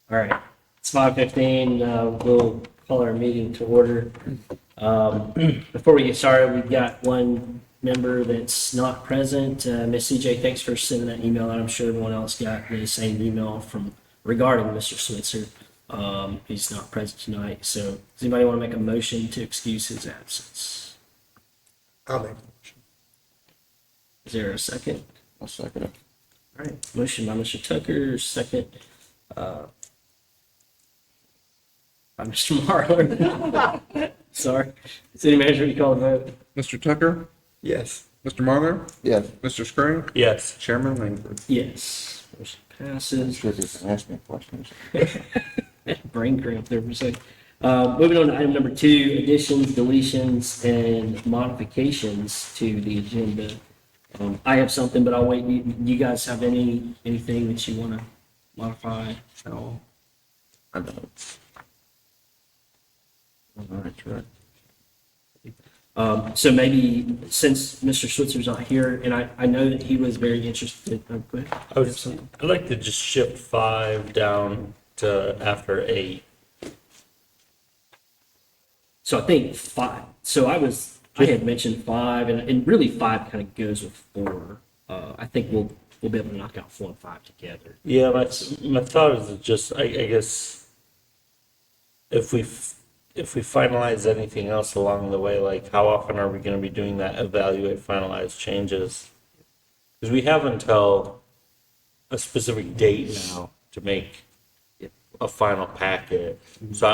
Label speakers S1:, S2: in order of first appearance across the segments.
S1: All right, it's 5:15. We'll call our meeting to order. Before we get started, we've got one member that's not present. Miss CJ, thanks for sending that email out. I'm sure everyone else got the same email from regarding Mr. Switzer. He's not present tonight. So does anybody want to make a motion to excuse his absence?
S2: I'll make a motion.
S1: Is there a second?
S3: I'll second it.
S1: All right, motion by Mr. Tucker, second by Mr. Marler. Sorry. City manager, you call the vote?
S4: Mr. Tucker?
S2: Yes.
S4: Mr. Marler?
S3: Yes.
S4: Mr. Scurry?
S5: Yes.
S4: Chairman Langford?
S1: Yes. Motion passes.
S3: Sure, you can ask me questions.
S1: Brain cramp there for a second. Moving on to item number 2, additions, deletions, and modifications to the agenda. I have something, but I'll wait. You guys have anything that you want to modify at all?
S3: I don't. All right, right.
S1: So maybe since Mr. Switzer's not here, and I know that he was very interested. Oh, go ahead.
S5: I'd like to just shift 5 down to after 8.
S1: So I think 5. So I had mentioned 5, and really 5 kind of goes with 4. I think we'll be able to knock out 4 and 5 together.
S5: Yeah, my thought is just, I guess, if we finalize anything else along the way, like how often are we going to be doing that evaluate, finalize changes? Because we have until a specific date now to make a final packet. So I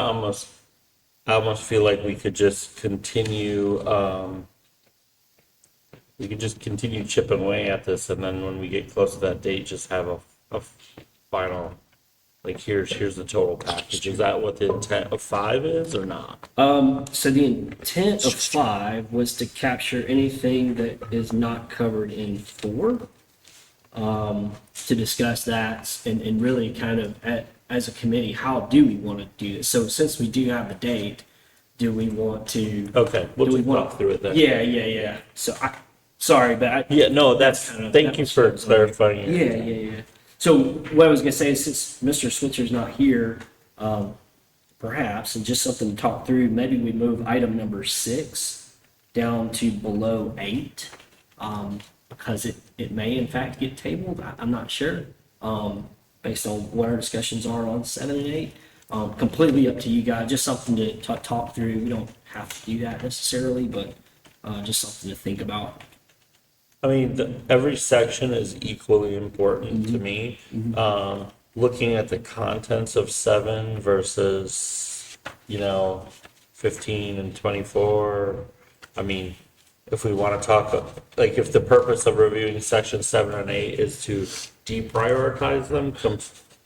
S5: almost feel like we could just continue, chipping away at this, and then when we get close to that date, just have a final, like here's the total package. Is that what the intent of 5 is or not?
S1: So the intent of 5 was to capture anything that is not covered in 4, to discuss that and really kind of as a committee, how do we want to do this? So since we do have the date, do we want to?
S5: Okay, we'll
S1: do we
S5: just
S1: want
S5: walk through it then.
S1: Yeah. So sorry, but
S5: Yeah, no, thank you for clarifying it.
S1: Yeah. So what I was gonna say is, since Mr. Switzer's not here, perhaps, and just something to talk through, maybe we move item number 6 down to below 8, because it may in fact get tabled. I'm not sure, based on what our discussions are on 7 and 8. Completely up to you guys. Just something to talk through. We don't have to do that necessarily, but just something to think about.
S5: I mean, every section is equally important to me. Looking at the contents of 7 versus, 15 and 24. I mean, if we want to talk, like if the purpose of reviewing section 7 and 8 is to deprioritize them,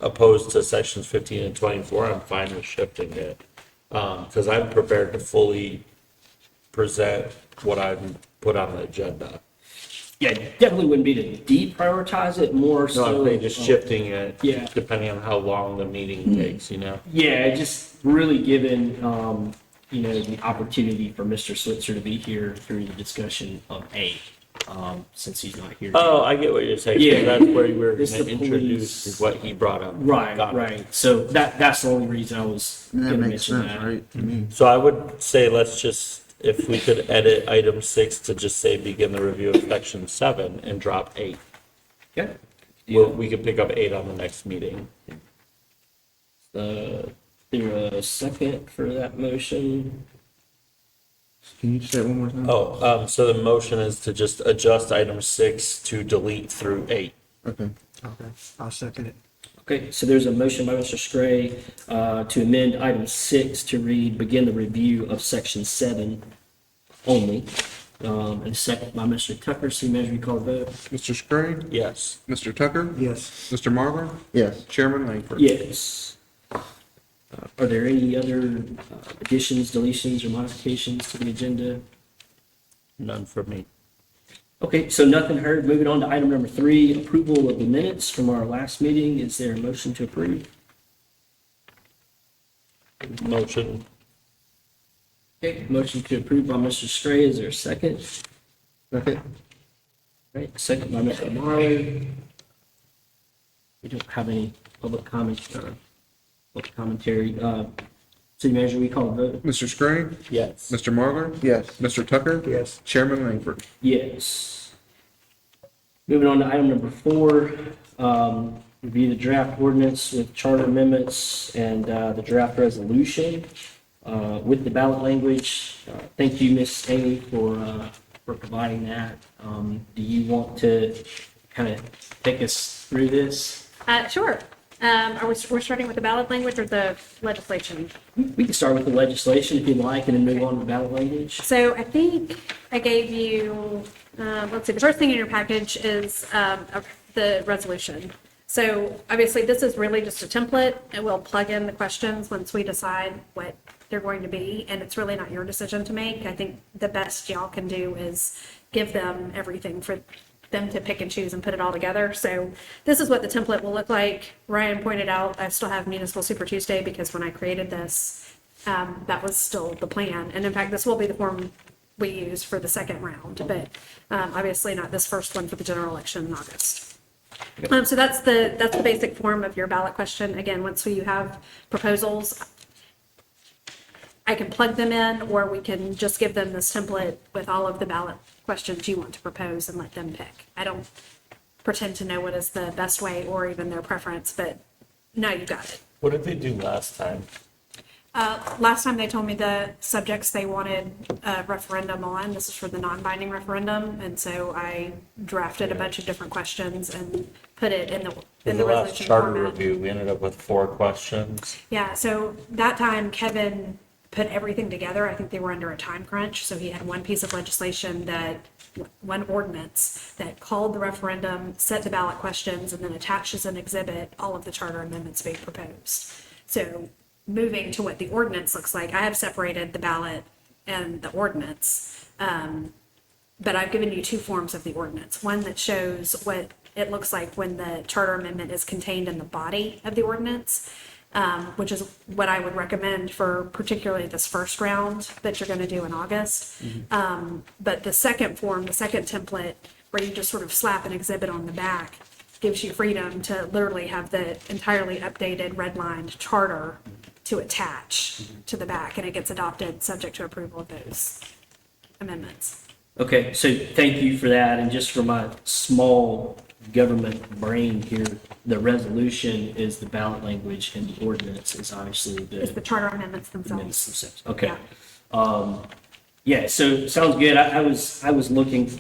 S5: opposed to sections 15 and 24, I'm fine with shifting it. Because I'm prepared to fully present what I've put on the agenda.
S1: Yeah, definitely wouldn't be to deprioritize it, more
S5: No,
S1: so.
S5: I'm saying just shifting it,
S1: Yeah.
S5: depending on how long the meeting takes,
S1: Yeah, just really given, the opportunity for Mr. Switzer to be here through the discussion of 8, since he's not here.
S5: Oh, I get what you're saying.
S1: Yeah.
S5: That's where you were going
S1: It's
S5: to
S1: the
S5: introduce
S1: police.
S5: what he brought up.
S1: Right,
S5: Got it.
S1: right. So that's the only reason I was
S3: That
S1: gonna
S3: makes
S1: mention
S3: sense,
S1: that.
S3: right, to me.
S5: So I would say let's just, if we could edit item 6 to just say begin the review of section 7 and drop 8.
S1: Okay.
S5: We could pick up 8 on the next meeting.
S1: There a second for that motion?
S3: Can you say it one more time?
S5: Oh, so the motion is to just adjust item 6 to delete through 8.
S3: Okay.
S2: Okay. I'll second it.
S1: Okay, so there's a motion by Mr. Scray to amend item 6 to read, begin the review of section 7 only. And a second by Mr. Tucker. City manager, you call the vote?
S4: Mr. Scurry?
S5: Yes.
S4: Mr. Tucker?
S2: Yes.
S4: Mr. Marler?
S3: Yes.
S4: Chairman Langford?
S1: Yes. Are there any other additions, deletions, or modifications to the agenda?
S5: None for me.
S1: Okay, so nothing heard. Moving on to item number 3, approval of the minutes from our last meeting. Is there a motion to approve?
S5: Motion.
S1: Okay, motion to approve by Mr. Stray. Is there a second?
S3: Okay.
S1: Right, second by Mr. Marler. We don't have any public comments. commentary. City Manager, we call a vote?
S4: Mr. Sprague,
S1: Yes.
S4: Mr. Marlar,
S3: Yes.
S4: Mr. Tucker,
S2: Yes.
S4: Chairman Langford.
S1: Yes. Moving on to item number 4, review the draft ordinance with charter amendments and the draft resolution with the ballot language. Thank you, Miss Amy, for providing that. Do you want to kind of take us through this?
S6: Sure. We're starting with the ballot language or the legislation?
S1: We can start with the legislation if you'd like, and then move on to the ballot language.
S6: So I think I gave you, let's see, the first thing in your package is the resolution. So obviously, this is really just a template, and we'll plug in the questions once we decide what they're going to be, and it's really not your decision to make. I think the best y'all can do is give them everything for them to pick and choose and put it all together. So this is what the template will look like. Ryan pointed out, I still have Municipal Super Tuesday because when I created this, that was still the plan. And in fact, this will be the form we use for the second round, but obviously not this first one for the general election in August. So that's the basic form of your ballot question. Again, once you have proposals, I can plug them in, or we can just give them this template with all of the ballot questions you want to propose and let them pick. I don't pretend to know what is the best way or even their preference, but no, you got it.
S5: What did they do last time?
S6: Last time they told me the subjects they wanted a referendum on. This is for the non-binding referendum, and so I drafted a bunch of different questions and put it in
S5: In
S6: the
S5: the last
S6: resolution
S5: charter
S6: format.
S5: review, we ended up with 4 questions.
S6: Yeah, so that time Kevin put everything together. I think they were under a time crunch, so he had one piece of legislation one ordinance that called the referendum, set the ballot questions, and then attached as an exhibit all of the charter amendments being proposed. So moving to what the ordinance looks like, I have separated the ballot and the ordinance, but I've given you 2 forms of the ordinance. One that shows what it looks like when the charter amendment is contained in the body of the ordinance, which is what I would recommend for particularly this first round that you're going to do in August. But the second form, the second template, where you just sort of slap an exhibit on the back, gives you freedom to literally have the entirely updated redlined charter to attach to the back, and it gets adopted subject to approval of those amendments.
S1: Okay, so thank you for that, and just for my small government brain here, the resolution is the ballot language, and the ordinance is obviously
S6: It's the charter amendments
S1: amendments
S6: themselves.
S1: themselves. Okay.
S6: Yeah.
S1: Yeah, so sounds good. I was looking,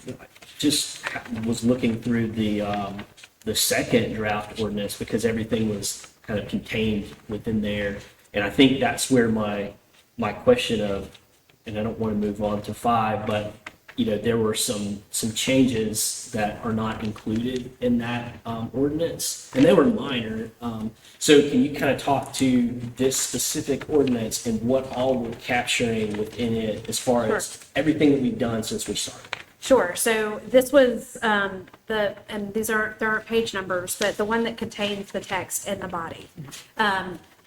S1: just was looking through the second draft ordinance because everything was kind of contained within there. And I think that's where my question of, and I don't want to move on to 5, but there were some changes that are not included in that ordinance, and they were minor. So can you kind of talk to this specific ordinance and what all we're capturing within it as far as everything that we've done since we started?
S6: Sure. So this was and there aren't page numbers, but the one that contains the text in the body.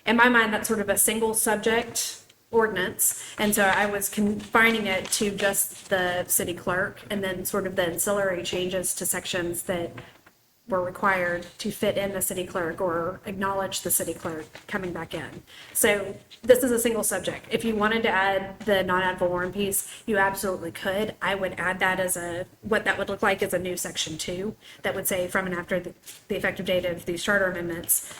S6: In my mind, that's sort of a single subject ordinance, and so I was confining it to just the city clerk, and then sort of the ancillary changes to sections that were required to fit in the city clerk or acknowledge the city clerk coming back in. So this is a single subject. If you wanted to add the non-ad valorem piece, you absolutely could. I would add that as what that would look like as a new section 2 that would say from and after the effective date of these charter amendments,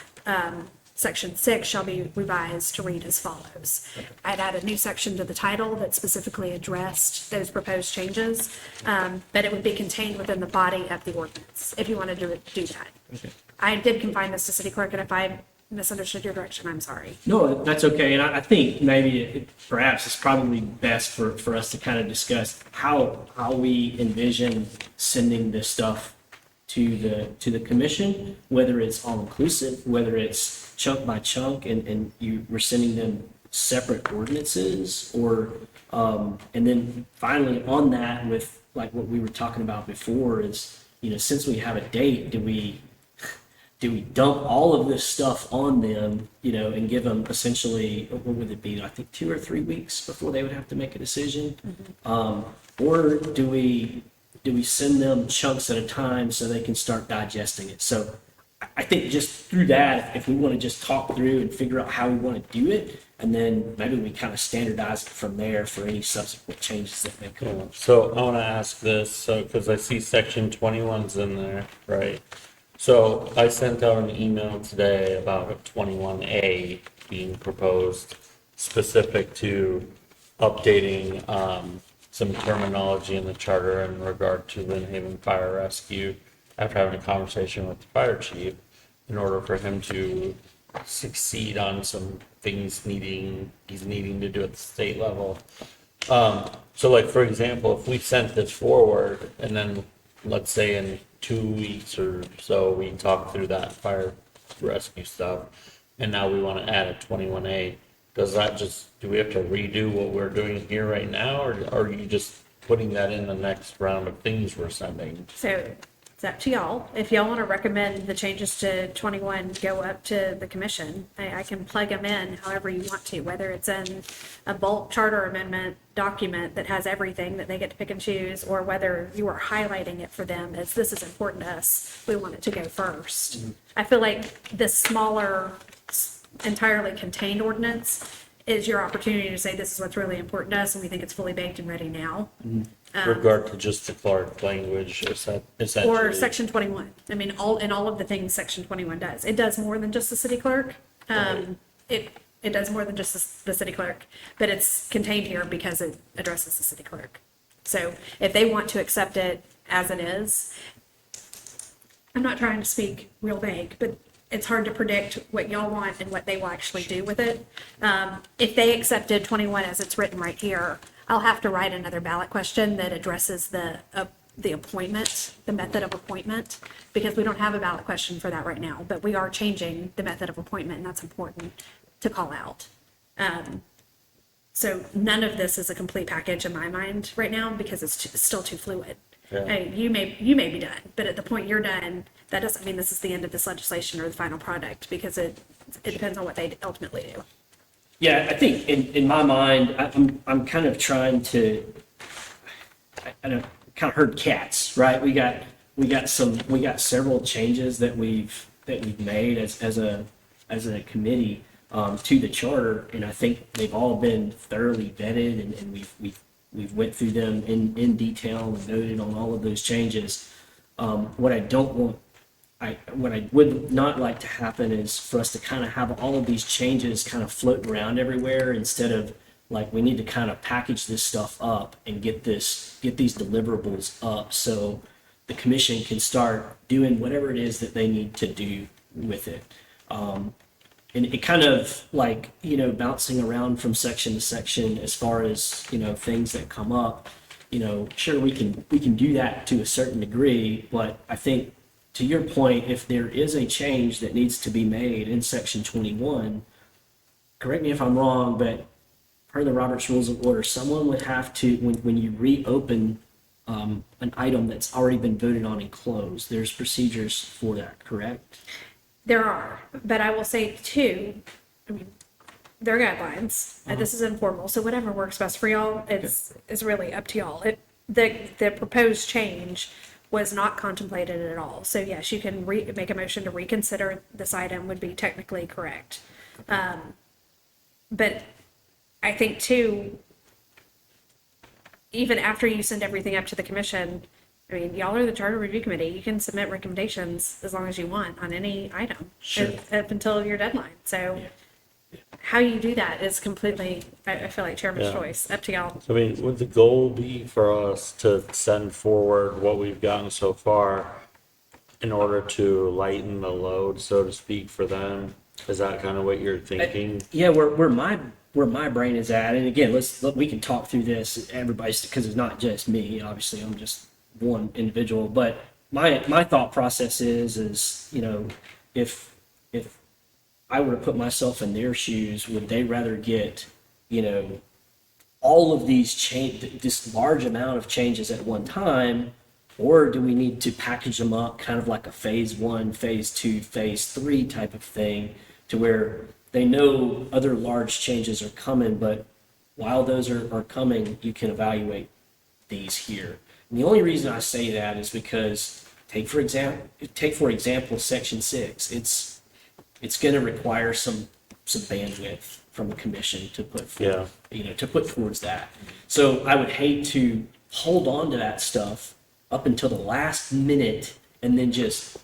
S6: Section 6 shall be revised to read as follows. I'd add a new section to the title that specifically addressed those proposed changes, but it would be contained within the body of the ordinance, if you wanted to do that.
S1: Okay.
S6: I did confine this to city clerk, and if I misunderstood your direction, I'm sorry.
S1: No, that's okay. And I think maybe perhaps it's probably best for us to kind of discuss how we envision sending this stuff to the commission, whether it's all inclusive, whether it's chunk by chunk, and we're sending them separate ordinances, or and then finally on that, with like what we were talking about before, is since we have a date, do we dump all of this stuff on them, and give them essentially, what would it be? I think 2 or 3 weeks before they would have to make a decision, or do we send them chunks at a time so they can start digesting it? So I think just through that, if we want to just talk through and figure out how we want to do it, and then maybe we kind of standardize it from there for any subsequent changes that may come up.
S5: So I want to ask this, so, because I see section 21's in there, right? So I sent out an email today about a 21A being proposed specific to updating, some terminology in the charter in regard to Lynn Haven Fire Rescue after having a conversation with the fire chief in order for him to succeed on some things he's needing to do at the state level. So like, for example, if we sent this forward and then let's say in 2 weeks or so, we talk through that fire rescue stuff, and now we want to add a 21A, does that just, do we have to redo what we're doing here right now, or are you just putting that in the next round of things we're sending?
S6: So it's up to y'all. If y'all want to recommend the changes to 21 go up to the commission, I can plug them in however you want to, whether it's in a bulk charter amendment document that has everything that they get to pick and choose, or whether you are highlighting it for them as this is important to us, we want it to go first. I feel like this smaller, entirely contained ordinance is your opportunity to say this is what's really important to us and we think it's fully baked and ready now.
S5: Regard to just the Clark language, essentially.
S6: Or section 21. I mean, all of the things section 21 does. It does more than just the city clerk. It does more than just the city clerk, but it's contained here because it addresses the city clerk. So if they want to accept it as it is, I'm not trying to speak real vague, but it's hard to predict what y'all want and what they will actually do with it. If they accepted 21 as it's written right here, I'll have to write another ballot question that addresses the appointment, the method of appointment, because we don't have a ballot question for that right now, but we are changing the method of appointment, and that's important to call out. So none of this is a complete package in my mind right now because it's still too fluid.
S5: Yeah.
S6: Hey, you may be done, but at the point you're done, that doesn't mean this is the end of this legislation or the final product, because it depends on what they ultimately do.
S1: Yeah, I think in my mind, I'm kind of trying to, I don't kind of herd cats, right? We got several changes that we've made as a committee to the charter, and I think they've all been thoroughly vetted, and we've went through them in detail and voted on all of those changes. What I would not like to happen is for us to kind of have all of these changes kind of floating around everywhere, instead of like, we need to kind of package this stuff up and get these deliverables up so the commission can start doing whatever it is that they need to do with it. And it kind of like, bouncing around from section to section as far as, things that come up, sure, we can do that to a certain degree, but I think, to your point, if there is a change that needs to be made in section 21, correct me if I'm wrong, but per the Robert's Rules of Order, someone would have to, when you reopen an item that's already been voted on and closed, there's procedures for that, correct?
S6: There are, but I will say too, I mean, there are guidelines. This is informal, so whatever works best for y'all is really up to y'all. The proposed change was not contemplated at all. So yes, you can make a motion to reconsider this item would be technically correct. But I think too, even after you send everything up to the commission, I mean, y'all are the charter review committee. You can submit recommendations as long as you want on any item up until your deadline. So how you do that is completely, I feel like chairman's
S5: Yeah.
S6: choice, up to y'all.
S5: I mean, would the goal be for us to send forward what we've gotten so far in order to lighten the load, so to speak, for them? Is that kind of what you're thinking?
S1: Yeah, where my brain is at, and again, we can talk through this, everybody's, because it's not just me. Obviously, I'm just one individual, but my thought process is if I were to put myself in their shoes, would they rather get all of these this large amount of changes at one time, or do we need to package them up kind of like a phase 1, phase 2, phase 3 type of thing, to where they know other large changes are coming, but while those are coming, you can evaluate these here. And the only reason I say that is because take for example, section 6. It's going to require some bandwidth from a commission to put forth, to put towards that. So I would hate to hold on to that stuff up until the last minute and then just,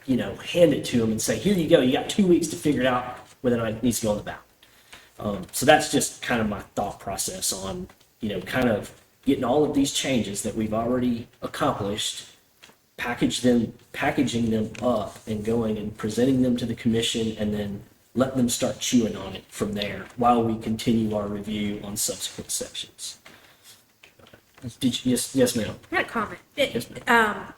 S1: hand it to them and say, here you go, you got 2 weeks to figure it out whether or not it needs to go on the ballot. So that's just kind of my thought process on, kind of getting all of these changes that we've already accomplished, packaging them up and going and presenting them to the commission, and then let them start chewing on it from there while we continue our review on subsequent sections. Yes, ma'am.
S6: I got a comment.
S1: Yes, ma'am.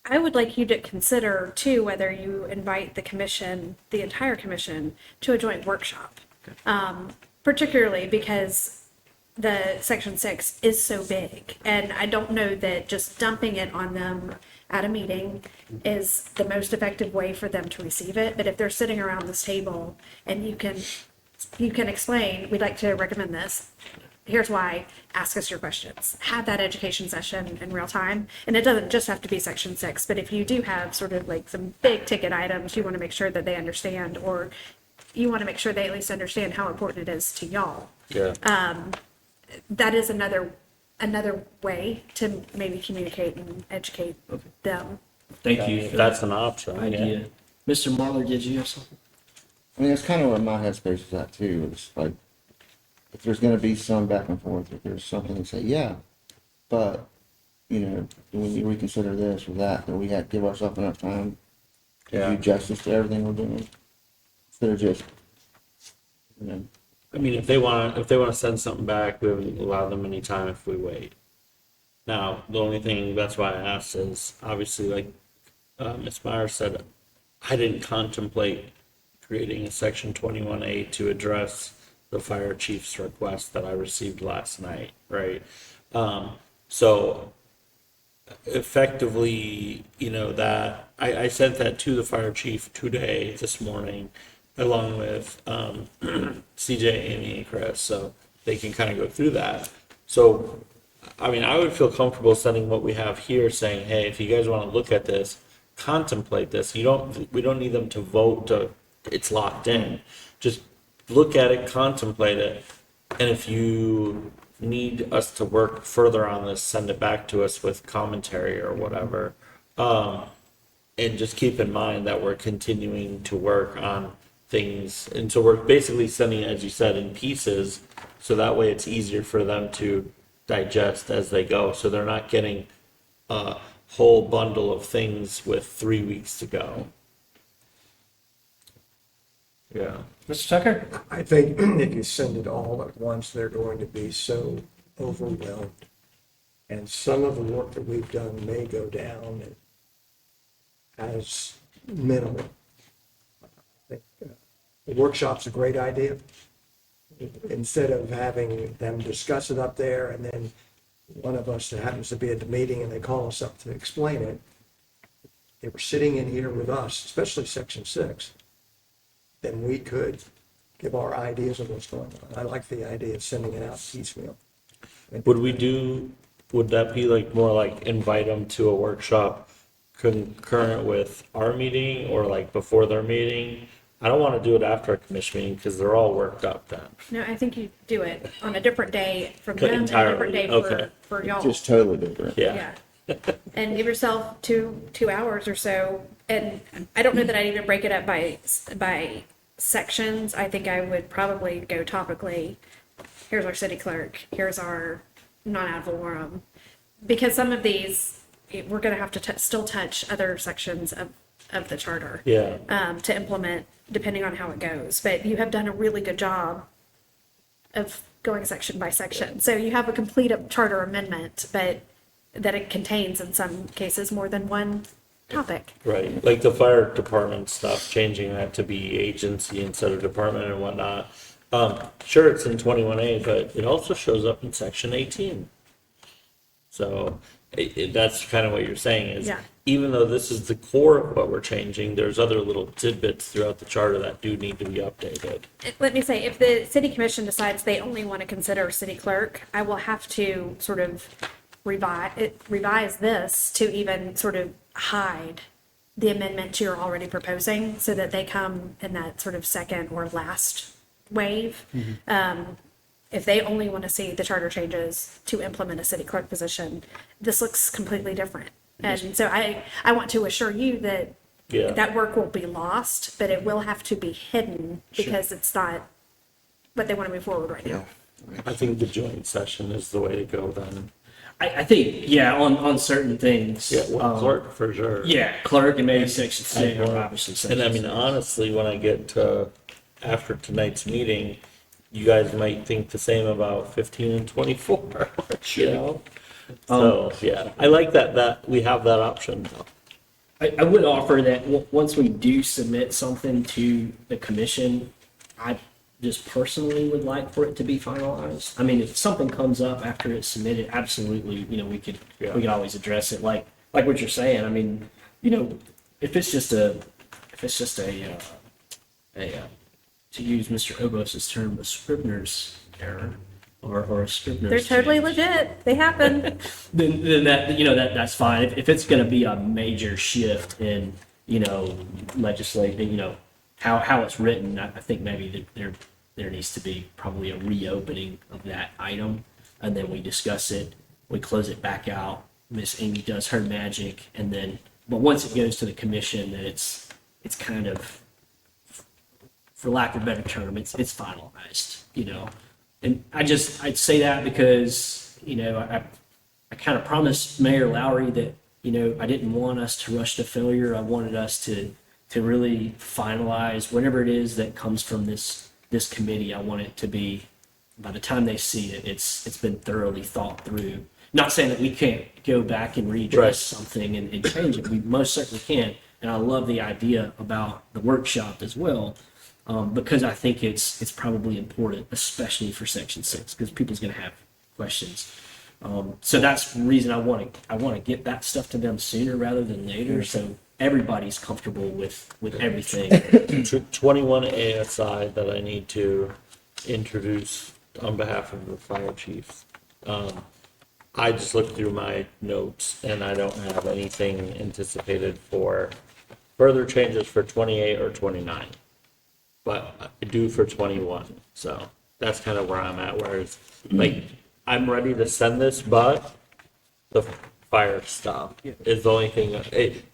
S6: I would like you to consider too whether you invite the commission, the entire commission, to a joint workshop. Particularly because the section 6 is so big, and I don't know that just dumping it on them at a meeting is the most effective way for them to receive it. But if they're sitting around this table and you can explain, we'd like to recommend this. Here's why, ask us your questions. Have that education session in real time. And it doesn't just have to be section 6, but if you do have sort of like some big ticket items, you want to make sure that they understand, or you want to make sure they at least understand how important it is to y'all.
S5: Yeah.
S6: That is another way to maybe communicate and educate them.
S1: Thank you for
S5: That's
S1: that
S5: an option.
S1: idea. Mr. Marler, did you have something?
S3: I mean, that's kind of where my headspace is at too. It's like, if there's gonna be some back and forth, if there's something to say, yeah, but, do we need to reconsider this or that we had to give ourselves enough time to
S5: Yeah.
S3: do justice to everything we're doing? Instead of just,
S5: I mean, if they want to send something back, we would allow them any time if we wait. Now, the only thing, that's why I asked is, obviously, like Ms. Meyer said, I didn't contemplate creating a section 21A to address the fire chief's request that I received last night, right? So effectively, that I sent that to the fire chief today, this morning, along with CJ, Amy, and Chris, so they can kind of go through that. So, I mean, I would feel comfortable sending what we have here, saying, hey, if you guys want to look at this, contemplate this. We don't need them to vote to, it's locked in. Just look at it, contemplate it, and if you need us to work further on this, send it back to us with commentary or whatever. And just keep in mind that we're continuing to work on things, and so we're basically sending it, as you said, in pieces, so that way it's easier for them to digest as they go, so they're not getting a whole bundle of things with 3 weeks to go. Yeah.
S1: Mr. Tucker?
S2: I think if you send it all at once, they're going to be so overwhelmed. And some of the work that we've done may go down as minimal. I think the workshop's a great idea. Instead of having them discuss it up there and then one of us that happens to be at the meeting and they call us up to explain it, they were sitting in here with us, especially section 6, then we could give our ideas of what's going on. I like the idea of sending it out piecemeal.
S5: Would that be like more like invite them to a workshop concurrent with our meeting or like before their meeting? I don't want to do it after a commission meeting because they're all worked up then.
S6: No, I think you do it on a different day from them, and a
S5: Entirely,
S6: different day
S5: okay.
S6: for y'all.
S3: just totally different.
S5: Yeah.
S6: And give yourself two hours or so. And I don't know that I'd even break it up by sections. I think I would probably go topically. Here's our city clerk. Here's our non-ad valorem. Because some of these, we're going to have to still touch other sections of the charter.
S5: Yeah.
S6: To implement, depending on how it goes. But you have done a really good job of going section by section. So you have a complete charter amendment, but that it contains in some cases more than one topic.
S5: Right, like the fire department stuff, changing that to be agency instead of department and whatnot. Sure, it's in 21A, but it also shows up in section 18. So that's kind of what you're saying is,
S6: Yeah.
S5: even though this is the core of what we're changing, there's other little tidbits throughout the charter that do need to be updated.
S6: Let me say, if the city commission decides they only want to consider city clerk, I will have to sort of revise this to even sort of hide the amendment you're already proposing so that they come in that sort of second or last wave. If they only want to see the charter changes to implement a city clerk position, this looks completely different. And so I want to assure you that
S5: Yeah.
S6: that work won't be lost, but it will have to be hidden because it's not what they want to move forward right now.
S5: I think the joint session is the way to go then.
S1: I think, yeah, on certain things.
S5: Yeah, well, clerk for sure.
S1: Yeah, clerk and maybe section
S5: I
S1: six, or
S5: want-
S1: obviously section
S5: And I mean,
S1: six.
S5: honestly, when I get to, after tonight's meeting, you guys might think the same about 15 and 24, you know? So, yeah, I like that we have that option now.
S1: I would offer that once we do submit something to the commission, I just personally would like for it to be finalized. I mean, if something comes up after it's submitted, absolutely, we could always address it, like what you're saying. I mean, if it's just a to use Mr. Obos's term, a Scribner's error or a Scribner's
S6: They're totally
S1: change,
S6: legit. They happen.
S1: then that's fine. If it's going to be a major shift in legislating, how it's written, I think maybe there needs to be probably a reopening of that item, and then we discuss it, we close it back out. Miss Amy does her magic, and then but once it goes to the commission, then it's kind of, for lack of a better term, it's finalized, And I'd say that because, I kind of promised Mayor Lowry that, I didn't want us to rush to failure. I wanted us to really finalize whatever it is that comes from this committee. I want it to be, by the time they see it, it's been thoroughly thought through. Not saying that we can't go back and redress
S5: Right.
S1: something and change it. We most certainly can. And I love the idea about the workshop as well. Because I think it's probably important, especially for Section 6, because people's going to have questions. So that's the reason I want to get that stuff to them sooner rather than later, so everybody's comfortable with everything.
S5: 21 ASI that I need to introduce on behalf of the fire chiefs. I just looked through my notes and I don't have anything anticipated for further changes for 28 or 29. But I do for 21, so that's kind of where I'm at, whereas, I'm ready to send this, but the fire stuff is the only thing,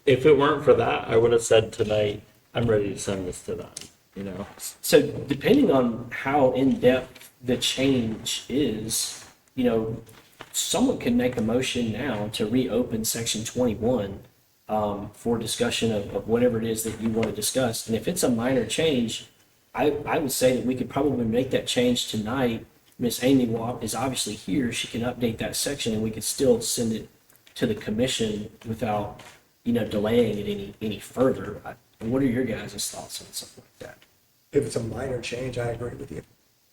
S5: if it weren't for that, I would have said tonight, I'm ready to send this to them,
S1: So depending on how in-depth the change is, someone can make a motion now to reopen Section 21 for discussion of whatever it is that you want to discuss. And if it's a minor change, I would say that we could probably make that change tonight. Miss Amy is obviously here. She can update that section, and we could still send it to the commission without, delaying it any further. What are your guys' thoughts on something like that?
S2: If it's a minor change, I agree with you.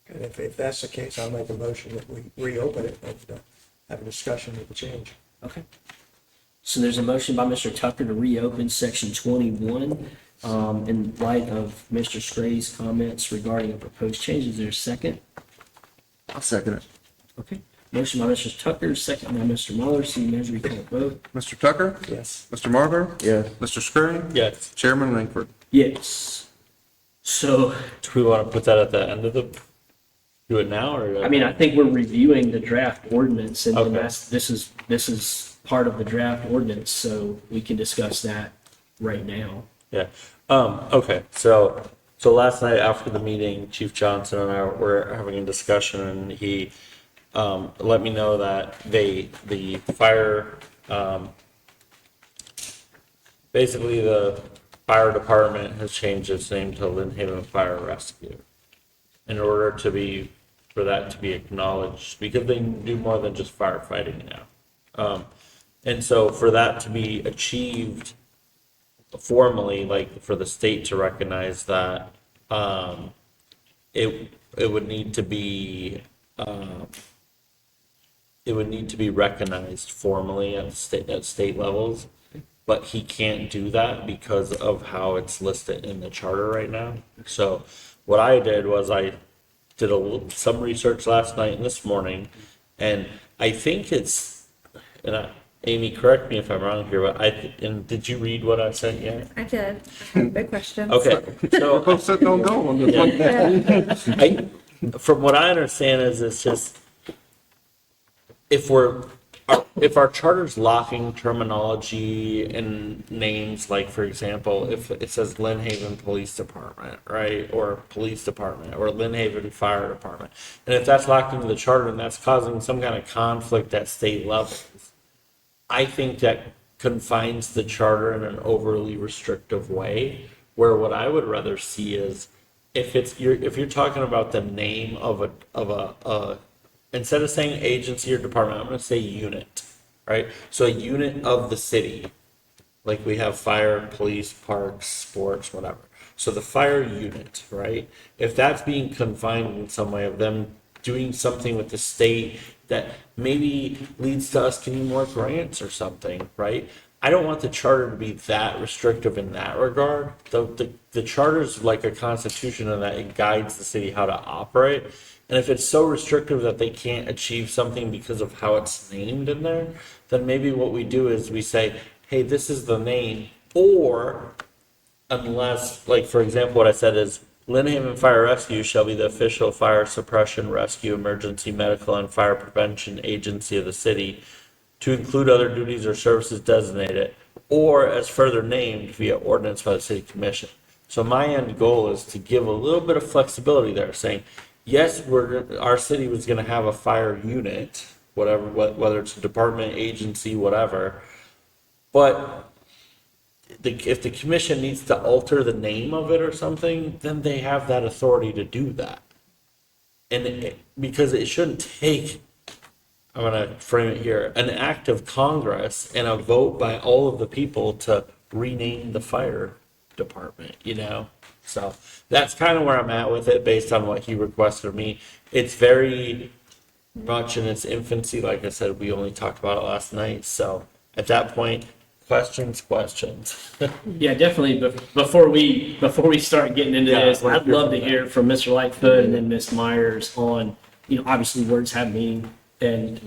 S2: And if that's the case, I'll make a motion that we reopen it and have a discussion of the change.
S1: Okay. So there's a motion by Mr. Tucker to reopen Section 21 in light of Mr. Stray's comments regarding a proposed change. Is there a second?
S3: I'll second it.
S1: Okay. Motion by Mr. Tucker, second by Mr. Muller. City Manager, you call a vote.
S4: Mr. Tucker?
S2: Yes.
S4: Mr. Margar?
S3: Yes.
S4: Mr. Scurry?
S5: yes.
S4: Chairman Langford?
S1: Yes. So,
S5: Do we want to put that at the end of do it now, or?
S1: I mean, I think we're reviewing the draft ordinance, and then
S5: Okay.
S1: this is part of the draft ordinance, so we can discuss that right now.
S5: Yeah. Okay. So last night after the meeting, Chief Johnson and I were having a discussion, and he let me know that the fire basically the fire department has changed its name to Lynn Haven Fire Rescue in order for that to be acknowledged, because they do more than just firefighting now. And so for that to be achieved formally, like for the state to recognize that, it would need to be recognized formally at state levels, but he can't do that because of how it's listed in the charter right now. So what I did was I did some research last night and this morning, and I think and Amy, correct me if I'm wrong here, but and did you read what I sent you?
S6: I did. I have big questions.
S5: Okay, so
S4: Both said don't go on this one.
S5: from what I understand is it's just, if our charter's locking terminology and names, like for example, if it says Lynn Haven Police Department, right, or Police Department, or Lynn Haven Fire Department, and if that's locked into the charter and that's causing some kind of conflict at state levels, I think that confines the charter in an overly restrictive way, where what I would rather see is if you're talking about the name of a instead of saying agency or department, I'm going to say unit, right? So a unit of the city, like we have fire, police, parks, sports, whatever. So the fire unit, right? If that's being confined in some way of them doing something with the state that maybe leads to us getting more grants or something, right? I don't want the charter to be that restrictive in that regard. The charter is like a constitution in that it guides the city how to operate. And if it's so restrictive that they can't achieve something because of how it's named in there, then maybe what we do is we say, hey, this is the name, or unless, like, for example, what I said is Lynn Haven Fire Rescue shall be the official fire suppression, rescue, emergency, medical, and fire prevention agency of the city to include other duties or services designated, or as further named via ordinance by the city commission. So my end goal is to give a little bit of flexibility there, saying, yes, our city was going to have a fire unit, whatever, whether it's a department, agency, whatever, but if the commission needs to alter the name of it or something, then they have that authority to do that. And because it shouldn't take, I'm going to frame it here, an act of Congress and a vote by all of the people to rename the fire department, you know? So that's kind of where I'm at with it based on what he requested of me. It's very much in its infancy. Like I said, we only talked about it last night. So at that point, questions.
S1: Yeah, definitely. But before we start getting into
S5: Yeah,
S1: this,
S5: let's
S1: I'd
S5: hear
S1: love
S5: from
S1: to
S5: that.
S1: hear from Mr. Lightfoot and then Ms. Myers on, obviously words have meaning and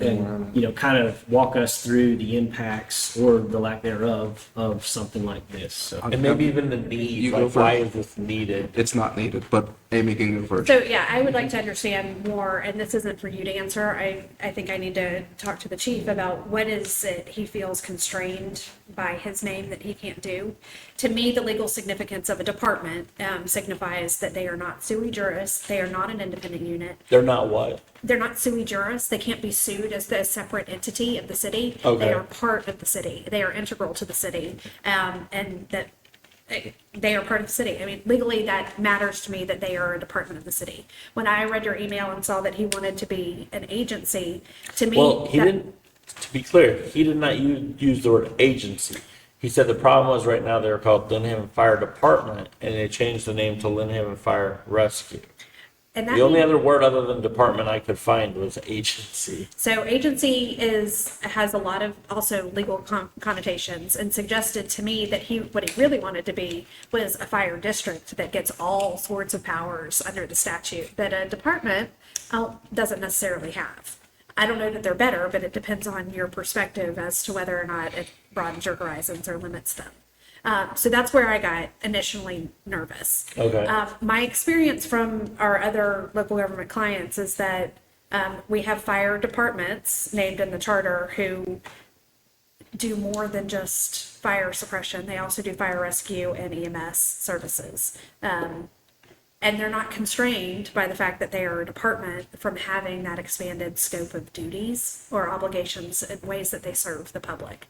S1: kind of walk us through the impacts or the lack thereof of something like this. So
S5: And maybe even the need,
S4: You go
S5: like why
S4: first.
S5: is this needed?
S4: It's not needed, but Amy can go first.
S6: So, yeah, I would like to understand more, and this isn't for you to answer. I think I need to talk to the chief about what is it he feels constrained by his name that he can't do. To me, the legal significance of a department signifies that they are not sui juris, they are not an independent unit.
S5: They're not what?
S6: They're not sui juris, they can't be sued as a separate entity of the city.
S5: Okay.
S6: They are part of the city, they are integral to the city, and that they are part of the city. I mean, legally, that matters to me that they are a department of the city. When I read your email and saw that he wanted to be an agency, to me,
S5: Well, he
S6: that-
S5: didn't, to be clear, he did not use the word agency. He said the problem was right now they're called Lynn Haven Fire Department, and they changed the name to Lynn Haven Fire Rescue.
S6: and that
S5: The only
S6: means-
S5: other word other than department I could find was agency.
S6: So agency has a lot of also legal connotations, and suggested to me that what he really wanted to be was a fire district that gets all sorts of powers under the statute that a department doesn't necessarily have. I don't know that they're better, but it depends on your perspective as to whether or not it broadens your horizons or limits them. So that's where I got initially nervous.
S5: Okay.
S6: My experience from our other local government clients is that we have fire departments named in the charter who do more than just fire suppression. They also do fire rescue and EMS services. And they're not constrained by the fact that they are a department from having that expanded scope of duties or obligations in ways that they serve the public.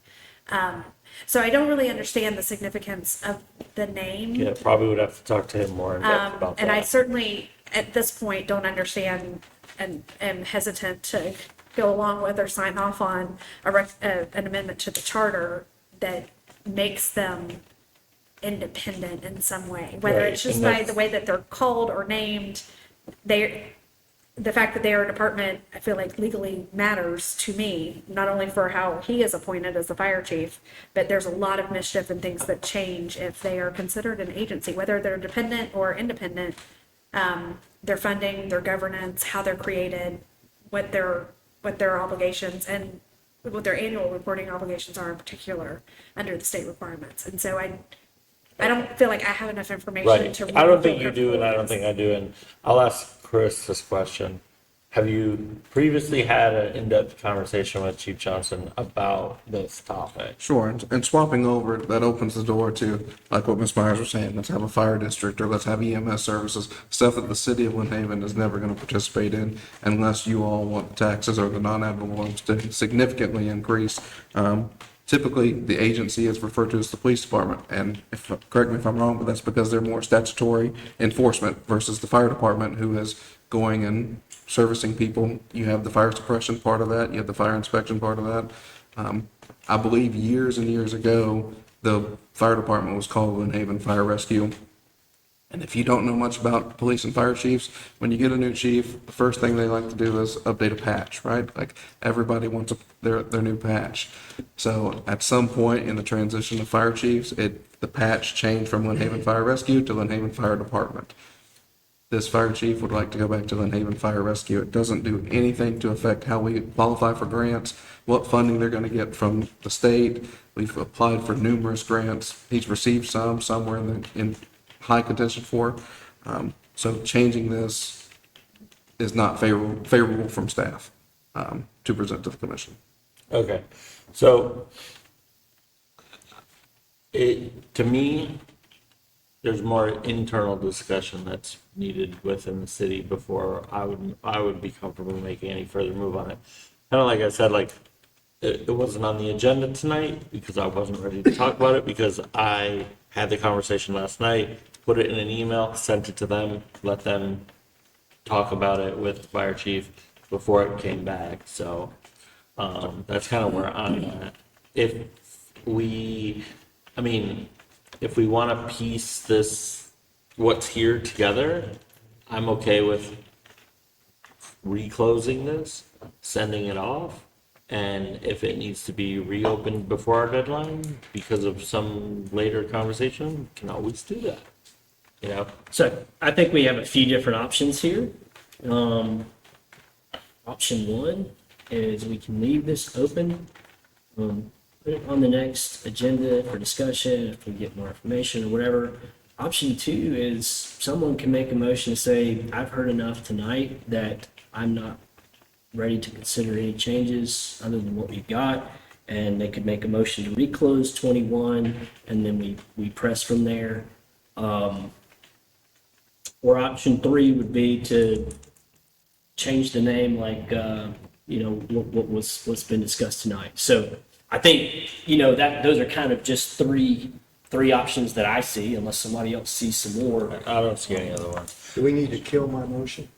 S6: So I don't really understand the significance of the name.
S5: Yeah, probably would have to talk to him more in depth about
S6: And I
S5: that.
S6: certainly, at this point, don't understand and am hesitant to go along with or sign off on an amendment to the charter that makes them independent in some way. Whether
S5: Right,
S6: it's just
S5: and
S6: by
S5: that's-
S6: the way that they're called or named, the fact that they are a department, I feel like legally matters to me, not only for how he is appointed as the fire chief, but there's a lot of mischief and things that change if they are considered an agency, whether they're dependent or independent. Their funding, their governance, how they're created, what their obligations, and what their annual reporting obligations are in particular under the state requirements. And so I don't feel like I have enough information
S5: Right.
S6: to.
S5: I don't
S6: really
S5: think
S6: feel
S5: you do, and I don't think I do. And I'll ask Chris this question. Have you previously had an in-depth conversation with Chief Johnson about this topic?
S4: Sure, and swapping over, that opens the door to, like what Ms. Myers was saying, let's have a fire district, or let's have EMS services, stuff that the city of Lynn Haven is never gonna participate in unless you all want taxes or the non-ad valorem to significantly increase. Typically, the agency is referred to as the police department, and if, correct me if I'm wrong, but that's because they're more statutory enforcement versus the fire department, who is going and servicing people. You have the fire suppression part of that, you have the fire inspection part of that. I believe years and years ago, the fire department was called Lynn Haven Fire Rescue. And if you don't know much about police and fire chiefs, when you get a new chief, the first thing they like to do is update a patch, right? Like everybody wants their new patch. So at some point in the transition of fire chiefs, the patch changed from Lynn Haven Fire Rescue to Lynn Haven Fire Department. This fire chief would like to go back to Lynn Haven Fire Rescue. It doesn't do anything to affect how we qualify for grants, what funding they're going to get from the state. We've applied for numerous grants. He's received some we're in high contention for. So changing this is not favorable from staff to present to the commission.
S5: Okay, so to me, there's more internal discussion that's needed within the city before I would be comfortable making any further move on it. Kind of like I said, like it wasn't on the agenda tonight because I wasn't ready to talk about it, because I had the conversation last night, put it in an email, sent it to them, let them talk about it with the fire chief before it came back. So that's kind of where I'm at. If we want to piece this, what's here together, I'm okay with reclosing this, sending it off. And if it needs to be reopened before our deadline because of some later conversation, we can always do that. You know?
S1: So I think we have a few different options here. Option one is we can leave this open, put it on the next agenda for discussion if we get more information or whatever. Option two is someone can make a motion to say, I've heard enough tonight that I'm not ready to consider any changes other than what we've got. And they could make a motion to reclose 21, and then we press from there. Or option three would be to change the name like, what's been discussed tonight. So I think, that those are kind of just three options that I see, unless somebody else sees some more.
S5: I don't see any other one.
S2: Do we need to kill my motion?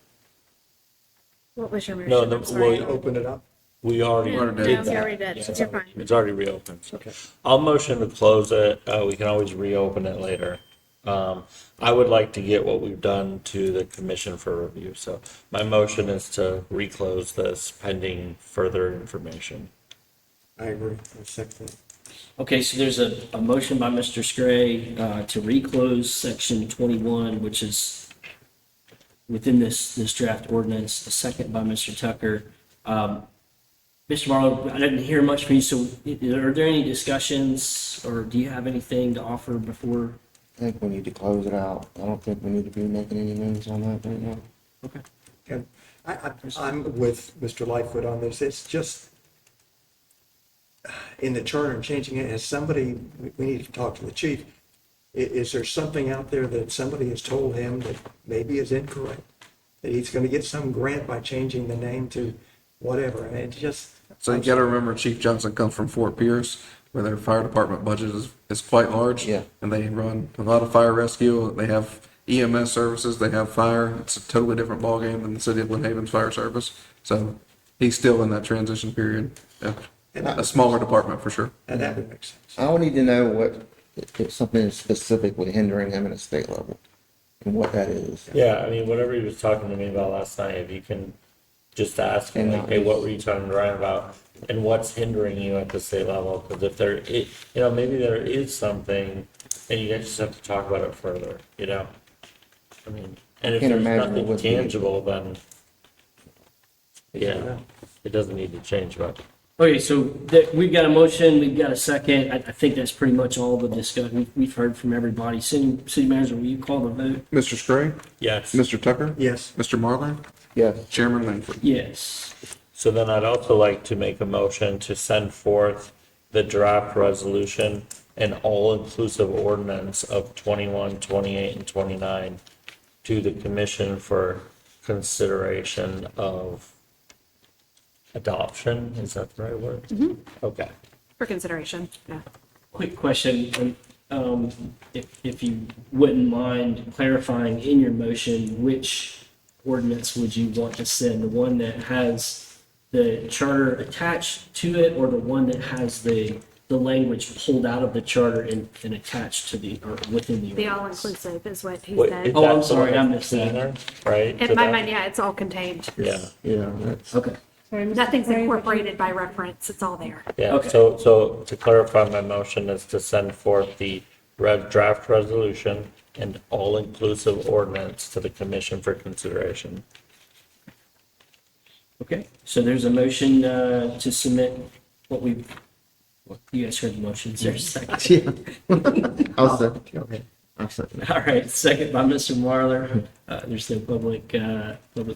S6: What was your motion?
S5: No,
S6: I'm sorry.
S2: Open it up?
S5: We already
S6: No,
S5: did
S6: we
S5: that.
S6: already did.
S5: Yeah.
S6: You're fine.
S5: It's already reopened.
S2: Okay.
S5: I'll motion to close it. We can always reopen it later. I would like to get what we've done to the commission for review. So my motion is to reclose this pending further information.
S2: I agree. I second that.
S1: Okay, so there's a motion by Mr. Scray to reclose section 21, which is within this draft ordinance, a second by Mr. Tucker. Mr. Marlowe, I didn't hear much from you, so are there any discussions, or do you have anything to offer before?
S3: I think we need to close it out. I don't think we need to be making any moves on that right now.
S1: Okay.
S2: And I'm with Mr. Lightfoot on this. It's just in the charter and changing it, as somebody, we need to talk to the chief. Is there something out there that somebody has told him that maybe is incorrect? That he's going to get some grant by changing the name to whatever? And it just.
S4: So you gotta remember Chief Johnson comes from Fort Pierce, where their fire department budget is quite large.
S3: Yeah.
S4: And they run a lot of fire rescue, they have EMS services, they have fire. It's a totally different ballgame than the city of Lynn Haven's fire service. So he's still in that transition period. Yeah. A smaller department for sure.
S2: And that would make sense.
S3: I would need to know if something is specifically hindering him at a state level and what that is.
S5: Yeah, I mean, whatever he was talking to me about last night, if you can just ask him, like, hey, what were you talking to Ryan about? And what's hindering you at the state level? Because if there is, maybe there is something, and you guys just have to talk about it further, I mean, and if
S3: Can't
S5: there's
S3: imagine it
S5: nothing
S3: would be.
S5: tangible, then, yeah, it doesn't need to change, but
S1: Okay, so we've got a motion, we've got a second. I think that's pretty much all the discussion. We've heard from everybody. City Manager, will you call the vote?
S4: Mr. Scray?
S5: Yes.
S4: Mr. Tucker?
S2: Yes.
S4: Mr. Marlar?
S3: Yes.
S4: Chairman Langford?
S1: Yes.
S5: So then I'd also like to make a motion to send forth the draft resolution and all-inclusive ordinance of 21, 28, and 29 to the commission for consideration of adoption. Is that the right word? Okay.
S6: For consideration, yeah.
S1: Quick question, if you wouldn't mind clarifying in your motion, which ordinance would you want to send? The one that has the charter attached to it, or the one that has the language pulled out of the charter and attached to the, or within the
S6: The
S1: ordinance?
S6: all-inclusive is what he
S5: Wait,
S6: said.
S5: is
S1: Oh, I'm
S5: that the
S1: sorry,
S5: one
S1: I
S5: that's
S1: missed that.
S5: cleaner, right?
S6: In
S5: So
S6: my
S5: that-
S6: mind, yeah, it's all contained.
S5: Yeah,
S3: Yeah, that's,
S1: Okay,
S6: Nothing's incorporated by reference, it's all there.
S5: yeah.
S1: Okay.
S5: So to clarify, my motion is to send forth the draft resolution and all-inclusive ordinance to the commission for consideration.
S1: okay. So there's a motion to submit what we, you guys heard the motion, is there a second?
S3: yeah. I'll second.
S2: Okay.
S3: I'll second.
S1: All right, second by Mr. Marlar. There's no public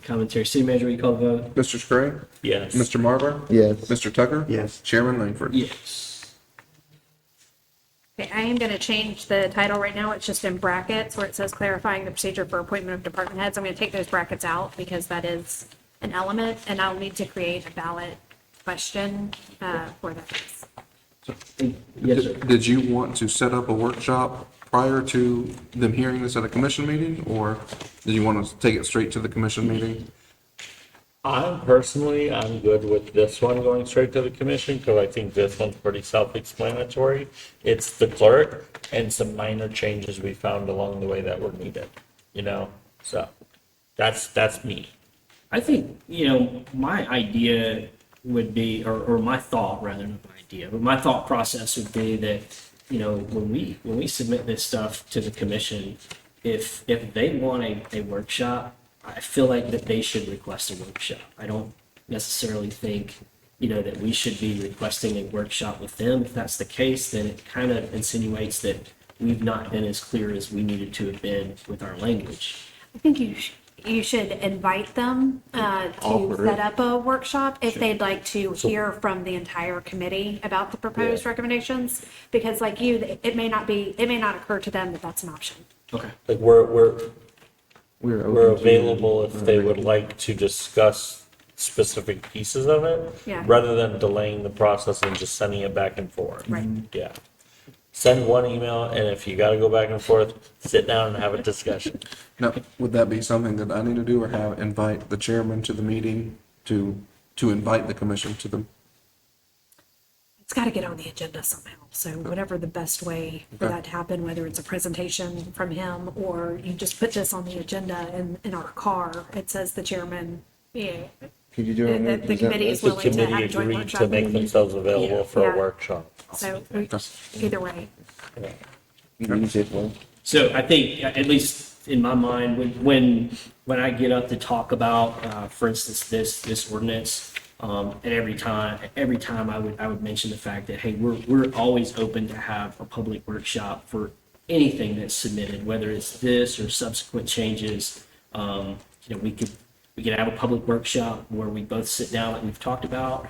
S1: commentary. City Manager, will you call the vote?
S4: Mr. Scray?
S5: Yes.
S4: Mr. Marlar?
S3: Yes.
S4: Mr. Tucker?
S2: Yes.
S4: Chairman Langford?
S1: Yes.
S6: Okay, I am going to change the title right now. It's just in brackets where it says clarifying the procedure for appointment of department heads. I'm going to take those brackets out because that is an element, and I'll need to create a ballot question for that.
S1: Yes, sir.
S4: Did you want to set up a workshop prior to them hearing this at a commission meeting, or did you want to take it straight to the commission meeting?
S5: I'm good with this one going straight to the commission because I think this one's pretty self-explanatory. It's the clerk and some minor changes we found along the way that were needed, so that's me.
S1: I think, my idea would be, or my thought, rather than my idea, but my thought process would be that, when we submit this stuff to the commission, if they want a workshop, I feel like that they should request a workshop. I don't necessarily think, that we should be requesting a workshop with them. If that's the case, then it kind of insinuates that we've not been as clear as we needed to have been with our language.
S6: I think you should invite them to
S3: Offer
S6: set
S3: it.
S6: up a workshop if they'd like to hear from the entire committee about the proposed recommendations. Because like you, it may not occur to them that that's an option.
S1: Okay.
S5: Like we're
S3: We're
S5: We're
S3: open to-
S5: available if they would like to discuss specific pieces of it.
S6: Yeah.
S5: Rather than delaying the process and just sending it back and forth.
S6: Right.
S5: Yeah. Send one email, and if you gotta go back and forth, sit down and have a discussion.
S4: Now, would that be something that I need to do, or invite the chairman to the meeting to invite the commission to the?
S6: It's got to get on the agenda somehow. So whatever the best way for
S4: Okay.
S6: that to happen, whether it's a presentation from him or you just put this on the agenda in our car, it says the chairman, yeah,
S3: Could you do it?
S6: the committee is
S5: The
S6: willing to have
S5: committee
S6: a joint
S5: agreed
S6: workshop.
S5: to make themselves available for
S6: Yeah.
S5: a workshop.
S6: So either way.
S3: You can use it, well.
S1: So I think, at least in my mind, when I get up to talk about, for instance, this ordinance, and every time I would mention the fact that, hey, we're always open to have a public workshop for anything that's submitted, whether it's this or subsequent changes. We could have a public workshop where we both sit down like we've talked about,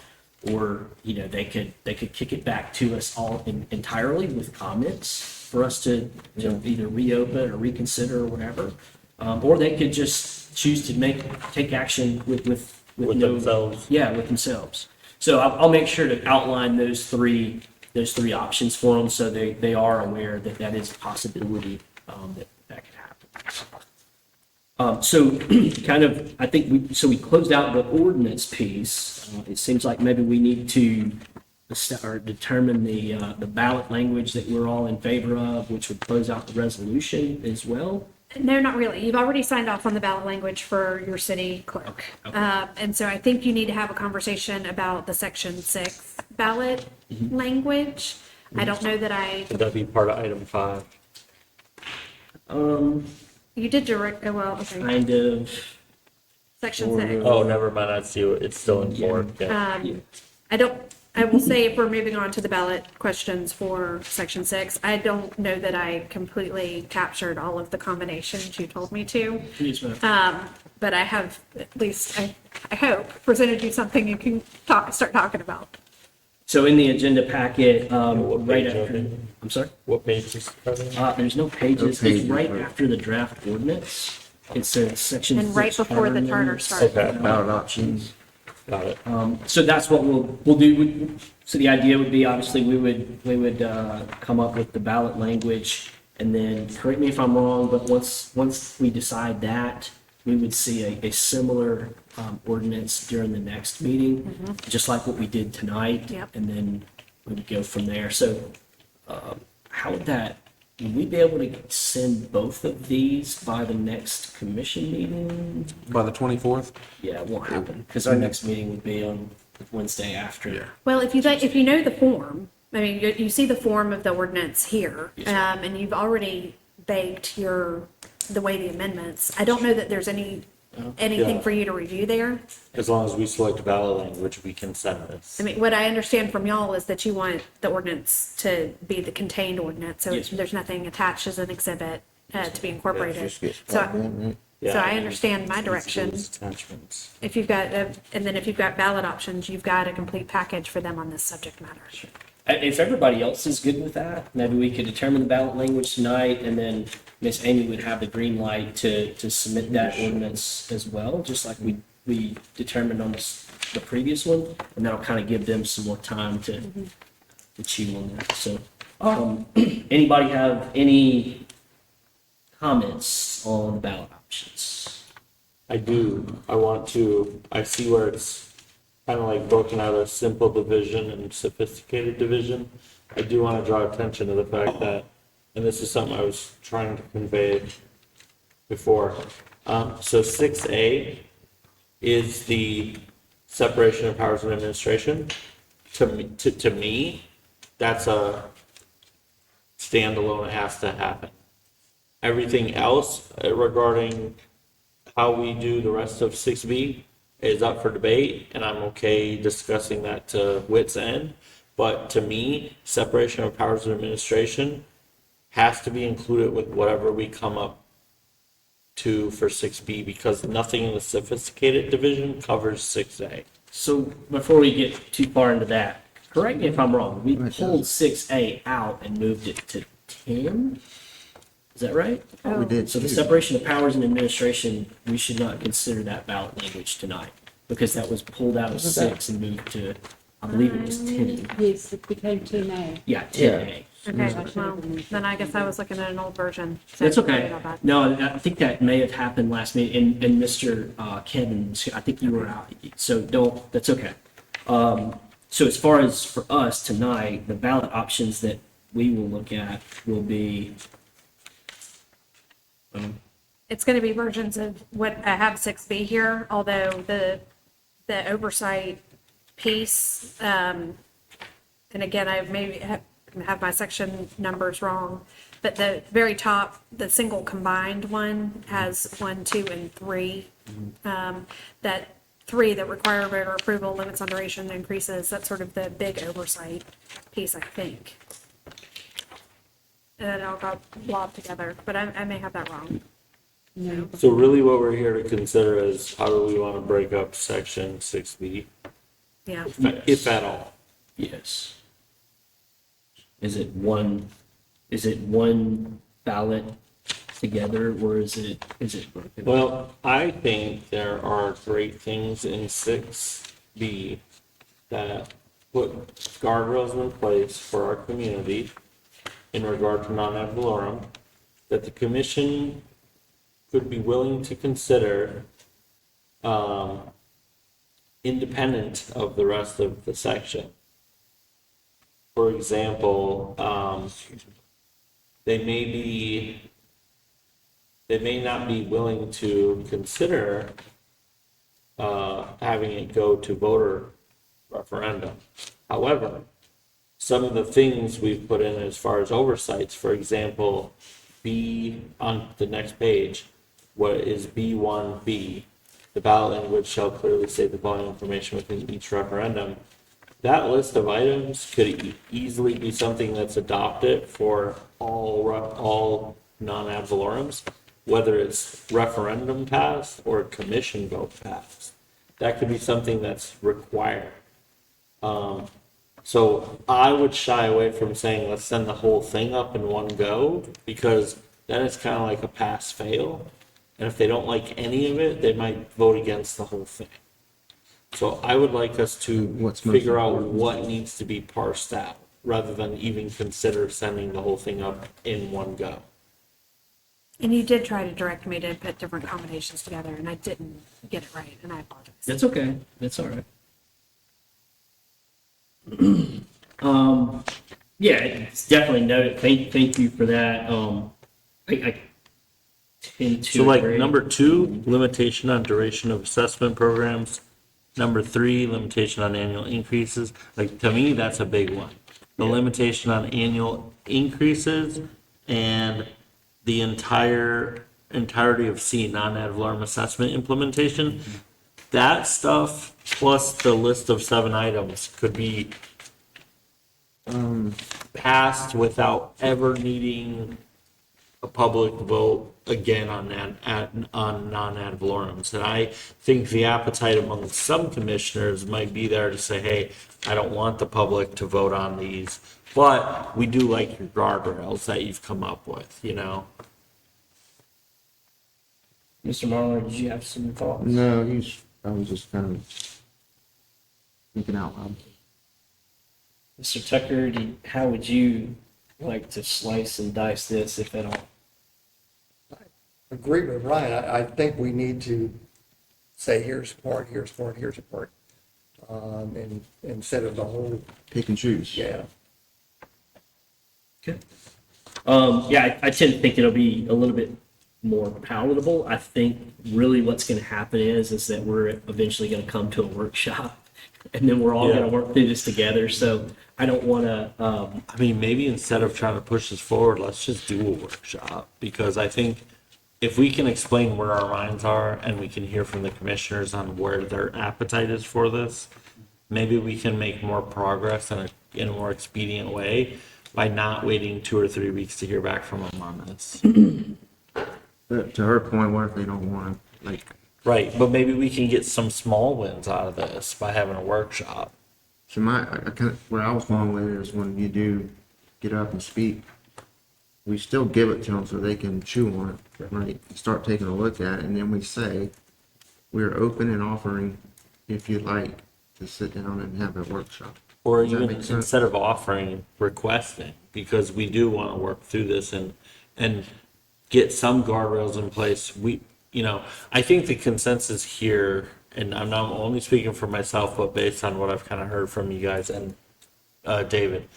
S1: or, they could kick it back to us all entirely with comments for us to either reopen or reconsider or whatever. Or they could just choose to take action with no-
S5: themselves.
S1: Yeah, with themselves. So I'll make sure to outline those three options for them, so they are aware that is a possibility, that could happen. So kind of, I think we closed out the ordinance piece. It seems like maybe we need to determine the ballot language that we're all in favor of, which would close out the resolution as well.
S6: No, not really. You've already signed off on the ballot language for your city clerk.
S1: Okay.
S6: And so I think you need to have a conversation about the section 6 ballot language. I don't know that
S5: Would that be part of item 5?
S6: you did direct, okay,
S1: Kind of.
S6: section 6.
S5: Oh, never mind, I see it, it's still in 4. Yeah.
S6: I don't, I will say if we're moving on to the ballot questions for section 6, I don't know that I completely captured all of the combinations you told me to.
S1: Yes, ma'am.
S6: But I have, at least, I hope, presented you something you can start talking about.
S1: So in the agenda packet,
S5: what
S1: right
S5: page are
S1: after,
S5: they?
S1: I'm sorry?
S5: What page is it?
S1: There's no pages.
S3: No
S1: It's
S3: pages,
S1: right
S3: right.
S1: after the draft ordinance. It says section.
S6: And right
S1: 6
S6: before the charter
S1: amendments.
S6: starts.
S5: Okay,
S3: Ballot options.
S5: got it.
S1: So that's what we'll do. So the idea would be, obviously, we would come up with the ballot language, and then, correct me if I'm wrong, but once we decide that, we would see a similar ordinance during the next meeting, just like what we did tonight.
S6: Yep.
S1: And then we would go from there. So how would we be able to send both of these by the next commission meeting?
S4: By the 24th?
S1: Yeah, it won't happen, because our next meeting would be on Wednesday after.
S4: Yeah.
S6: Well, if you know the form, I mean, you see the form of the ordinance here,
S1: Yes, ma'am.
S6: and you've already baked the way the amendments. I don't know that there's anything
S5: Yeah.
S6: for you to review there.
S5: As long as we select ballot language, we can send this.
S6: I mean, what I understand from y'all is that you want the ordinance to be the contained ordinance, so
S1: Yes, ma'am.
S6: there's nothing attached as an exhibit to be incorporated.
S3: Just gets
S6: So,
S3: plugged in, right?
S5: Yeah,
S6: so I
S5: and
S6: understand my
S5: these
S6: direction.
S5: Attachments.
S6: If you've got, and then if you've got ballot options, you've got a complete package for them on this subject matter.
S1: If everybody else is good with that, maybe we could determine the ballot language tonight, and then Miss Amy would have the green light to submit that ordinance as well, just like we determined on the previous one, and that'll kind of give them some more time to chew on that. So, anybody have any comments on the ballot options?
S5: I do. I see where it's kind of like broken out as simple division and sophisticated division. I do want to draw attention to the fact that, and this is something I was trying to convey before. So 6A is the separation of powers of administration. To me, that's a standalone, it has to happen. Everything else regarding how we do the rest of 6B is up for debate, and I'm okay discussing that to wit's end. But to me, separation of powers of administration has to be included with whatever we come up to for 6B, because nothing in the sophisticated division covers 6A.
S1: So before we get too far into that, correct me if I'm wrong, we pulled 6A out and moved it to 10? Is that right?
S3: Thought we did
S1: So the
S3: too.
S1: separation of powers and administration, we should not consider that ballot language tonight, because that was pulled out of 6 and moved to, I believe it was 10.
S7: Yes, it became 10A.
S1: Yeah, 10A.
S6: Okay, well, then I guess I was looking at an old version. So
S1: That's
S6: sorry
S1: okay.
S6: about that.
S1: No, I think that may have happened last meeting, and Mr. Kevin, I think you were out, so that's okay. So as far as for us tonight, the ballot options that we will look at will be,
S6: It's going to be versions of what I have 6B here, although the oversight piece, and again, I maybe have my section numbers wrong, but the very top, the single combined one has 1, 2, and 3. That 3 that require voter approval, limits on duration, increases, that's sort of the big oversight piece, I think. And it all got blobbed together, but I may have that wrong.
S7: No,
S5: So really what we're here to consider is how do we want to break up section 6B,
S6: Yeah.
S5: if at all?
S1: yes. Is it one ballot together, or is it broken?
S5: Well, I think there are great things in 6B that put guardrails in place for our community in regard to non-ad valorem, that the commission could be willing to consider independent of the rest of the section. For example, they may not be willing to consider having it go to voter referendum. However, some of the things we've put in as far as oversights, for example, B on the next page, what is B1B? The ballot language shall clearly state the following information within each referendum. that list of items could easily be something that's adopted for all non-ad valorem, whether it's referendum passed or commission vote passed. That could be something that's required. So I would shy away from saying, let's send the whole thing up in one go, because then it's kind of like a pass fail. And if they don't like any of it, they might vote against the whole thing. So I would like us to
S3: What's most
S5: figure out
S3: important.
S5: what needs to be parsed out, rather than even consider sending the whole thing up in one go.
S6: And you did try to direct me to put different combinations together, and I didn't get it right, and I apologize.
S1: That's okay. That's all right. Yeah, it's definitely noted. Thank you for that. I tend to
S5: So like
S1: agree.
S5: number 2, limitation on duration of assessment programs. Number 3, limitation on annual increases. Like, to me, that's a big one. The limitation on annual increases and the entirety of C, non-ad valorem assessment implementation. That stuff, plus the list of 7 items, could be passed without ever needing a public vote again on non-ad valorems. And I think the appetite among some commissioners might be there to say, hey, I don't want the public to vote on these, but we do like your guardrails that you've come up with, you know?
S1: Mr. Marler, did you have some thoughts?
S3: No, I was just kind of thinking out loud.
S1: Mr. Tucker, how would you like to slice and dice this, if at all?
S2: Agree with Ryan. I think we need to say, here's a part, here's a part, here's a part. And instead of the whole,
S3: Pick and choose.
S2: yeah.
S1: Okay. Yeah, I tend to think it'll be a little bit more palatable. I think really what's going to happen is that we're eventually going to come to a workshop, and then we're all
S5: Yeah.
S1: going to work through this together. So I don't want to.
S5: I mean, maybe instead of trying to push this forward, let's just do a workshop, because I think if we can explain where our minds are and we can hear from the commissioners on where their appetite is for this, maybe we can make more progress in a more expedient way by not waiting 2 or 3 weeks to hear back from them on this.
S3: But to her point, what if they don't want to, like,
S5: Right, but maybe we can get some small wins out of this by having a workshop.
S3: so where I was going with it is when you do get up and speak, we still give it to them so they can chew on it, right? Start taking a look at it, and then we say, we're open and offering, if you'd like, to sit down and have a workshop.
S5: Or
S3: Does that
S5: even
S3: make sense?
S5: instead of offering, requesting, because we do want to work through this and get some guardrails in place. I think the consensus here, and I'm not only speaking for myself, but based on what I've kind of heard from you guys and David,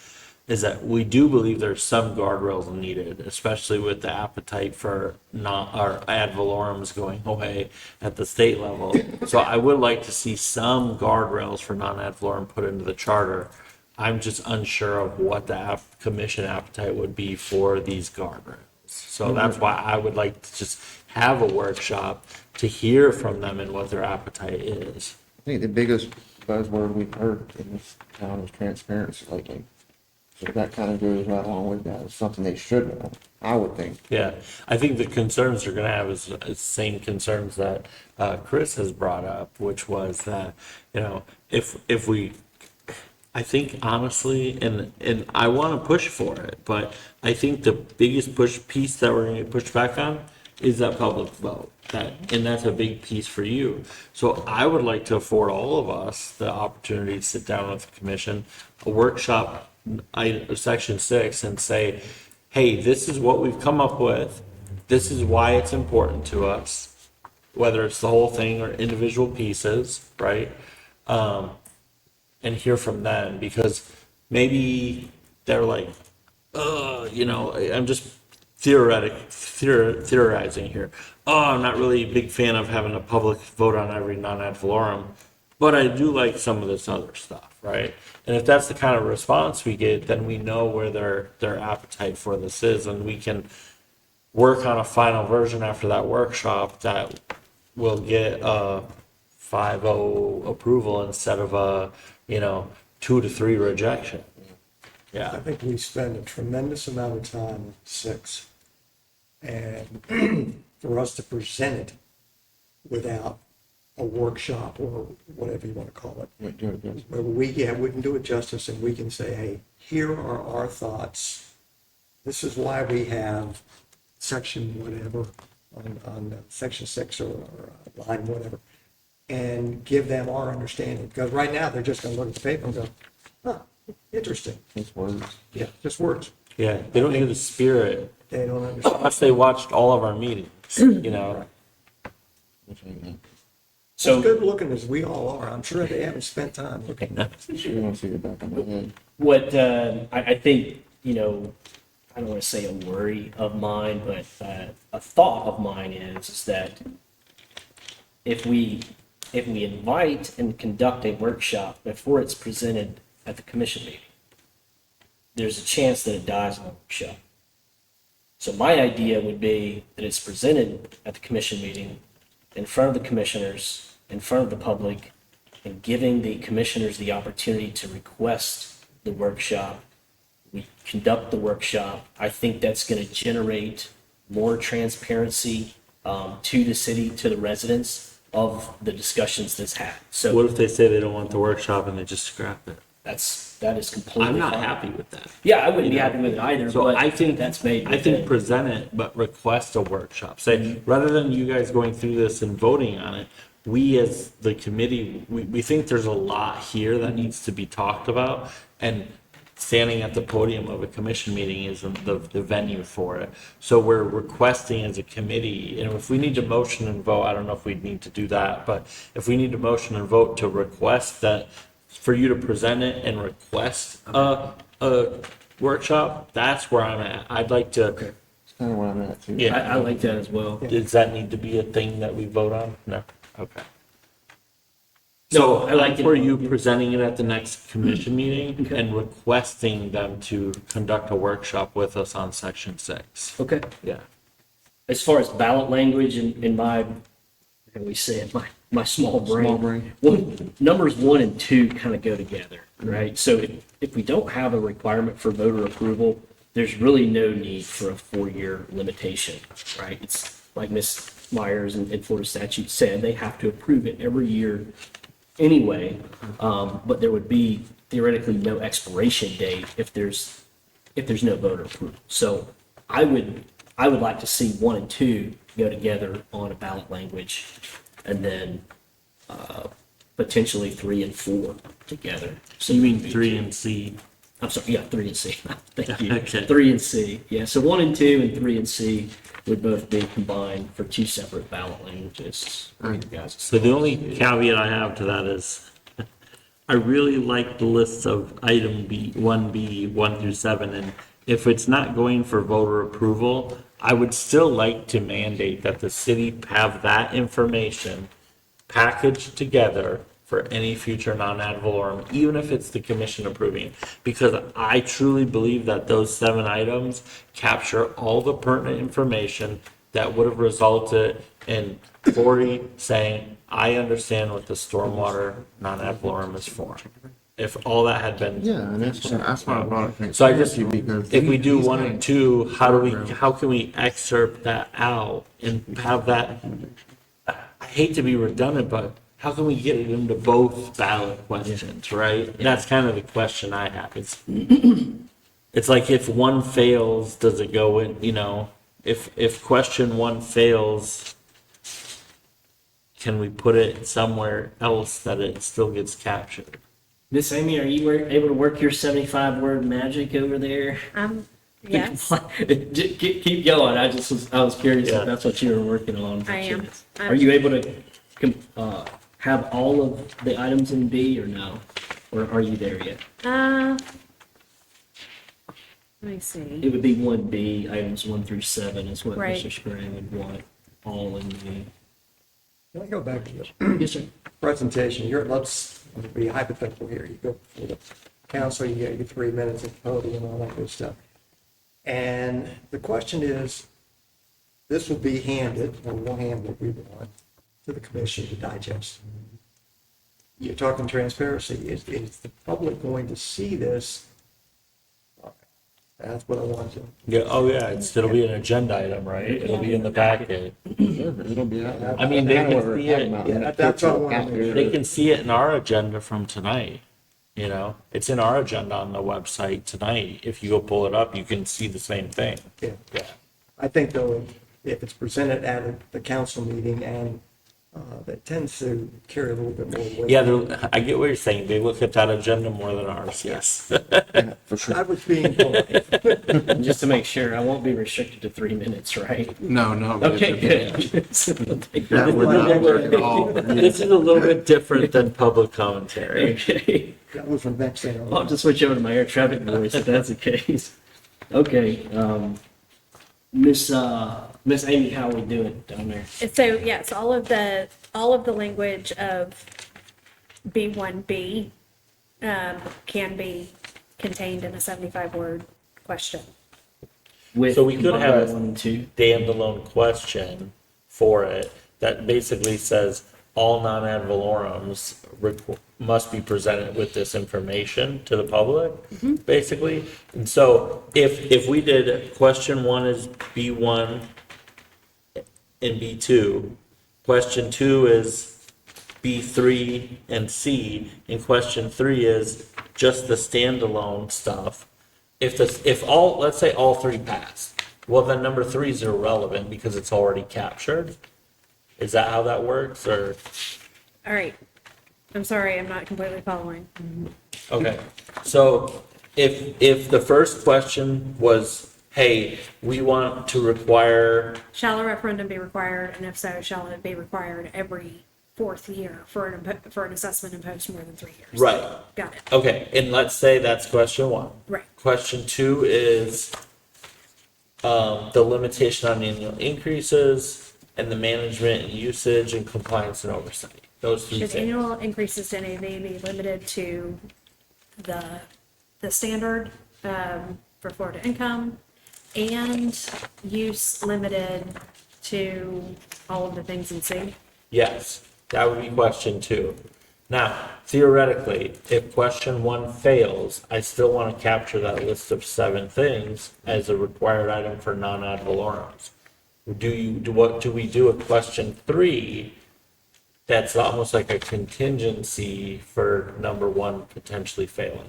S5: is that we do believe there's some guardrails needed, especially with the appetite for ad valorems going away at the state level. So I would like to see some guardrails for non-ad valorem put into the charter. I'm just unsure of what the commission appetite would be for these guardrails. So that's why I would like to just have a workshop to hear from them and what their appetite is.
S3: I think the biggest buzzword we've heard in this town is transparency lately. So that kind of goes right along with that. It's something they should want, I would think.
S5: Yeah, I think the concerns they're gonna have is the same concerns that Chris has brought up, which was that, if we, I think honestly, and I wanna push for it, but I think the biggest piece that we're gonna push back on is that public vote. And that's a big piece for you. So I would like to afford all of us the opportunity to sit down with the commission, a workshop, section 6, and say, hey, this is what we've come up with. This is why it's important to us, whether it's the whole thing or individual pieces, right? And hear from them, because maybe they're like, I'm just theorizing here. I'm not really a big fan of having a public vote on every non-ad valorem, but I do like some of this other stuff, right? And if that's the kind of response we get, then we know where their appetite for this is, and we can work on a final version after that workshop that will get a 5-0 approval instead of a, 2 to 3 rejection.
S2: I
S5: Yeah,
S2: think we spend a tremendous amount of time on 6. And for us to present it without a workshop or whatever you want to call it,
S3: Wait, do it, do it.
S2: where we can do it justice and we can say, hey, here are our thoughts. This is why we have section whatever on section 6 or line whatever, and give them our understanding. Because right now, they're just going to look at the paper and go, huh, interesting.
S3: It's words.
S2: Yeah, just words.
S5: yeah, they don't hear the spirit
S2: They don't understand.
S5: unless they watched all of our meetings, you know?
S3: Which I,
S2: So
S1: So,
S2: good looking as we all are, I'm sure they haven't spent time looking.
S3: you want to see the back of my head.
S1: what I think, I don't want to say a worry of mine, but a thought of mine is that if we invite and conduct a workshop before it's presented at the commission meeting, there's a chance that it dies in the workshop. So my idea would be that it's presented at the commission meeting, in front of the commissioners, in front of the public, and giving the commissioners the opportunity to request the workshop. We conduct the workshop. I think that's going to generate more transparency to the city, to the residents of the discussions that's had.
S5: What
S1: So
S5: if they say they don't want the workshop and they just scrap it?
S1: that is completely
S5: I'm not
S1: fine.
S5: happy with that.
S1: Yeah, I wouldn't be
S5: You know?
S1: happy with it either,
S5: So
S1: but
S5: I think
S1: that's made.
S5: I think present it, but request a workshop. Say, rather than you guys going through this and voting on it, we as the committee, we think there's a lot here that needs to be talked about. And standing at the podium of a commission meeting isn't the venue for it. So we're requesting as a committee, and if we need to motion and vote, I don't know if we'd need to do that, but if we need to motion and vote to request that, for you to present it and request a workshop, that's where I'm at. I'd like to,
S1: Okay.
S3: It's kind of where I'm at too.
S5: yeah.
S1: I like that as well.
S5: Does that need to be a thing that we vote on? No? Okay.
S1: No,
S5: So
S1: I like it.
S5: for you presenting it at the next commission meeting
S1: Okay.
S5: and requesting them to conduct a workshop with us on section 6.
S1: Okay.
S5: Yeah.
S1: As far as ballot language in my, how do we say it, my small brain.
S3: Small brain.
S1: Numbers 1 and 2 kind of go together, right? So if we don't have a requirement for voter approval, there's really no need for a 4-year limitation, right? It's like Ms. Myers in Florida statute said, they have to approve it every year anyway. But there would be theoretically no expiration date if there's no voter approval. So I would like to see 1 and 2 go together on a ballot language, and then potentially 3 and 4 together.
S5: So you mean 3 and C?
S1: I'm sorry, yeah, 3 and C. Thank you.
S5: Okay.
S1: 3 and C. Yeah, so 1 and 2 and 3 and C would both be combined for 2 separate ballot languages. for you guys.
S5: So the only caveat I have to that is, I really like the list of item B, 1B, 1 through 7, and if it's not going for voter approval, I would still like to mandate that the city have that information packaged together for any future non-ad valorem, even if it's the commission approving. Because I truly believe that those 7 items capture all the pertinent information that would have resulted in Cory saying, I understand what the stormwater non-ad valorem is for. If all that had been.
S3: Yeah, and that's why I brought it.
S5: So I just,
S3: Because
S5: if we do
S3: these
S5: 1 and 2, how can we excerpt that out and have that? I hate to be redundant, but how can we get it into both ballot questions, right? And that's kind of the question I have. It's like if one fails, does it go in, if question 1 fails, can we put it somewhere else that it still gets captured?
S1: Miss Amy, are you able to work your 75-word magic over there?
S6: Yes,
S1: Keep going. I was curious
S5: Yeah.
S1: if that's what you were working on.
S6: I am.
S1: Are you able to have all of the items in B or no? Or are you there yet?
S6: let me see.
S1: It would be 1B, items 1 through 7 is what
S6: Right.
S1: Mr. Spray would want, all in B.
S2: Can I go back to the
S1: Yes, sir.
S2: presentation? Let's be hypothetical here. You go before the council, you get your 3 minutes at the podium and all that good stuff. And the question is, this will be handed, or we'll hand what we want to the commission to digest. you're talking transparency, is the public going to see this? That's what I want to.
S5: Yeah, oh yeah, it'll be an agenda item, right? It'll be in the packet.
S3: It'll be out there.
S5: I mean, they
S3: Kinda
S5: can
S3: what we're
S5: see
S3: talking
S5: it.
S3: about,
S2: Yeah,
S3: and it
S2: that's
S3: fits
S2: what I wanna
S3: after-
S2: make sure.
S5: They can see it in our agenda from tonight, you know? It's in our agenda on the website tonight. If you go pull it up, you can see the same thing.
S2: Yeah.
S5: Yeah.
S2: I think though, if it's presented at the council meeting and that tends to carry a little bit more weight.
S5: Yeah, I get what you're saying. They look at that agenda more than ours, yes.
S3: Yeah, for sure.
S2: I was being polite.
S1: Just to make sure, I won't be restricted to 3 minutes, right?
S4: No, no.
S1: Okay, good.
S3: That would not work at all.
S5: This is a little bit different than public commentary.
S1: Okay.
S2: That was from vexing.
S1: I'll have to switch over to my air traffic voice if that's the case. Okay, Miss Amy, how are we doing down there?
S6: So, yes, all of the language of B1B can be contained in a 75-word question.
S1: With
S5: So we could have
S1: 1 and 2.
S5: standalone question for it that basically says all non-ad valorums must be presented with this information to the public, basically. And so if we did question 1 is B1 and B2, question 2 is B3 and C, and question 3 is just the standalone stuff. Let's say all 3 pass, well, then number 3 is irrelevant because it's already captured. Is that how that works, or?
S6: All right. I'm sorry, I'm not completely following.
S5: Okay, so if the first question was, hey, we want to require,
S6: Shall a referendum be required, and if so, shall it be required every 4th year for an assessment imposed more than 3 years?
S5: right,
S6: Got it.
S5: okay, and let's say that's question 1.
S6: Right.
S5: Question 2 is the limitation on annual increases and the management and usage and compliance and oversight. Those 3
S6: Should
S5: things.
S6: annual increases to NAV be limited to the standard for Florida income and use limited to all of the things in C?
S5: Yes, that would be question 2. Now, theoretically, if question 1 fails, I still want to capture that list of 7 things as a required item for non-ad valorums. What do we do at question 3? That's almost like a contingency for number 1 potentially failing.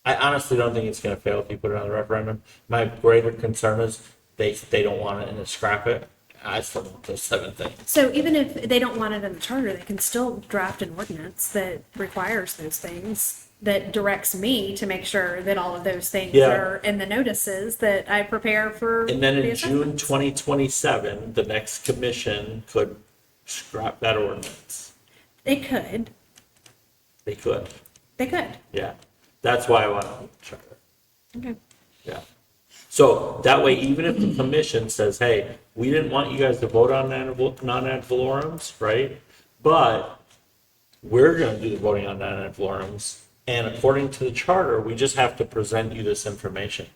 S5: I honestly don't think it's going to fail if you put it on the referendum. My greater concern is they don't want it and they scrap it. I still want those 7 things.
S6: So even if they don't want it in the charter, they can still draft an ordinance that requires those things, that directs me to make sure that all of those things
S5: Yeah.
S6: are in the notices that I prepare for.
S5: And then
S6: the
S5: in June
S6: assessments.
S5: 2027, the next commission could scrap that ordinance.
S6: They could,
S5: They could, yeah. That's why I want to charter,
S6: Okay.
S5: yeah. So that way, even if the commission says, hey, we didn't want you guys to vote on non-ad valorums, right? But we're going to do the voting on non-ad valorums. And according to the charter, we just have to present you this information.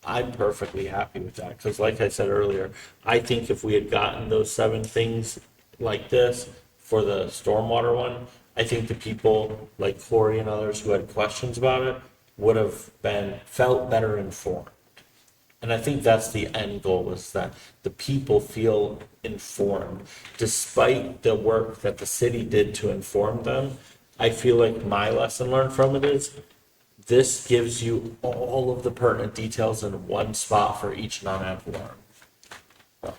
S5: I'm perfectly happy with that, because like I said earlier, I think if we had gotten those 7 things like this for the stormwater one, I think the people like Corey and others who had questions about it would have felt better informed. And I think that's the end goal, is that the people feel informed. Despite the work that the city did to inform them, I feel like my lesson learned from it is this gives you all of the pertinent details in one spot for each non-ad valorem. So,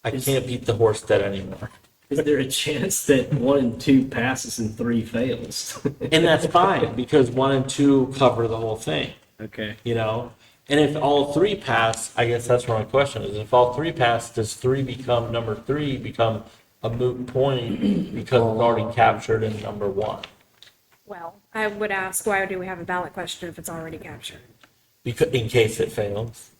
S5: I can't beat the horse dead anymore.
S1: Is there a chance that 1 and 2 passes and 3 fails?
S5: And that's fine, because 1 and 2 cover the whole thing,
S1: Okay.
S5: you know? And if all 3 pass, I guess that's where my question is, if all 3 pass, does number 3 become a moot point because it's already captured in number 1?
S6: Well, I would ask, why do we have a ballot question if it's already captured?
S5: Because, in case it fails,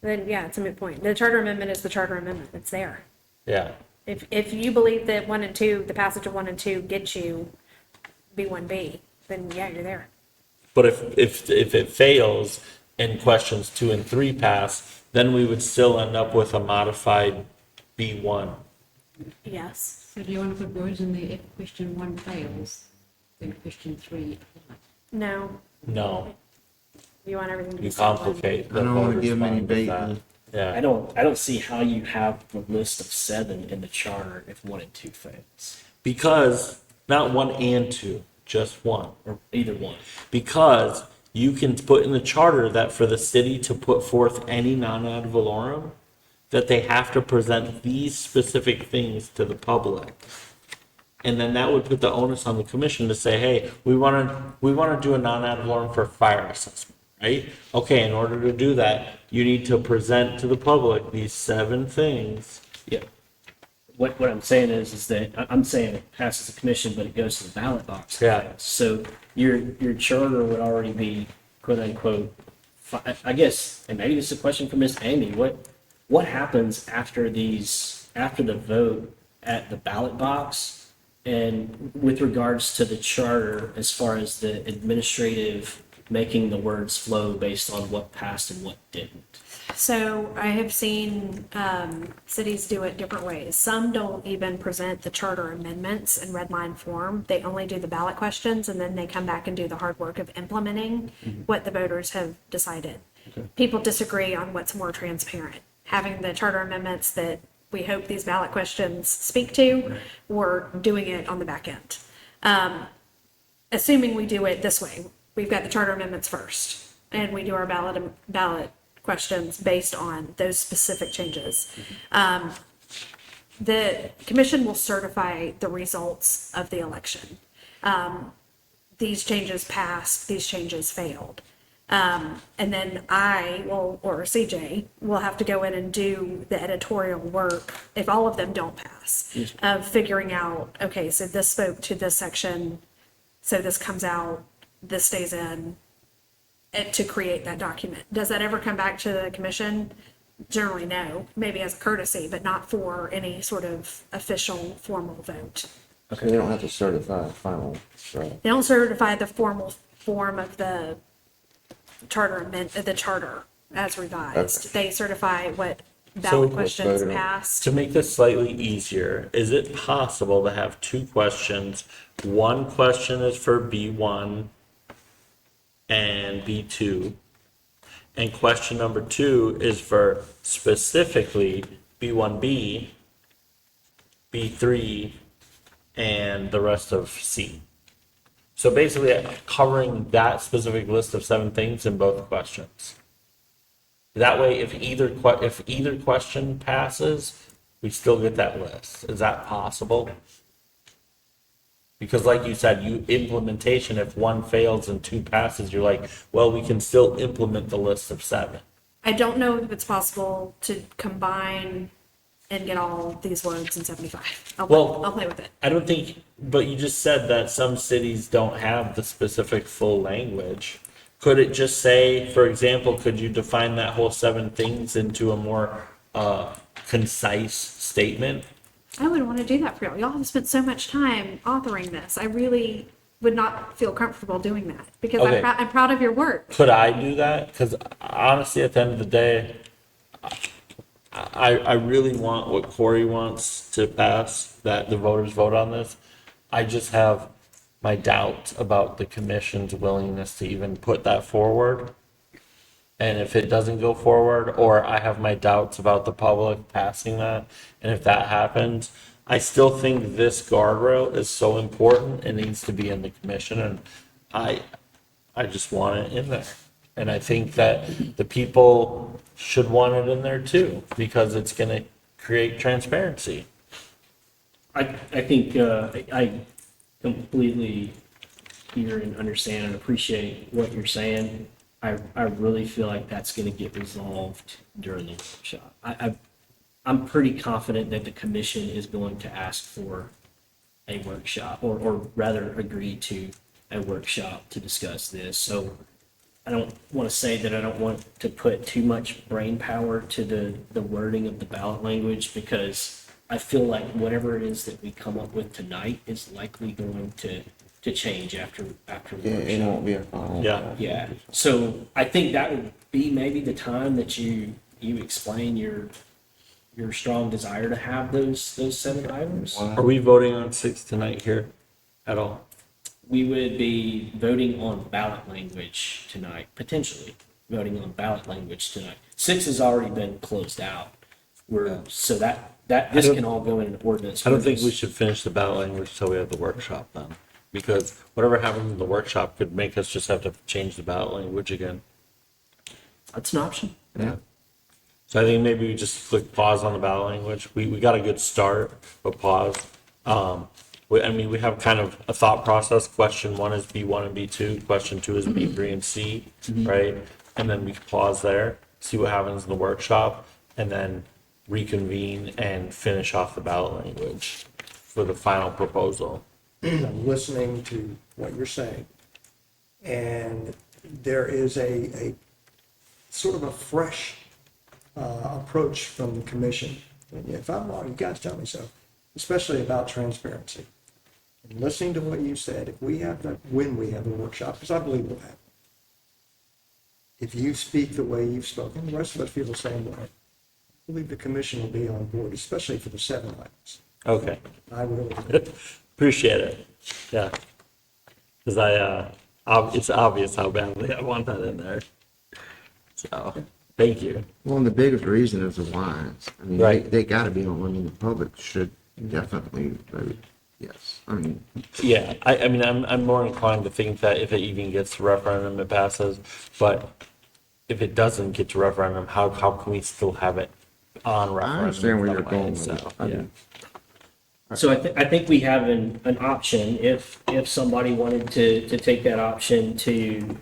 S6: Then, yeah, it's a moot point. The charter amendment is the charter amendment. It's there.
S5: yeah.
S6: If you believe that 1 and 2, the passage of 1 and 2 gets you B1B, then yeah, you're there.
S5: But if it fails and questions 2 and 3 pass, then we would still end up with a modified B1.
S6: Yes.
S7: So do you want to put words in there if question 1 fails, then question 3?
S6: No.
S5: No,
S6: You want everything to be
S5: you
S6: simple.
S5: complicate
S3: I
S5: the
S3: don't wanna
S5: voters'
S3: give them any
S5: mind with
S3: bait.
S5: that. Yeah.
S1: I don't see how you have the list of 7 in the charter if 1 and 2 fails,
S5: Because, not 1 and 2, just 1.
S1: or either one.
S5: Because you can put in the charter that for the city to put forth any non-ad valorem, that they have to present these specific things to the public. And then that would put the onus on the commission to say, hey, we want to do a non-ad valorem for fire assessment, right? Okay, in order to do that, you need to present to the public these 7 things.
S1: Yeah. What I'm saying is that I'm saying it passes the commission, but it goes to the ballot box.
S5: Yeah.
S1: So your charter would already be quote unquote, I guess, and maybe this is a question for Miss Amy. What happens after the vote at the ballot box? And with regards to the charter, as far as the administrative making the words flow based on what passed and what didn't.
S6: So I have seen cities do it different ways. Some don't even present the charter amendments in red line form. They only do the ballot questions, and then they come back and do the hard work of implementing what the voters have decided. People disagree on what's more transparent, having the charter amendments that we hope these ballot questions speak to, or doing it on the back end. Assuming we do it this way, we've got the charter amendments first, and we do our ballot questions based on those specific changes. The commission will certify the results of the election. These changes passed, these changes failed. And then I will, or CJ, will have to go in and do the editorial work, if all of them don't pass, of figuring out, okay, so this spoke to this section, so this comes out, this stays in, and to create that document. Does that ever come back to the commission? Generally, no, maybe as a courtesy, but not for any sort of official formal vote.
S3: So they don't have to certify a final, right?
S6: They don't certify the formal form of the charter as revised.
S3: Okay.
S6: They certify what
S5: So
S6: ballot
S5: what's
S6: questions
S3: voted on?
S6: passed.
S5: To make this slightly easier, is it possible to have 2 questions? One question is for B1 and B2, and question number 2 is for specifically B1B, B3, and the rest of C. So basically covering that specific list of 7 things in both questions. That way, if either question passes, we still get that list. Is that possible? Because like you said, implementation, if 1 fails and 2 passes, you're like, well, we can still implement the list of 7.
S6: I don't know if it's possible to combine and get all these words in 75. I'll play with it.
S5: I don't think, but you just said that some cities don't have the specific full language. Could it just say, for example, could you define that whole 7 things into a more concise statement?
S6: I wouldn't want to do that for y'all. Y'all have spent so much time authoring this. I really would not feel comfortable doing that because
S5: Okay.
S6: I'm proud of your work.
S5: Could I do that? Because honestly, at the end of the day, I really want what Corey wants to pass, that the voters vote on this. I just have my doubts about the commission's willingness to even put that forward. And if it doesn't go forward, or I have my doubts about the public passing that, and if that happens, I still think this guardrail is so important, it needs to be in the commission, and I just want it in there. And I think that the people should want it in there too, because it's gonna create transparency.
S1: I think I completely hear and understand and appreciate what you're saying. I really feel like that's going to get resolved during the workshop. I'm pretty confident that the commission is going to ask for a workshop, or rather agree to a workshop to discuss this. So I don't want to say that I don't want to put too much brain power to the wording of the ballot language, because I feel like whatever it is that we come up with tonight is likely going to change after
S3: Yeah, it
S1: workshop.
S3: won't be a final.
S5: Yeah.
S1: Yeah, so I think that would be maybe the time that you explain your strong desire to have those 7 items.
S5: Are we voting on 6 tonight here at all?
S1: We would be voting on ballot language tonight, potentially voting on ballot language tonight. 6 has already been closed out. So this
S5: don't-
S1: can all go in an ordinance.
S5: I don't think we should finish the ballot language till we have the workshop then. Because whatever happens in the workshop could make us just have to change the ballot language again.
S1: That's an option.
S3: Yeah.
S5: So I think maybe we just click pause on the ballot language. We got a good start, but pause. We have kind of a thought process. Question 1 is B1 and B2. Question 2 is B3 and C, right? And then we pause there, see what happens in the workshop, and then reconvene and finish off the ballot language for the final proposal.
S2: I'm listening to what you're saying, and there is a sort of a fresh approach from the commission. And if I'm wrong, you guys tell me so, especially about transparency. And listening to what you said, if we have the, when we have the workshop, because I believe we'll have, if you speak the way you've spoken, the rest of us feel the same way. I believe the commission will be on board, especially for the 7 items.
S5: Okay.
S2: I really do.
S5: Appreciate it. Yeah. Because it's obvious how badly I want that in there. So, thank you.
S3: Well, and the biggest reason is the lines. I mean,
S5: Right.
S3: they gotta be on, I mean, the public should definitely vote yes. I mean,
S5: Yeah, I mean, I'm more inclined to think that if it even gets to referendum, it passes. But if it doesn't get to referendum, how can we still have it on referendum?
S3: I understand where you're
S5: that way?
S3: going with
S5: So,
S3: it. I
S5: yeah.
S3: do.
S1: So I think we have an option if somebody wanted to take that option to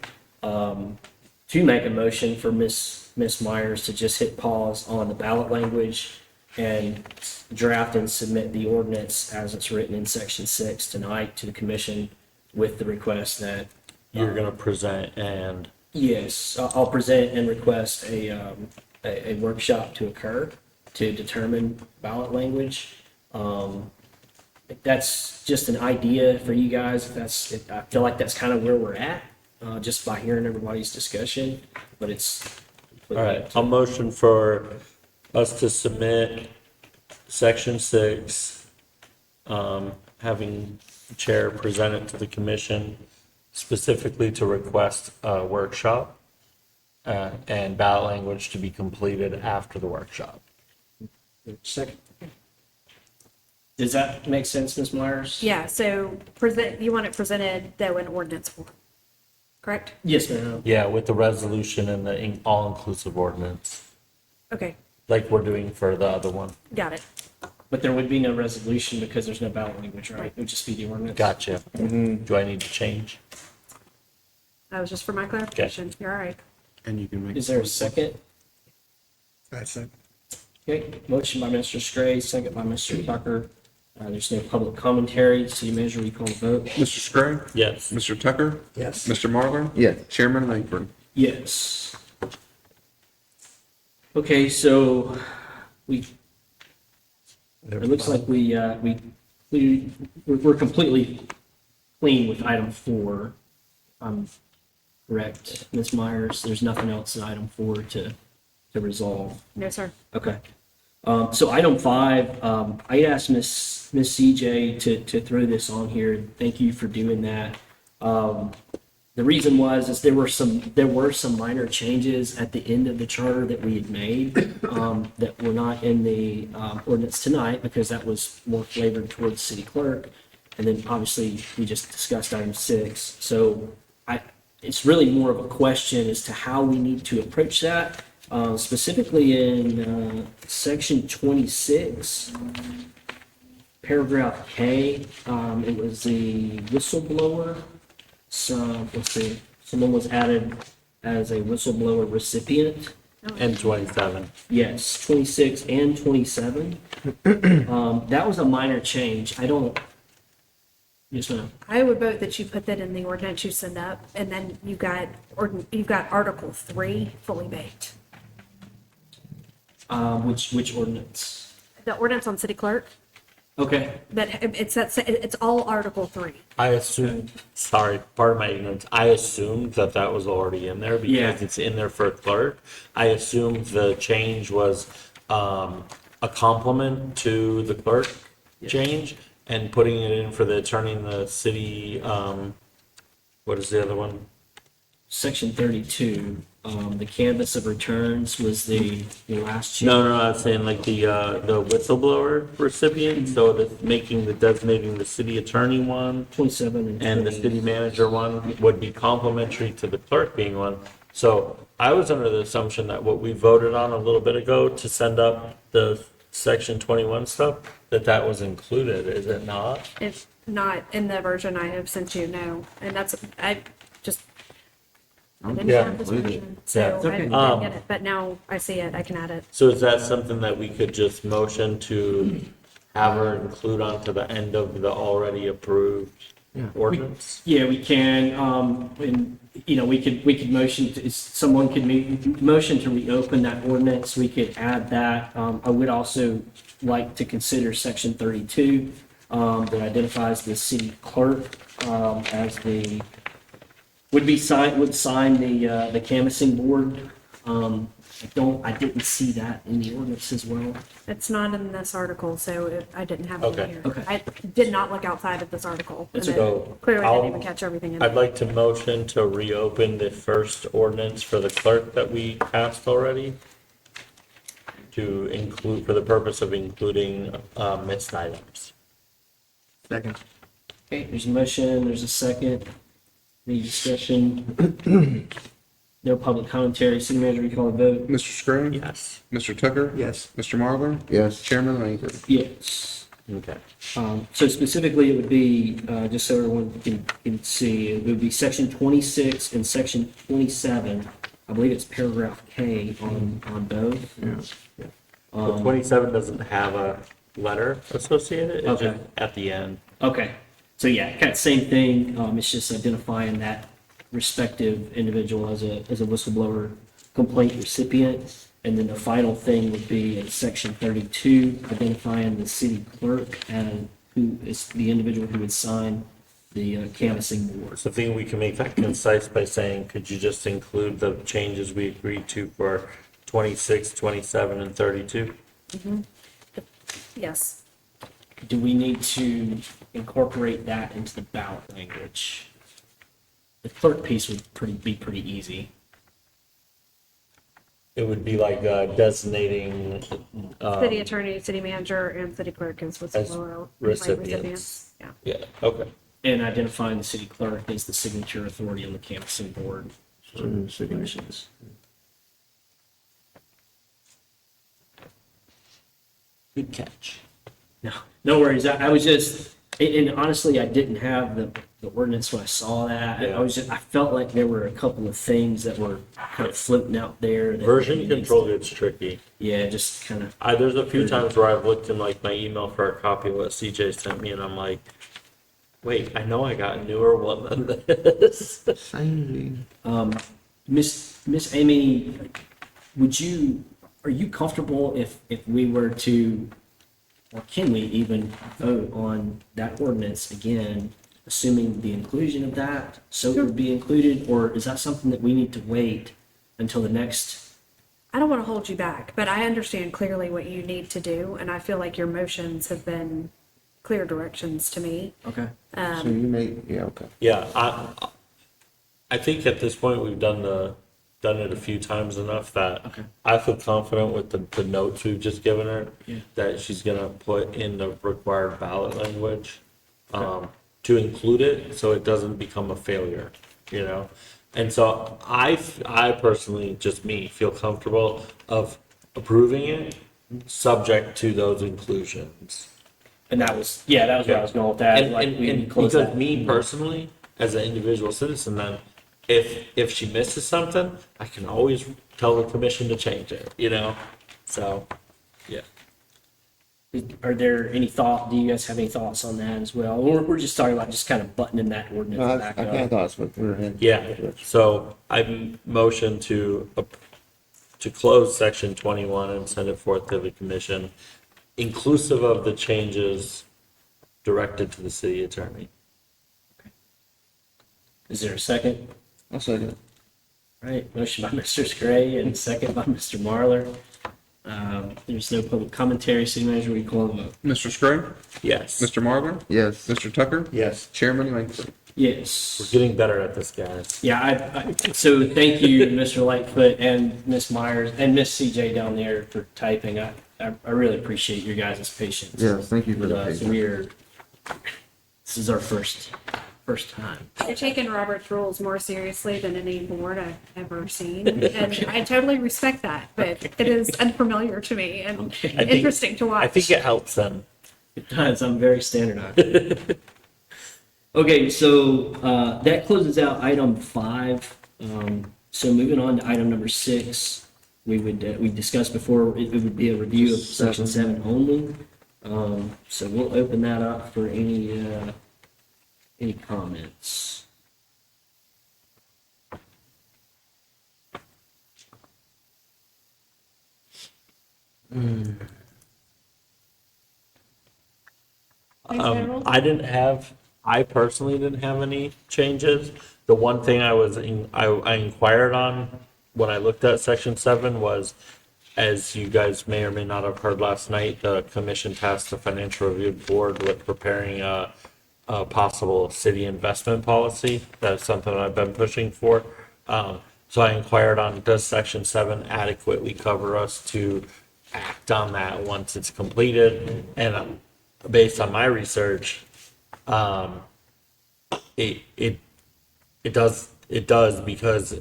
S1: make a motion for Miss Myers to just hit pause on the ballot language and draft and submit the ordinance as it's written in section 6 tonight to the commission with the request that,
S5: You're gonna present and,
S1: yes, I'll present and request a workshop to occur to determine ballot language. If that's just an idea for you guys, I feel like that's kind of where we're at, just by hearing everybody's discussion, but it's.
S5: all right, I'll motion for us to submit section 6, having the chair present it to the commission specifically to request a workshop and ballot language to be completed after the workshop.
S2: Second,
S1: Does that make sense, Ms. Myers?
S6: Yeah, so you want it presented though in ordinance form, correct?
S1: Yes, ma'am.
S5: Yeah, with the resolution and the all-inclusive ordinance,
S6: Okay,
S5: like we're doing for the other one.
S6: got it.
S1: But there would be no resolution because there's no ballot language, right? It would just be the ordinance.
S5: Gotcha. Do I need to change?
S6: That was just for my clarification. You're all right.
S4: And you can make.
S1: Is there a second?
S2: that's it.
S1: Okay, motion by Mr. Scray, second by Mr. Tucker. There's no public commentary. City manager, you call the vote?
S4: Mr. Scray?
S5: Yes.
S4: Mr. Tucker?
S2: Yes.
S4: Mr. Marlar?
S3: Yes.
S4: Chairman Langford?
S1: Yes. Okay, so it looks like we're completely clean with item 4. I'm correct, Ms. Myers. There's nothing else in item 4 to resolve.
S6: No, sir.
S1: Okay. So item 5, I asked Miss CJ to throw this on here. Thank you for doing that. The reason is there were some minor changes at the end of the charter that we had made that were not in the ordinance tonight because that was more flavored towards city clerk. And then obviously we just discussed item 6. So it's really more of a question as to how we need to approach that. Specifically in section 26, paragraph K, it was the whistleblower. So, let's see, someone was added as a whistleblower recipient.
S5: And 27.
S1: Yes, 26 and 27. That was a minor change. Yes, ma'am.
S6: I would vote that you put that in the ordinance you send up, and then you've got Article 3 fully baked.
S1: Which ordinance?
S6: The ordinance on city clerk,
S1: Okay.
S6: it's all Article 3.
S5: I assumed, sorry, pardon my ignorance, I assumed that was already in there
S1: Yeah.
S5: because it's in there for clerk. I assumed the change was a complement to the clerk change and putting it in for the attorney in the city, what is the other one?
S1: Section 32, the canvas of returns was the last change.
S5: No, I was saying like the whistleblower recipient, so that's making the designating the city attorney one
S1: 27
S5: and the
S1: 20.
S5: city manager one would be complementary to the clerk being one. So I was under the assumption that what we voted on a little bit ago to send up the section 21 stuff, that was included, is it not?
S6: It's not in the version I have sent you, no. And that's, I just, I didn't
S5: Yeah,
S6: have this
S3: read it.
S6: version, so
S5: Yeah.
S6: I
S1: Okay.
S6: didn't get it, but now I see it, I can add it.
S5: So is that something that we could just motion to have her include onto the end of the already approved ordinance?
S1: Yeah, we can, and, you know, we could motion, someone could motion to reopen that ordinance, we could add that. I would also like to consider section 32, that identifies the city clerk, as the, would sign the canvassing board. I didn't see that in the ordinance as well.
S6: It's not in this article, so I didn't have it in
S5: Okay.
S6: here.
S1: Okay.
S6: I did not look outside of this article. And
S1: That's
S6: then
S5: okay.
S6: clearly
S5: I'll-
S6: didn't even catch everything in
S5: I'd
S6: it.
S5: like to motion to reopen the first ordinance for the clerk that we passed already to include, for the purpose of including missed items.
S2: Second.
S1: Okay, there's a motion, there's a second. Any discussion? No public commentary. City manager, you call a vote?
S4: Mr. Scray?
S5: Yes.
S4: Mr. Tucker?
S2: Yes.
S4: Mr. Marlar?
S3: Yes.
S4: Chairman Ranger?
S1: Yes.
S5: Okay.
S1: So specifically, it would be, just so everyone can see, it would be section 26 and section 27. I believe it's paragraph K on both.
S5: So 27 doesn't have a letter associated, it's
S1: Okay.
S5: just at the end.
S1: Okay, so yeah, kind of same thing, it's just identifying that respective individual as a whistleblower complaint recipient. And then the final thing would be in section 32, identifying the city clerk and who is the individual who would sign the canvassing board.
S5: So I think we can make that concise by saying, could you just include the changes we agreed to for 26, 27, and 32?
S6: Yes.
S1: Do we need to incorporate that into the ballot language? The clerk piece would be pretty easy.
S5: It would be like designating
S6: City attorney, city manager, and city clerk as whistleblower complaint
S5: recipients.
S6: recipients. Yeah.
S5: Yeah, okay.
S1: And identifying the city clerk as the signature authority on the canvassing board. Submissions.
S5: Good catch.
S1: No worries. I was just, and honestly, I didn't have the ordinance when I saw that.
S5: Yeah.
S1: I felt like there were a couple of things that were kind of floating out there. that
S5: Version
S1: maybe needs
S5: control
S1: to-
S5: gets tricky.
S1: Yeah, just kind of,
S5: There's a few times where I've looked in like my email for a copy of what CJ sent me and I'm like, wait, I know I got a newer one than this.
S1: Miss Amy, are you comfortable if we were to, or can we even vote on that ordinance again, assuming the inclusion of that, so it would be included, or is that something that we need to wait until the next?
S6: I don't want to hold you back, but I understand clearly what you need to do, and I feel like your motions have been clear directions to me.
S1: Okay.
S3: So you made, yeah, okay.
S5: Yeah, I think at this point we've done it a few times enough that
S1: Okay.
S5: I feel confident with the notes we've just given her,
S1: Yeah.
S5: that she's gonna put in the required ballot language, to include it, so it doesn't become a failure, you know? And so I personally, just me, feel comfortable of approving it, subject to those inclusions.
S1: And that was where I was going with that.
S5: And,
S1: like, we
S5: and
S1: close
S5: because
S1: that.
S5: me personally, as an individual citizen, then if she misses something, I can always tell the commission to change it, you know? So, yeah.
S1: Are there any do you guys have any thoughts on that as well? We're just talking about just kind of buttoning that
S3: No,
S1: ordinance
S3: I
S1: back
S3: kind of
S1: up.
S3: thought it's what we were heading.
S5: Yeah, so I motion to close section 21 and send it forth to the commission, inclusive of the changes directed to the city attorney.
S1: Is there a second?
S3: I'll second it.
S1: All right, motion by Mr. Gray and second by Mr. Marlar. There's no public commentary. City manager, we call a vote.
S4: Mr. Scruggs?
S5: Yes.
S4: Mr. Marlar?
S3: Yes.
S4: Mr. Tucker?
S2: Yes.
S4: Chairman Langford?
S1: Yes.
S5: We're getting better at this, guys.
S1: Yeah, so thank you, Mr. Lightfoot and Miss Myers and Miss CJ down there for typing. I really appreciate your guys' patience.
S3: Yes, thank you for
S1: with
S3: the
S1: us.
S3: patience.
S1: This is our first time.
S6: You're taking Robert's rules more seriously than any board I've ever seen, and I totally respect that, but it is unfamiliar to me and
S1: Okay.
S5: I think-
S6: interesting to watch.
S5: I think it helps them.
S1: It does. I'm very standardized. Okay, so that closes out item 5. So moving on to item number 6, we discussed before it would be a review of section 7 only. So we'll open that up for any comments.
S5: I personally didn't have any changes. The one thing I inquired on when I looked at section 7 was, as you guys may or may not have heard last night, the commission tasked the financial review board with preparing a possible city investment policy. That's something I've been pushing for. So I inquired on, does section 7 adequately cover us to act on that once it's completed? And based on my research, it does because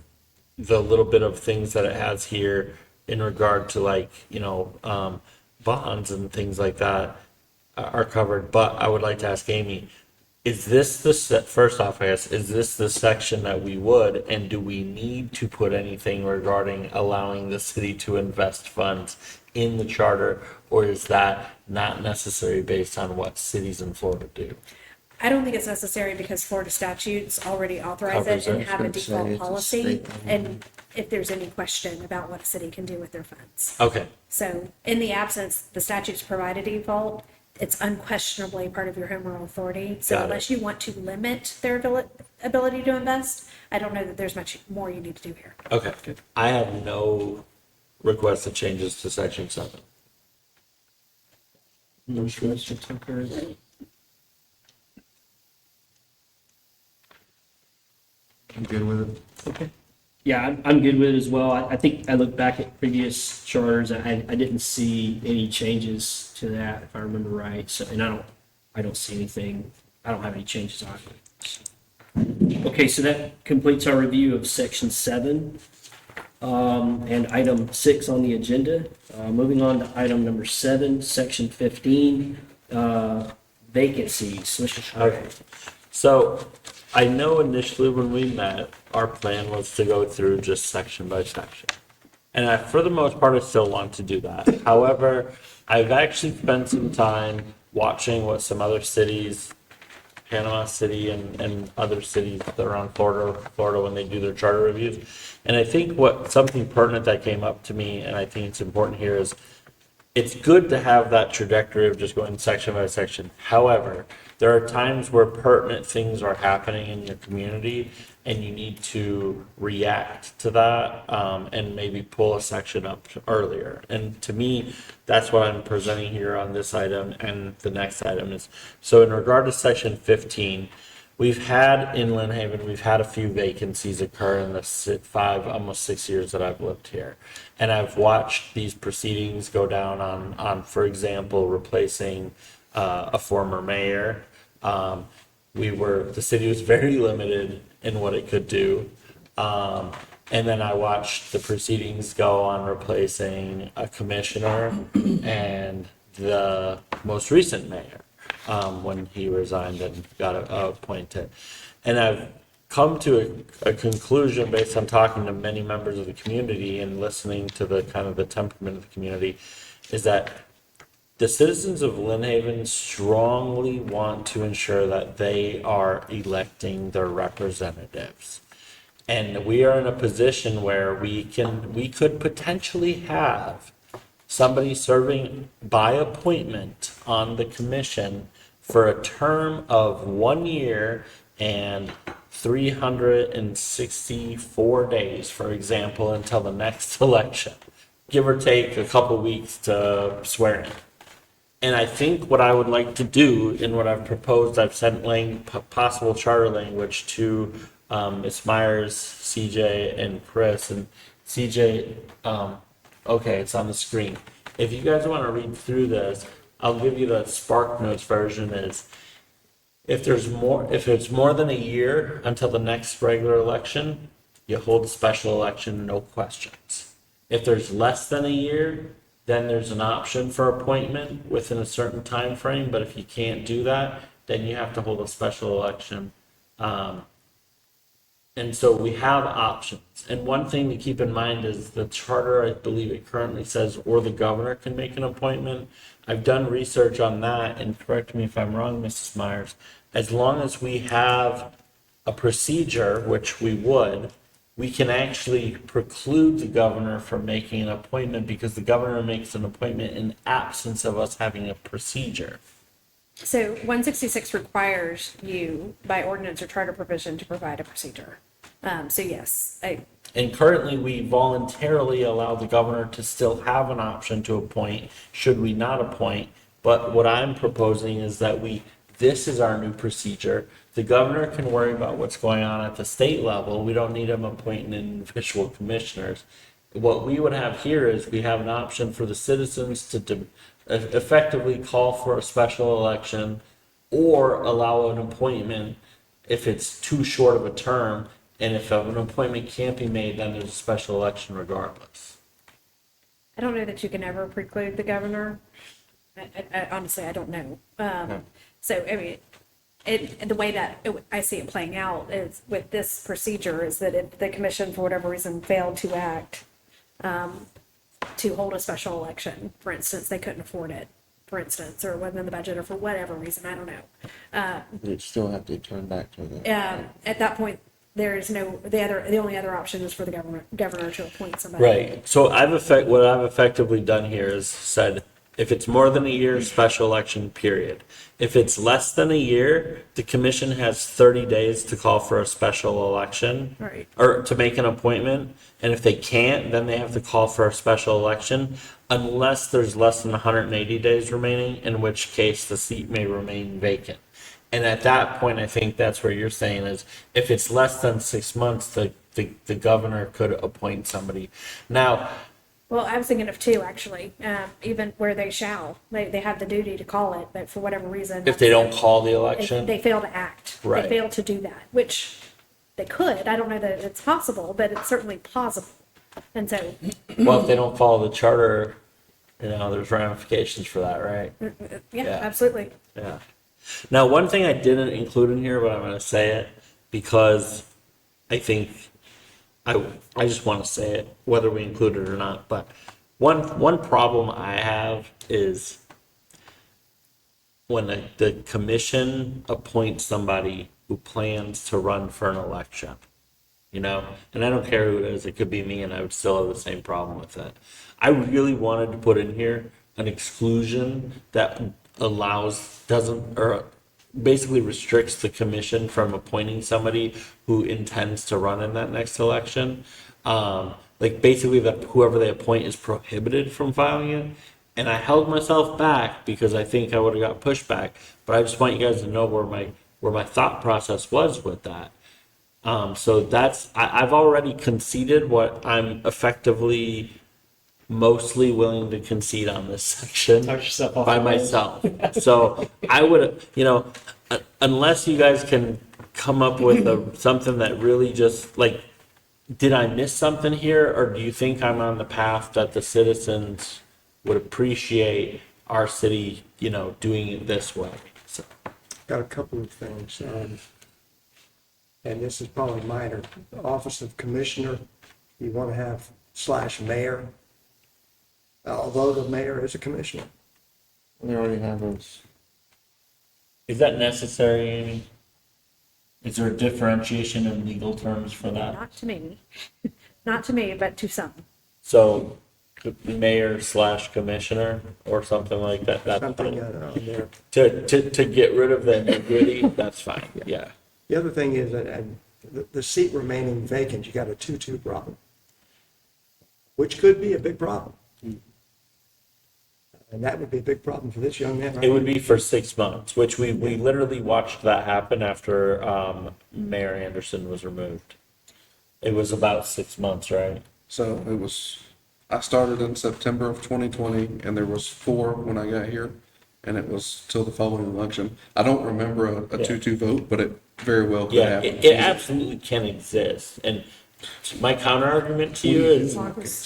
S5: the little bit of things that it has here in regard to, like, bonds and things like that are covered. But I would like to ask Amy, is this first off, I guess, is this the section that we would, and do we need to put anything regarding allowing the city to invest funds in the charter, or is that not necessary based on what cities in Florida do?
S6: I don't think it's necessary because Florida statutes already authorize it
S5: Covers
S6: and
S5: it.
S6: have a
S3: I was gonna say,
S6: default
S3: it's a
S6: policy,
S3: state law.
S6: and if there's any question about what a city can do with their funds.
S5: Okay,
S6: So in the absence, the statutes provide a default, it's unquestionably part of your home rule authority. So
S5: Got it.
S6: unless you want to limit their ability to invest, I don't know that there's much more you need to do here.
S5: okay. I have no requested changes to section 7.
S1: Mr. Tucker?
S3: I'm good with it.
S1: Okay. Yeah, I'm good with it as well. I think I looked back at previous charters, I didn't see any changes to that, if I remember right. So, and I don't see anything, I don't have any changes on it. Okay, so that completes our review of section 7. And item 6 on the agenda. Moving on to item number 7, section 15, vacancies. Mr. Schreier.
S5: Okay. So I know initially when we met, our plan was to go through just section by section. And for the most part, I still want to do that. However, I've actually spent some time watching what some other cities, Panama City and other cities around Florida when they do their charter reviews. And I think something pertinent that came up to me, and I think it's important here, is it's good to have that trajectory of just going section by section. However, there are times where pertinent things are happening in your community and you need to react to that, and maybe pull a section up earlier. And to me, that's what I'm presenting here on this item, and the next item is, so in regard to section 15, we've had in Lynn Haven, we've had a few vacancies occur in the almost 6 years that I've lived here. And I've watched these proceedings go down on, for example, replacing a former mayor. The city was very limited in what it could do. And then I watched the proceedings go on replacing a commissioner and the most recent mayor, when he resigned and got appointed. And I've come to a conclusion based on talking to many members of the community and listening to the kind of the temperament of the community, is that the citizens of Lynn Haven strongly want to ensure that they are electing their representatives. And we are in a position where we could potentially have somebody serving by appointment on the commission for a term of 1 year and 364 days, for example, until the next election. give or take a couple weeks to swear in. And I think what I would like to do, and what I've proposed, I've sent possible charter language to Ms. Myers, CJ, and Chris. And CJ, okay, it's on the screen. If you guys want to read through this, I'll give you the Spark Notes version. Is if it's more than a year until the next regular election, you hold a special election, no questions. If there's less than a year, then there's an option for appointment within a certain time frame. But if you can't do that, then you have to hold a special election. And so we have options. And one thing to keep in mind is the charter, I believe it currently says, or the governor can make an appointment. I've done research on that, and correct me if I'm wrong, Mrs. Myers. As long as we have a procedure, which we would, we can actually preclude the governor from making an appointment because the governor makes an appointment in absence of us having a procedure.
S6: So 166 requires you by ordinance or charter provision to provide a procedure. So yes,
S5: And currently, we voluntarily allow the governor to still have an option to appoint, should we not appoint. But what I'm proposing is that this is our new procedure. The governor can worry about what's going on at the state level. We don't need him appointing individual commissioners. What we would have here is we have an option for the citizens to effectively call for a special election or allow an appointment if it's too short of a term. And if an appointment can't be made, then there's a special election regardless.
S6: I don't know that you can ever preclude the governor. Honestly, I don't know. So, I mean, the way that I see it playing out is with this procedure is that if the commission, for whatever reason, failed to act to hold a special election, for instance, they couldn't afford it, for instance, or wasn't in the budget, or for whatever reason, I don't know.
S3: You'd still have to turn back to the.
S6: At that point, there is the only other option is for the governor to appoint somebody.
S5: Right. So what I've effectively done here is said, if it's more than a year, special election, period. If it's less than a year, the commission has 30 days to call for a special election.
S6: Right.
S5: Or to make an appointment. And if they can't, then they have to call for a special election unless there's less than 180 days remaining, in which case the seat may remain vacant. And at that point, I think that's where you're saying is if it's less than 6 months, the governor could appoint somebody. Now,
S6: Well, I was thinking of two, actually, even where they have the duty to call it, but for whatever reason.
S5: if they don't call the
S6: If
S5: election,
S6: they fail to act.
S5: Right.
S6: They fail to do that, which they could. I don't know that it's possible, but it's certainly plausible. And so,
S5: well, if they don't follow the charter, there's ramifications for that, right?
S6: yeah,
S5: Yeah.
S6: absolutely.
S5: Yeah. Now, one thing I didn't include in here, but I'm going to say it because I think I just want to say it, whether we include it or not. But one problem I have is when the commission appoints somebody who plans to run for an election, and I don't care who it is, it could be me, and I would still have the same problem with it. I really wanted to put in here an exclusion that basically restricts the commission from appointing somebody who intends to run in that next election. Like basically that whoever they appoint is prohibited from filing it. And I held myself back because I think I would have got pushback, but I just want you guys to know where my thought process was with that. So I've already conceded what I'm effectively mostly willing to concede on this section
S1: Talk yourself off
S5: by
S1: the ledge.
S5: myself. So I would, unless you guys can come up with something that really just like, did I miss something here? Or do you think I'm on the path that the citizens would appreciate our city, doing it this way? So.
S2: Got a couple of things, and this is probably minor. Office of Commissioner, you want to have /mayor, although the mayor is a commissioner.
S3: We already have those.
S5: Is that necessary, Amy? Is there a differentiation in legal terms for that?
S6: Not to me. Not to me, but to some.
S5: So mayor/commissioner or something like that? That's
S2: Something
S5: fine.
S2: on there.
S5: To get rid of the nitty-gritty, that's fine, yeah.
S2: The other thing is that the seat remaining vacant, you got a 2-2 problem. which could be a big problem. And that would be a big problem for this young man. right
S5: It would be for 6 months, which we literally watched that happen after Mayor Anderson was removed. It was about 6 months, right?
S4: So it was, I started in September of 2020, and there was 4 when I got here, and it was till the following election. I don't remember a 2-2 vote, but it very well could
S5: Yeah,
S4: happen.
S5: it absolutely can exist. And my counter argument to you is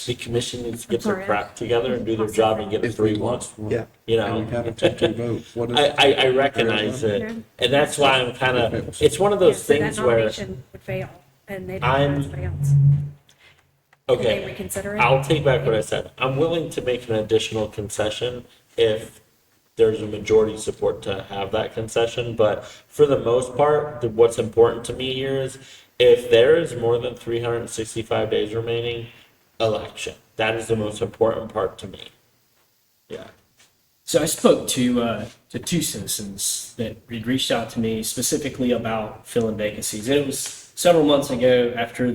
S5: the commission needs to get their crap together and do their job and get a
S4: If we
S5: 3-1.
S4: lost one,
S2: Yeah.
S5: You
S4: and we
S5: know,
S4: had a 2-2 vote, what is?
S5: I recognize it, and that's why I'm kind of, it's one of those
S6: Yeah, so
S5: things
S6: that
S5: where,
S6: nomination would fail, and they'd have
S5: I'm-
S6: somebody else. Could they
S5: okay,
S6: reconsider it?
S5: I'll take back what I said. I'm willing to make an additional concession if there's a majority support to have that concession, but for the most part, what's important to me here is if there is more than 365 days remaining, election. That is the most important part to me. Yeah.
S1: So I spoke to 2 citizens that had reached out to me specifically about filling vacancies. And it was several months ago after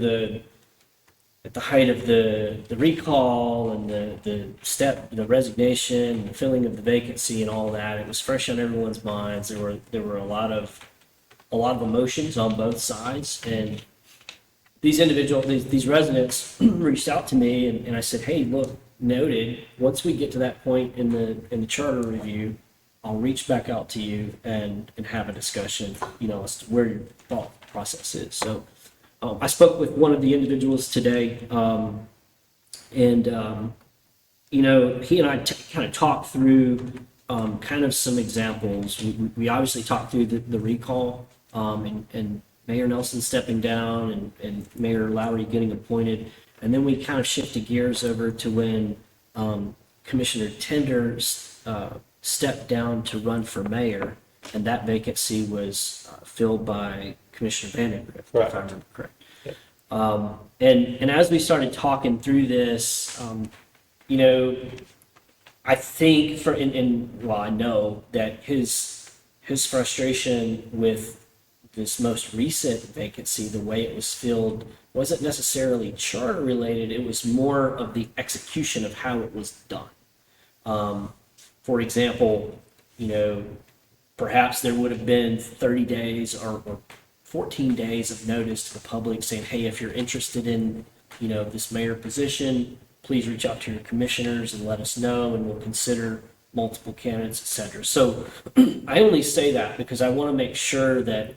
S1: at the height of the recall and the resignation and the filling of the vacancy and all that. It was fresh on everyone's minds. There were a lot of emotions on both sides, and these residents reached out to me, and I said, hey, look, noted, once we get to that point in the charter review, I'll reach back out to you and have a discussion, as to where your thought process is. So I spoke with one of the individuals today, and he and I kind of talked through kind of some examples. We obviously talked through the recall, and Mayor Nelson stepping down and Mayor Lowry getting appointed. And then we kind of shifted gears over to when Commissioner Tender stepped down to run for mayor, and that vacancy was filled by Commissioner Vandenbroek, if I remember correct. And as we started talking through this, I think well, I know that his frustration with this most recent vacancy, the way it was filled, wasn't necessarily charter related. It was more of the execution of how it was done. For example, perhaps there would have been 30 days or 14 days of notice to the public saying, hey, if you're interested in, this mayor position, please reach out to your commissioners and let us know, and we'll consider multiple candidates, et cetera. So I only say that because I want to make sure that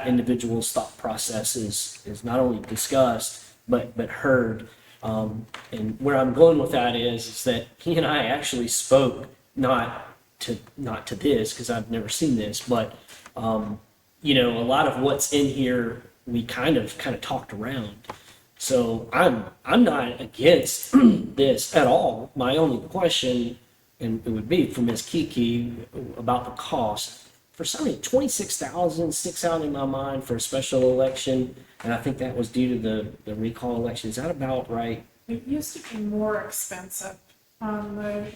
S1: individual's thought process is not only discussed, but heard. And where I'm going with that is that he and I actually spoke not to this, because I've never seen this, but a lot of what's in here we kind of talked around. So I'm not against this at all. My only question, and it would be for Ms. Kiki about the cost. For some reason, $26,000 sticks out in my mind for a special election, and I think that was due to the recall election. Is that about right?
S8: It used to be more expensive. The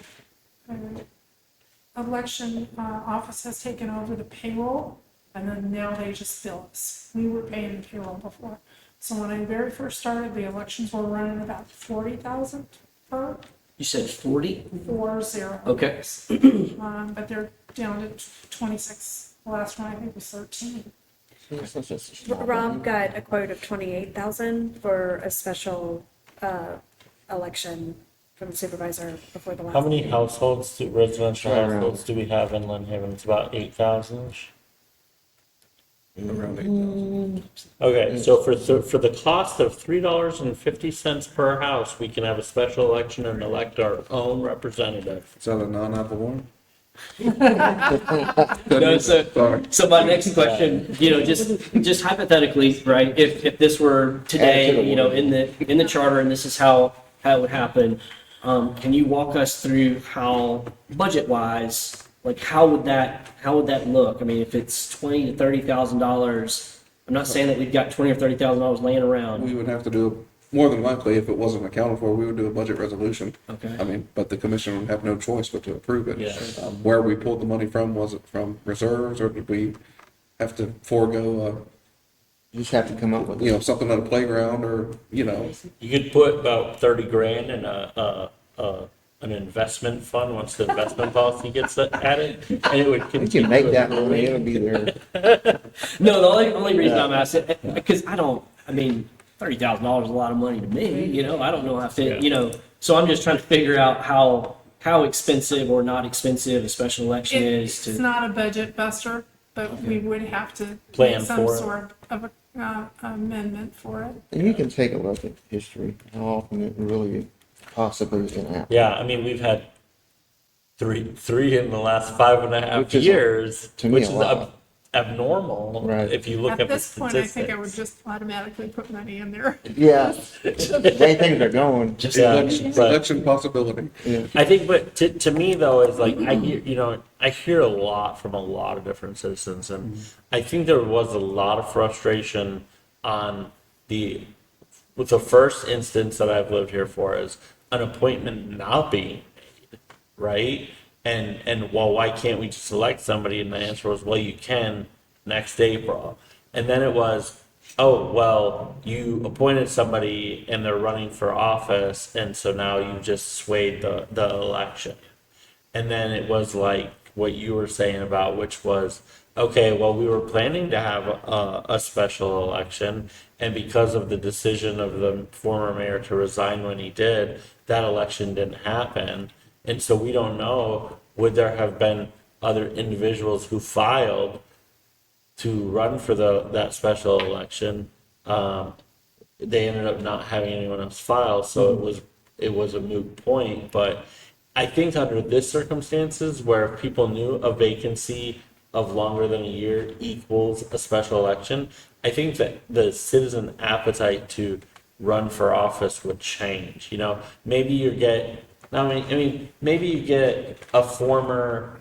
S8: election office has taken over the payroll, and then now they just bill us. We were paying the payroll before. So when I very first started, the elections were running about 40,000 per.
S1: You said 40?
S8: 40.
S1: Okay.
S8: But they're down to 26. The last one I think was 13.
S6: Rob got a quote of 28,000 for a special election from the supervisor before the last.
S5: How many
S6: meeting.
S5: households, residential
S3: Right around.
S5: households do we have in Lynn Haven? It's about 8,000.
S4: Around 8,000.
S5: Okay, so for the cost of $3.50 per house, we can have a special election and elect our own representative.
S4: Is that a non-Apple one?
S1: No,
S4: Sorry.
S1: so my next question, just hypothetically, right? If this were today, in the charter, and this is how it would happen, can you walk us through how budget wise, like how would that look? I mean, if it's $20,000 to $30,000, I'm not saying that we've got $20,000 or $30,000 laying around.
S4: We would have to do, more than likely, if it wasn't accounted for, we would do a budget resolution.
S1: Okay.
S4: I mean, but the commission would have no choice but to approve it.
S5: Yeah.
S4: Where we pulled the money from, was it from reserves, or did we have to forego
S3: You just have to come up with
S4: You know, something at a playground or, you know,
S5: You could put about 30 grand in an investment fund once the investment policy gets added, and it would
S3: you
S5: continue.
S3: can make that money,
S5: accruing.
S3: it'll be there.
S1: No, the only reason I'm asking, because I mean, $30,000 is a lot of money to me, you know, I don't know how fit, you know, so I'm just trying to figure out how expensive or not expensive a special election is
S8: It's
S1: to,
S8: not a budget buster, but we would have to
S5: Plan
S8: make some
S5: for it.
S8: sort of a, amendment for it.
S3: And you can take a look at history, how often it really possibly is gonna happen.
S5: Yeah, I mean, we've had three in the last 5.5
S3: Which is,
S5: years,
S3: to me,
S5: which
S3: a
S5: is
S3: lot.
S5: abnormal
S3: Right.
S5: if you look
S8: At
S5: at the
S8: this point, I think I would
S5: statistics.
S8: just automatically put money in there.
S3: Yeah, the way things are going,
S5: Yeah,
S4: election,
S5: but-
S4: election possibility.
S3: yeah.
S5: I think, but to me though, is like I hear a lot from a lot of different citizens, and I think there was a lot of frustration on with the first instance that I've lived here for is an appointment not being made, right? And well, why can't we just elect somebody? And the answer was, well, you can next April. And then it was, oh, well, you appointed somebody and they're running for office, and so now you just swayed the election. And then it was like what you were saying about, which was, okay, well, we were planning to have a special election, and because of the decision of the former mayor to resign when he did, that election didn't happen. And so we don't know, would there have been other individuals who filed to run for that special election? They ended up not having anyone else file, so it was a moot point. But I think under this circumstances, where if people knew a vacancy of longer than a year equals a special election, I think that the citizen appetite to run for office would change. You know, maybe you get, maybe you get a former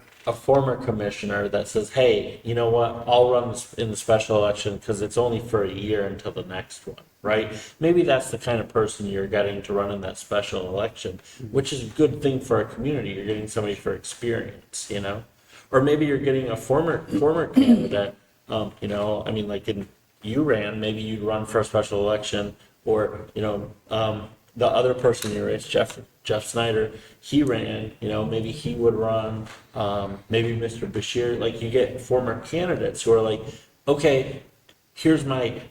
S5: commissioner that says, hey, you know what, I'll run in the special election because it's only for a year until the next one, right? Maybe that's the kind of person you're getting to run in that special election, which is a good thing for a community. You're getting somebody for experience, you know? Or maybe you're getting a former candidate, you know, I mean, like you ran, maybe you'd run for a special election, or, you know, the other person you raised, Jeff Snyder, he ran, you know, maybe he would run, maybe Mr. Bashir, like you get former candidates who are like, okay, here's my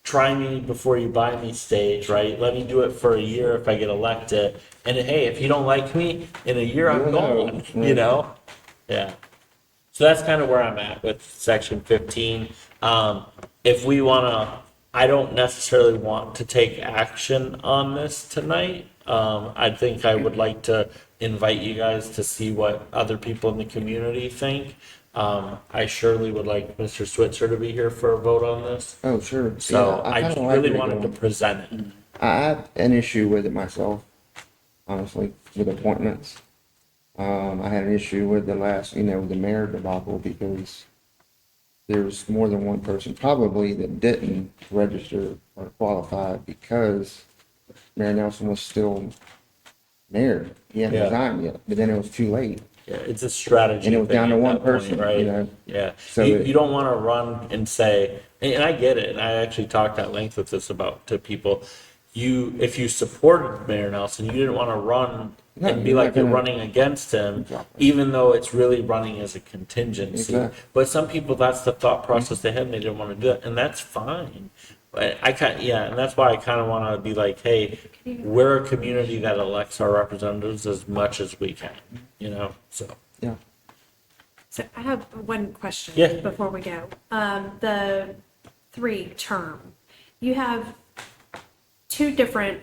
S5: try me before you buy me stage, right? Let me do it for a year if I get elected. And hey, if you don't like me, in a year I'm gone, you know? Yeah. So that's kind of where I'm at with section 15. If we want to, I don't necessarily want to take action on this tonight. I think I would like to invite you guys to see what other people in the community think. I surely would like Mr. Switzer to be here for a vote on this.
S3: Oh, sure.
S5: So
S3: Yeah,
S5: I
S3: kinda
S5: just
S3: like
S5: really
S3: where you're
S5: wanted to
S3: going.
S5: present it.
S3: I have an issue with it myself, honestly, with appointments. I had an issue with the last, with the mayor debacle because there's more than one person probably that didn't register or qualify because Mayor Nelson was still mayor. He hadn't
S5: Yeah.
S3: resigned yet, but then it was too late.
S5: Yeah, it's a strategy.
S3: And it was
S5: thing
S3: down to
S5: at
S3: one
S5: that point,
S3: person,
S5: right?
S3: you know?
S5: Yeah.
S3: So
S5: you,
S3: it-
S5: you don't want to run and say, and I get it, and I actually talked at length with this to people. If you supported Mayor Nelson, you didn't want to run
S3: No,
S5: and be
S3: you're
S5: like
S3: not
S5: you're
S3: gonna-
S5: running against him,
S3: Exactly.
S5: even though it's really running as a contingency.
S3: Exactly.
S5: But some people, that's the thought process they had, and they didn't want to do it, and that's fine. But and that's why I kind of want to be like, hey, we're a community that elects our representatives as much as we can, you know. So
S3: Yeah.
S6: So I have one question
S5: Yeah.
S6: before we go. The 3-term, you have two different,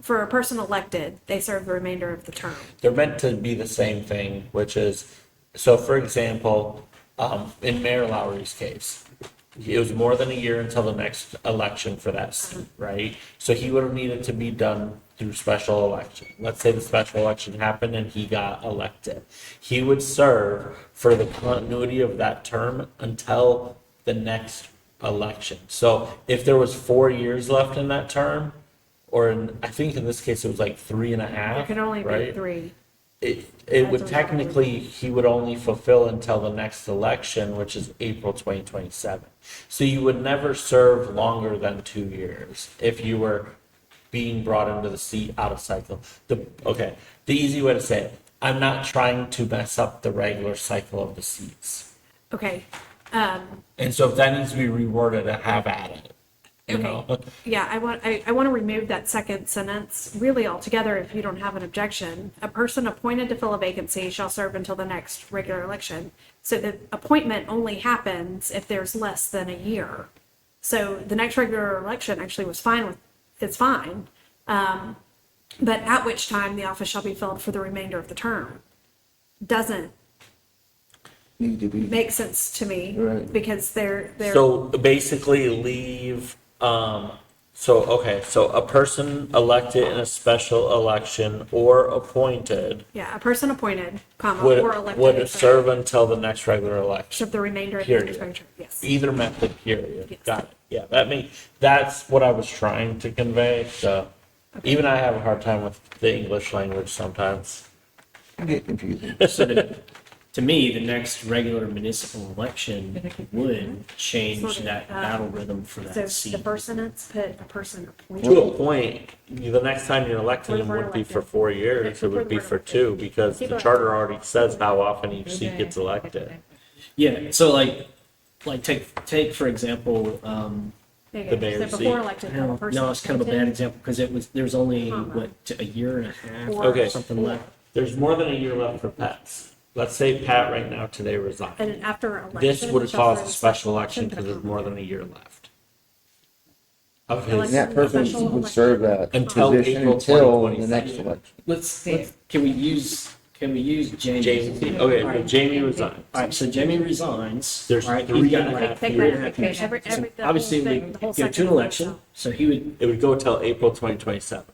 S6: for a person elected, they serve the remainder of the term.
S5: they're meant to be the same thing, which is, so for example, in Mayor Lowry's case, it was more than a year until the next election for that seat, right? So he would have needed to be done through special election. Let's say the special election happened and he got elected. He would serve for the continuity of that term until the next election. So if there was 4 years left in that term, I think in this case it was like 3.5,
S6: There can only be
S5: right?
S6: 3.
S5: it would technically, he would only fulfill until the next election, which is April 2027. So you would never serve longer than 2 years if you were being brought into the seat out of cycle. Okay, the easy way to say it, I'm not trying to mess up the regular cycle of the seats.
S6: Okay,
S5: And so if that needs to be reworded, have at it. You know?
S6: okay, yeah, I want to remove that second sentence really altogether if you don't have an objection. A person appointed to fill a vacancy shall serve until the next regular election. So the appointment only happens if there's less than a year. So the next regular election actually was fine it's fine. But at which time the office shall be filled for the remainder of the term. Doesn't
S3: Need to be,
S6: make sense to me.
S3: Right.
S6: Because they're.
S5: So basically leave, so a person elected in a special election or appointed
S6: Yeah, a person appointed, comma, or elected.
S5: would serve until the next regular election.
S6: Except the remainder of the
S5: Period.
S6: legislature, yes.
S5: Either method, period.
S6: Yes.
S5: Got it. Yeah, that's what I was trying to convey, so. Even I have a hard time with the English language sometimes.
S3: I get confusing.
S1: So to me, the next regular municipal election would change that battle rhythm for
S6: So
S1: that seat.
S6: the first sentence, put a person
S5: To a
S6: appointed.
S5: point, the next time you're electing them would be for 4 years, it would be for 2, because the charter already says how often each seat gets elected.
S1: Yeah, so like take for example,
S6: There you
S5: the
S6: go.
S5: mayor's
S6: So before
S5: seat.
S6: elected, have a person
S1: no, it's kind of a bad
S6: appointed.
S1: example because there was only,
S6: Comma.
S1: a year and a half
S6: Or-
S5: Okay.
S1: or something left.
S5: There's more than a year left for Pat's. Let's say Pat right now today resigned.
S6: And after election.
S5: This would have
S6: shall
S5: caused
S6: serve
S5: a special election
S6: put a
S5: because there's
S6: comma.
S5: more than a year left. Of
S6: Election.
S5: his,
S3: And that person
S6: Special
S3: would serve that
S5: Until
S3: position
S5: April
S3: until the
S5: 2027.
S3: next election.
S1: Let's can we use Jamie?
S5: Jamie, okay,
S1: All
S5: well,
S1: right.
S5: Jamie resigned.
S1: All right, so Jamie resigns.
S5: There's
S1: all right,
S5: 3
S1: he's got
S5: and a
S1: like
S5: half
S6: Take
S1: three and a
S6: that,
S1: half years.
S6: every,
S1: So
S6: the whole
S1: obviously,
S6: thing,
S1: we
S6: the whole
S1: go to an
S6: section.
S1: election, so he would,
S5: It would go till April 2027.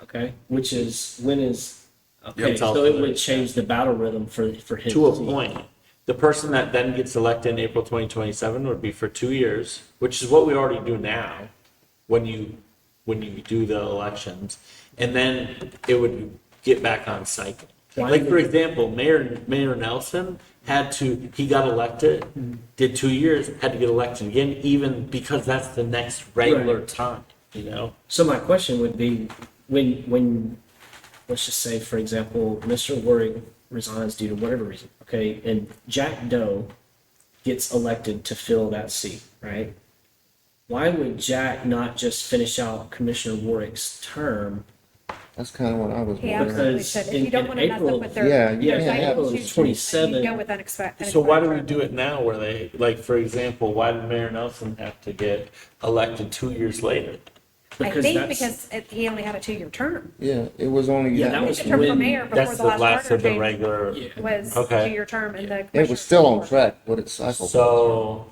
S1: okay, which is, when is, okay,
S5: Until
S1: so it
S5: the-
S1: would change the battle rhythm for his.
S5: To a
S1: seat.
S5: point. The person that then gets elected in April 2027 would be for 2 years, which is what we already do now when you do the elections. And then it would get back on cycle. Like, for example, Mayor Nelson he got elected, did 2 years, had to get elected again, even because that's the next regular
S1: Right.
S5: time, you know?
S1: So my question would be, when, let's just say, for example, Mr. Warwick resigns due to whatever reason, okay, and Jack Doe gets elected to fill that seat, right? Why would Jack not just finish out Commissioner Warwick's term?
S3: That's kind of what I was
S6: He
S3: wondering.
S6: absolutely
S1: Because
S6: should. If
S1: in-
S6: you don't
S1: in
S6: want to mess
S1: April-
S6: up with their.
S3: Yeah, you
S6: their
S3: can't have
S6: title,
S3: those
S6: you-
S1: 27.
S6: You go with unexpected.
S5: So why do we do it now where they, like, for example, why did Mayor Nelson have to get elected 2 years later?
S6: I
S1: Because
S6: think
S1: that's-
S6: because he only had a 2-year term.
S3: Yeah, it was only
S1: Yeah,
S3: that
S1: that
S3: much.
S1: was
S6: The term for
S1: when-
S6: mayor before
S5: That's
S6: the
S5: the
S6: last
S5: last
S6: charter
S5: of the
S6: change
S5: regular,
S1: Yeah.
S6: was
S5: Okay.
S6: 2-year term and the.
S3: It was still on
S6: commissioners
S3: track, but its cycle.
S5: so,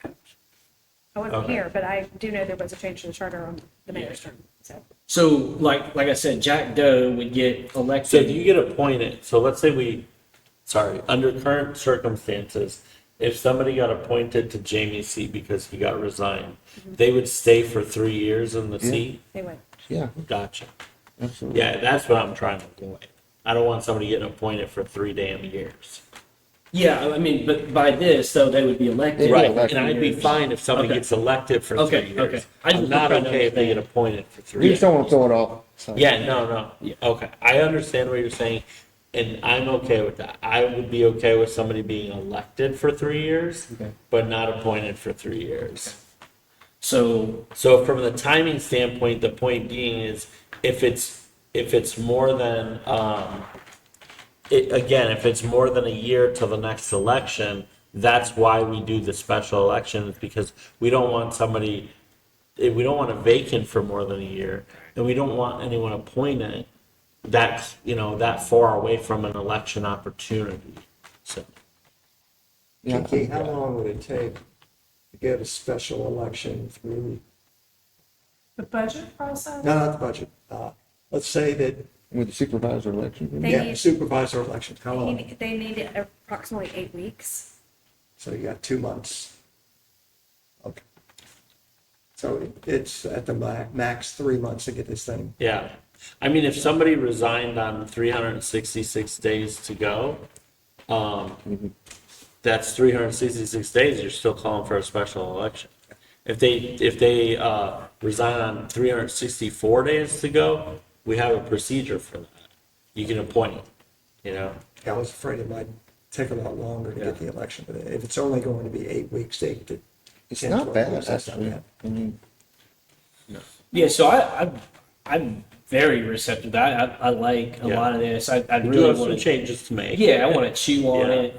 S6: I wasn't
S5: Okay.
S6: here, but I do know there was a change to the charter on the mayor's term, so.
S1: So, like I said, Jack Doe would get
S5: so
S1: elected.
S5: if you get appointed, so let's say under current circumstances, if somebody got appointed to Jamie's seat because he got resigned, they would stay for 3 years in the
S3: Yeah.
S5: seat?
S6: They would.
S3: Yeah,
S5: Gotcha.
S3: absolutely.
S5: Yeah, that's what I'm trying to avoid. I don't want somebody getting appointed for 3 damn years.
S1: Yeah, I mean, but by this, though, they would be elected.
S3: Yeah,
S5: Right,
S3: like
S5: and I'd be
S1: years.
S5: fine if somebody
S1: Okay.
S5: gets elected for
S1: Okay,
S5: 3 years.
S1: okay. I just
S5: I'm not
S1: trying to
S5: okay if they get
S1: understand.
S5: appointed for 3
S3: You
S5: years.
S3: just don't want to throw it off. So-
S5: Yeah, no.
S1: Yeah.
S5: Okay, I understand what you're saying, and I'm okay with that. I would be okay with somebody being elected for 3 years,
S1: Okay.
S5: but not appointed for 3 years.
S1: So,
S5: So from the timing standpoint, the point being is if it's more than, if it's more than a year till the next election, that's why we do the special elections, because we don't want we don't want a vacant for more than a year, and we don't want anyone appointed that's, that far away from an election opportunity, so.
S3: Yeah,
S2: Kiki, how long would it take to get a special election through?
S8: The budget process?
S2: No, not the budget. Let's say that,
S3: with the supervisor election.
S6: They
S2: yeah,
S6: need-
S2: supervisor election, how long?
S6: They need approximately 8 weeks.
S2: So you got 2 months. Okay. So it's at the max 3 months to get this thing.
S5: Yeah, I mean, if somebody resigned on 366 days to go, that's 366 days, you're still calling for a special election. If they resign on 364 days to go, we have a procedure for that. You can appoint, you know?
S2: I was afraid it might take a lot longer to get the election, but if it's only going to be 8 weeks, 8 to
S3: It's
S2: 10,
S3: not
S2: 12
S3: bad,
S2: weeks, that's not
S3: actually.
S2: bad.
S3: I mean,
S1: Yeah, so I'm very receptive to that. I like a
S5: Yeah.
S1: lot of this. I
S5: We do
S1: really
S5: have some
S1: want to,
S5: changes to make.
S1: yeah, I want to chew on
S5: Yeah.
S1: it.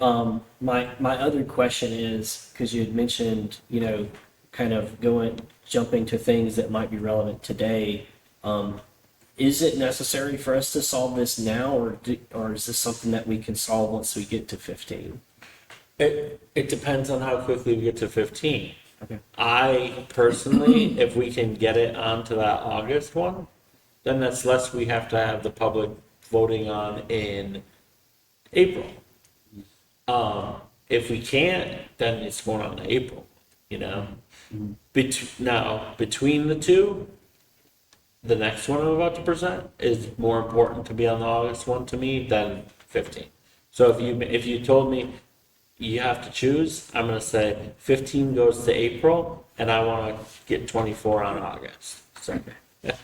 S1: My other question is, because you had mentioned, kind of jumping to things that might be relevant today. Is it necessary for us to solve this now, or is this something that we can solve once we get to 15?
S5: It depends on how quickly we get to 15.
S1: Okay.
S5: I personally, if we can get it onto that August one, then that's less we have to have the public voting on in April. If we can't, then it's going on to April, you know? Now, between the two, the next one I'm about to present is more important to be on the August one to me than 15. So if you told me you have to choose, I'm gonna say 15 goes to April, and I wanna get 24 on August. So, yeah.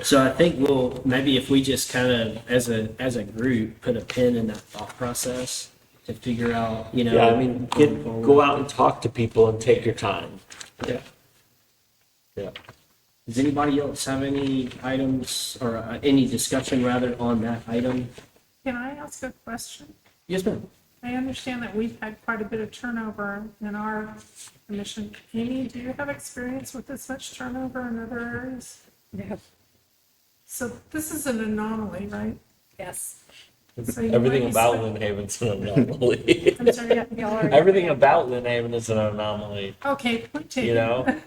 S1: So I think maybe if we just kind of, as a group, put a pin in that thought process to figure out,
S5: Yeah, I mean, go out and talk to people and take your time.
S1: Yeah.
S5: Yeah.
S1: Does anybody else have any items or any discussion rather on that item?
S8: Can I ask a question?
S1: Yes, ma'am.
S8: I understand that we've had quite a bit of turnover in our commission. Amy, do you have experience with this much turnover in other areas?
S6: Yeah.
S8: So this is an anomaly, right?
S6: Yes.
S8: So you
S5: Everything
S8: might be
S5: about
S8: spe-
S5: Lynn Haven's an anomaly.
S8: I'm sorry, y'all are.
S5: Everything about Lynn Haven is an anomaly,
S8: Okay, point taken.
S5: you know?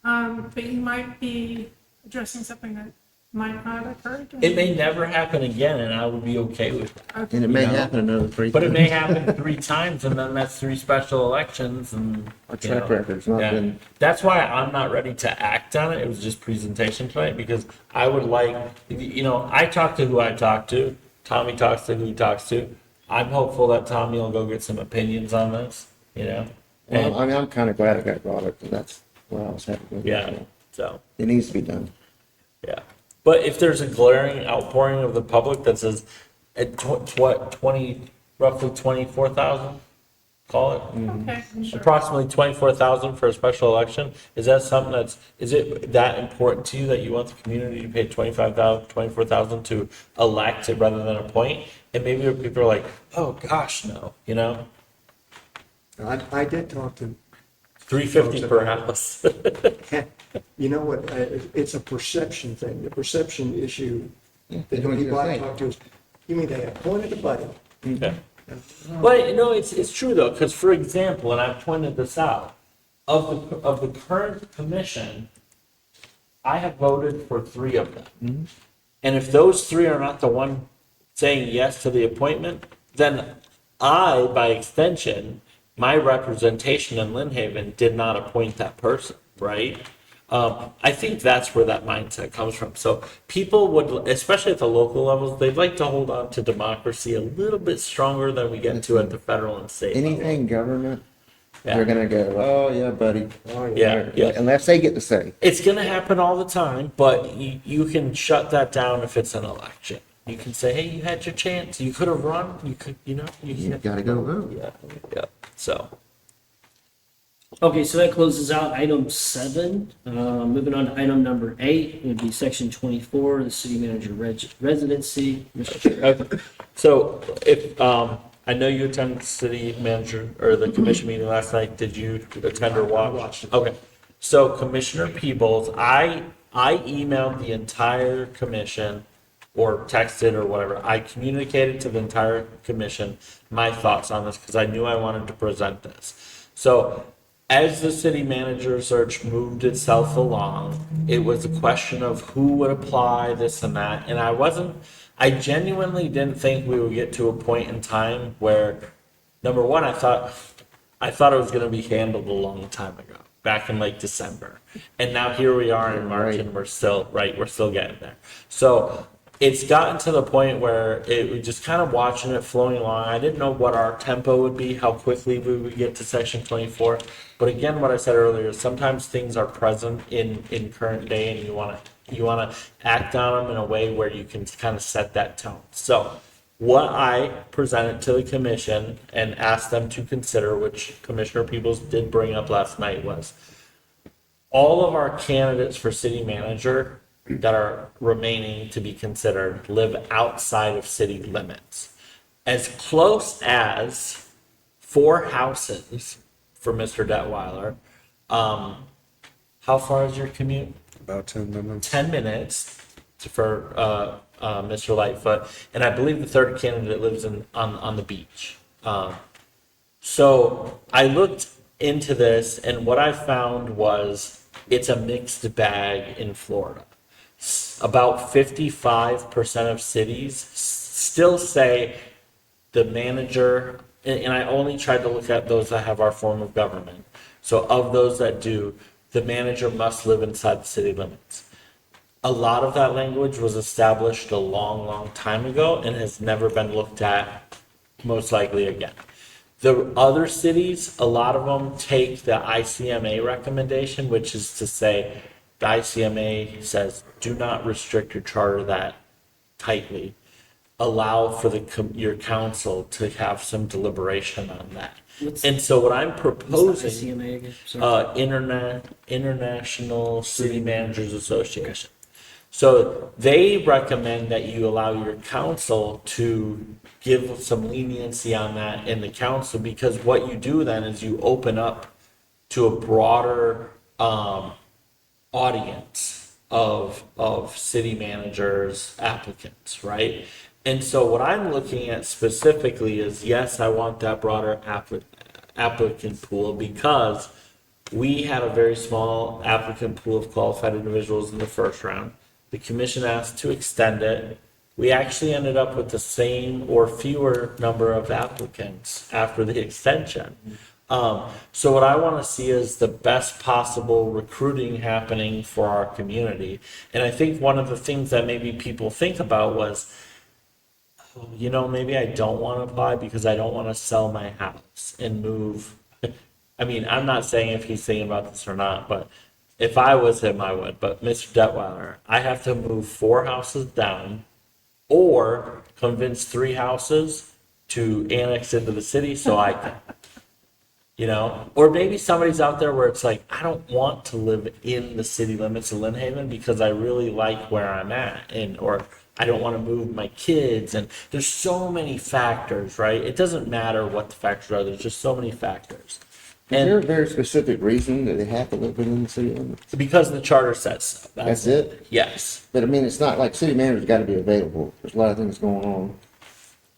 S8: But you might be addressing something that might not occur again.
S5: It may never happen again, and I would be okay with that.
S8: Okay.
S3: and it may
S5: You know?
S3: happen another 3
S5: But it
S3: times.
S5: may happen 3 times, and then that's 3 special elections, and
S3: Our
S5: you know,
S3: track record's not
S5: yeah.
S3: been,
S5: That's why I'm not ready to act on it. It was just presentation tonight because I would like, I talk to who I talk to. Tommy talks to who he talks to. I'm hopeful that Tommy will go get some opinions on this. And,
S3: well, I mean, I'm kind of glad it got brought up, because that's where I was headed with it.
S5: yeah, so.
S3: It needs to be done.
S5: Yeah, but if there's a glaring outpouring of the public that says, roughly 24,000, call it,
S8: Okay, sure.
S5: approximately 24,000 for a special election, is that something is it that important to you that you want the community to pay 24,000 to elect it rather than appoint? And maybe people are like, oh gosh, no,
S2: I did talk to
S5: 350 per house.
S2: You know what, it's a perception thing. The perception issue that the
S3: that's what
S2: people
S3: you're
S2: I
S3: saying.
S2: talk to is, you mean they appointed a buddy?
S5: Okay. Well, no, it's true though, because for example, and I've pointed this out, of the current commission, I have voted for 3 of them. And if those 3 are not the one saying yes to the appointment, then I, by extension, my representation in Lynn Haven did not appoint that person, right? I think that's where that mindset comes from. So people would, especially at the local levels, they'd like to hold on to democracy a little bit stronger than we get to at the federal and state level.
S3: Anything government,
S5: Yeah.
S3: they're gonna go, oh, yeah, buddy.
S2: Oh,
S5: Yeah, yeah.
S3: Unless they get to say.
S5: It's going to happen all the time, but you can shut that down if it's an election. You can say, hey, you had your chance. You could have run. You could, you
S3: You gotta go vote.
S5: Yeah, yeah. So,
S1: Okay, so that closes out item 7. Moving on to item number 8, it would be section 24, the city manager residency. Mr. Chair.
S5: okay. So if, I know you attended the city manager or the commission meeting last night. Did you attend or watch?
S2: I watched it.
S5: Okay. So Commissioner Peebles, I emailed the entire commission or texted or whatever. I communicated to the entire commission my thoughts on this because I knew I wanted to present this. So as the city manager search moved itself along, it was a question of who would apply, this and that. And I genuinely didn't think we would get to a point in time where, number one, I thought it was going to be handled a long time ago, back in like December. And now here we are in March and we're still getting there. So it's gotten to the point where it was just kind of watching it flowing along. I didn't know what our tempo would be, how quickly we would get to section 24. But again, what I said earlier, sometimes things are present in current day, and you want to act on them in a way where you can kind of set that tone. So what I presented to the commission and asked them to consider, which Commissioner Peebles did bring up last night, was all of our candidates for city manager that are remaining to be considered live outside of city limits. As close as 4 houses for Mr. Detweiler. How far is your commute?
S4: About 10 minutes.
S5: 10 minutes for Mr. Lightfoot. And I believe the third candidate lives on the beach. So I looked into this, and what I found was it's a mixed bag in Florida. About 55% of cities still say the manager, and I only tried to look at those that have our form of government. So of those that do, the manager must live inside the city limits. A lot of that language was established a long, long time ago and has never been looked at, most likely again. The other cities, a lot of them take the ICMA recommendation, which is to say, the ICMA says, do not restrict your charter that tightly. Allow for your council to have some deliberation on that. And so what I'm proposing,
S1: ICMA again? Sorry.
S5: International City Managers Association. So they recommend that you allow your council to give some leniency on that in the council, because what you do then is you open up to a broader audience of city managers, applicants, right? And so what I'm looking at specifically is, yes, I want that broader applicant pool, because we had a very small applicant pool of qualified individuals in the first round. The commission asked to extend it. We actually ended up with the same or fewer number of applicants after the extension. So what I want to see is the best possible recruiting happening for our community. And I think one of the things that maybe people think about was, oh, you know, maybe I don't want to apply because I don't want to sell my house and move. I mean, I'm not saying if he's thinking about this or not, but if I was him, I would. But Mr. Detweiler, I have to move 4 houses down or convince 3 houses to annex into the city so I can, you know? Or maybe somebody's out there where it's like, I don't want to live in the city limits of Lynn Haven because I really like where I'm at, or I don't want to move my kids. And there's so many factors, right? It doesn't matter what the factors are. There's just so many factors.
S3: Is there a
S5: And
S3: very specific reason that they have to live within the city limits?
S5: because the charter says so.
S3: That's it?
S5: Yes.
S3: But I mean, it's not like city manager's got to be available. There's a lot of things going on.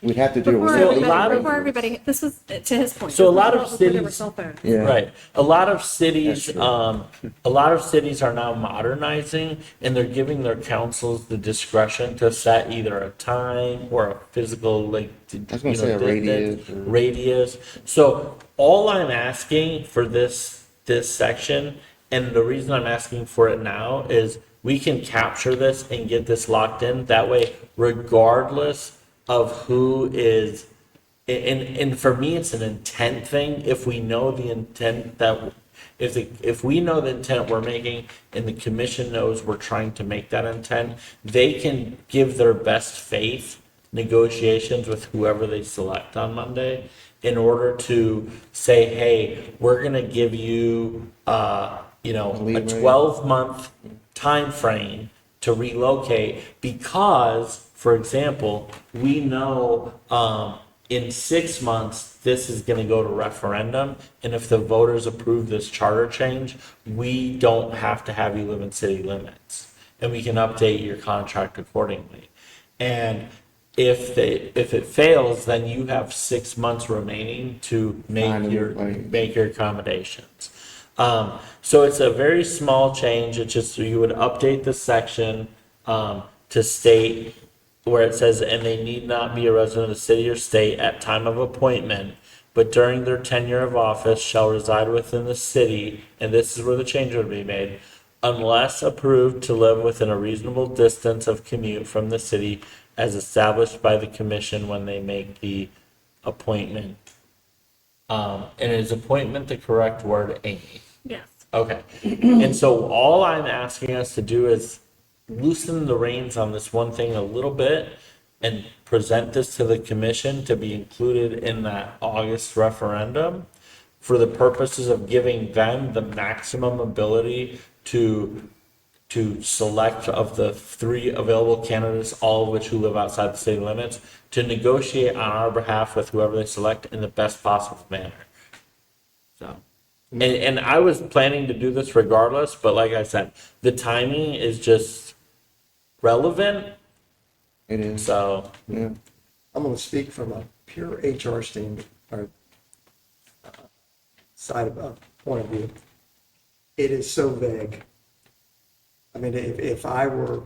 S3: We'd have to deal with.
S6: Before everybody, this was to his point.
S5: So a lot of
S6: This was before there were
S5: cities-
S6: cell phones.
S3: Yeah.
S5: Right. A lot of cities,
S3: That's true.
S5: a lot of cities are now modernizing, and they're giving their councils the discretion to set either a time or a physical, like,
S3: I was gonna say a
S5: distance,
S3: radius or-
S5: radius. So all I'm asking for this section, and the reason I'm asking for it now, is we can capture this and get this locked in. That way, regardless of who is, and for me, it's an intent thing. If we know the intent that, if we know the intent we're making, and the commission knows we're trying to make that intent, they can give their best faith negotiations with whoever they select on Monday in order to say, hey, we're gonna give you, a
S3: Leeway.
S5: 12-month time frame to relocate, because, for example, we know in 6 months this is going to go to referendum, and if the voters approve this charter change, we don't have to have you live in city limits, and we can update your contract accordingly. And if it fails, then you have 6 months remaining to
S3: Find a new place.
S5: make your accommodations. So it's a very small change. It's just, you would update this section to state where it says, and they need not be a resident of the city or state at time of appointment, but during their tenure of office shall reside within the city, and this is where the change would be made, unless approved to live within a reasonable distance of commute from the city as established by the commission when they make the appointment. And is appointment the correct word, Amy?
S6: Yes.
S5: Okay. And so all I'm asking us to do is loosen the reins on this one thing a little bit and present this to the commission to be included in that August referendum for the purposes of giving them the maximum ability to select of the 3 available candidates, all of which who live outside the city limits, to negotiate on our behalf with whoever they select in the best possible manner. So, and I was planning to do this regardless, but like I said, the timing is just relevant.
S3: It is,
S5: So,
S3: yeah.
S2: I'm gonna speak from a pure HR standard, or side of, point of view. It is so vague. I mean, if I were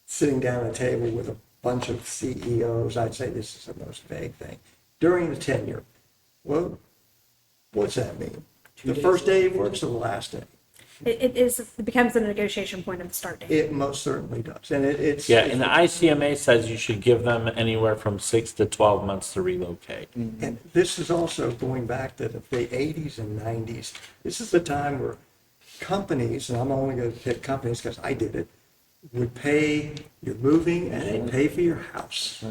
S2: sitting down at a table with a bunch of CEOs, I'd say this is the most vague thing. During the tenure, well, what's that mean? The first day he works or the last day?
S6: It becomes a negotiation point of the start date.
S2: It most certainly does, and it's.
S5: yeah, and the ICMA says you should give them anywhere from 6 to 12 months to relocate.
S2: And this is also going back to the 80s and 90s. This is the time where companies, and I'm only going to pick companies because I did it, would pay your moving and they pay for your house.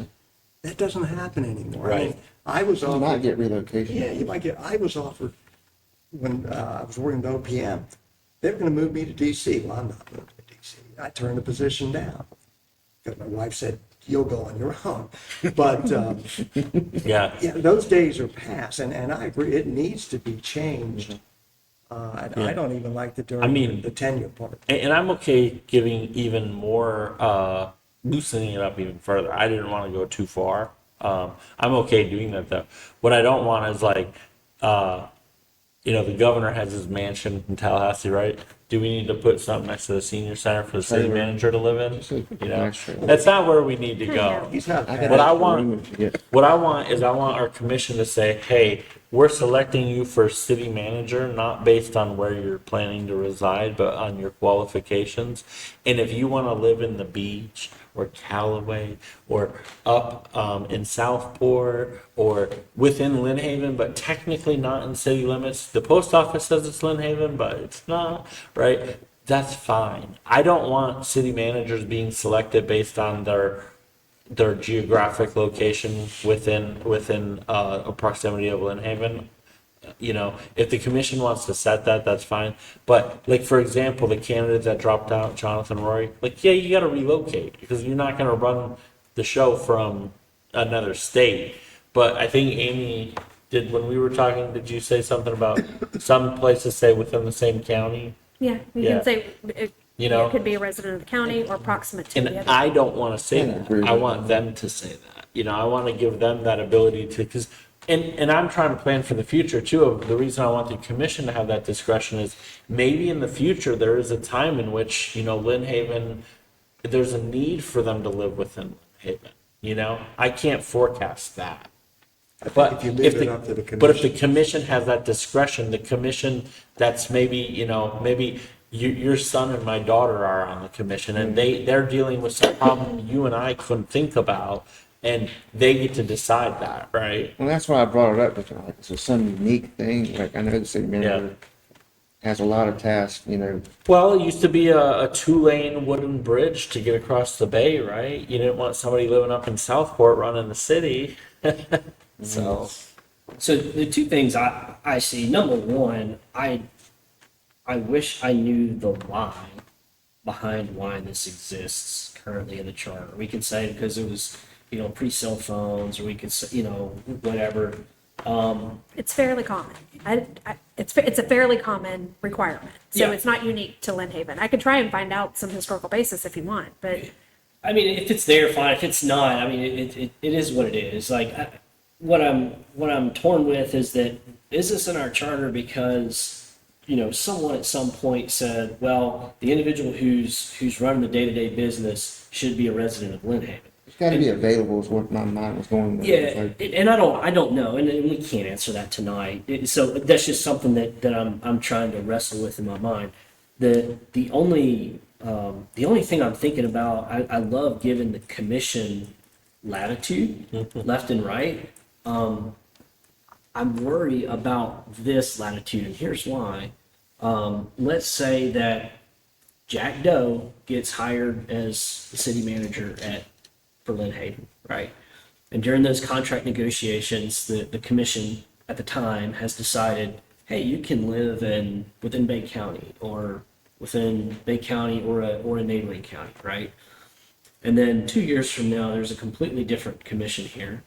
S2: That doesn't happen anymore. I mean,
S5: Right.
S2: I was
S3: You might
S2: offered,
S3: get relocation.
S2: yeah, you might get, I was offered when I was working at OPM, they were going to move me to DC. Well, I'm not moving to DC. I turned the position down because my wife said, you'll go on your own. But,
S5: Yeah.
S2: yeah, those days are past, and I agree, it needs to be changed. And I don't even like the
S5: I mean-
S2: during the tenure part.
S5: And I'm okay giving even more, loosening it up even further. I didn't want to go too far. I'm okay doing that though. What I don't want is like, the governor has his mansion in Tallahassee, right? Do we need to put something next to the senior center for the city
S3: Trailer.
S5: manager to live in?
S3: Just like
S5: You know,
S3: nice trailer.
S5: that's not where we need to go.
S2: He's not
S3: I
S2: passed.
S5: What I
S3: got
S5: want-
S3: room to get-
S5: What I want is I want our commission to say, hey, we're selecting you for city manager, not based on where you're planning to reside, but on your qualifications. And if you want to live in the beach or Callaway or up in Southport or within Lynn Haven, but technically not in city limits, the post office says it's Lynn Haven, but it's not, right? That's fine. I don't want city managers being selected based on their geographic location within a proximity of Lynn Haven. If the commission wants to set that, that's fine. But like, for example, the candidate that dropped out, Jonathan Rory, like, yeah, you got to relocate because you're not going to run the show from another state. But I think Amy did, when we were talking, did you say something about some places say within the same county?
S6: Yeah, you
S5: Yeah.
S6: can say, it
S5: You
S6: could be a resident of the county or proximate to the
S5: And
S6: other.
S5: I don't want to say
S3: I
S5: that.
S3: agree
S5: I
S3: with
S5: want them to say that. I want to give them that ability to, because, and I'm trying to plan for the future too. The reason I want the commission to have that discretion is maybe in the future, there is a time in which, Lynn Haven, there's a need for them to live within Lynn Haven. I can't forecast that.
S2: I think
S5: But
S2: if you
S5: if
S2: leave it
S5: the,
S2: up to the
S5: but if the
S2: commission,
S5: commission has that discretion, the commission that's maybe your son and my daughter are on the commission and they're dealing with some problem you and I couldn't think about and they get to decide that, right?
S3: Well, that's why I brought it up, because like, it's some unique thing, like, I know the city manager has a lot of tasks,
S5: Well, it used to be a 2-lane wooden bridge to get across the bay, right? You didn't want somebody living up in Southport running the city. So,
S1: So the two things I see, number one, I wish I knew the why behind why this exists currently in the charter. We could say because it was, pre-cell phones, or we could say, whatever.
S6: It's fairly common. It's a fairly common requirement. So
S1: Yeah.
S6: it's not unique to Lynn Haven. I could try and find out some historical basis if you want, but
S1: I mean, if it's there, fine. If it's not, I mean, it is what it is. Like, what I'm torn with is that, is this in our charter because, someone at some point said, well, the individual who's running the day-to-day business should be a resident of Lynn Haven.
S3: it's gotta be available is what my mind was going with. It's
S1: Yeah,
S3: like,
S1: and I don't know, and we can't answer that tonight. So that's just something that I'm trying to wrestle with in my mind. the only thing I'm thinking about, I love giving the commission latitude, left and right. I'm worried about this latitude, and here's why. Let's say that Jack Doe gets hired as the city manager for Lynn Haven, right? And during those contract negotiations, the commission at the time has decided, hey, you can live within Bay County or within Bay County or a neighboring county, right? And then 2 years from now, there's a completely different commission here.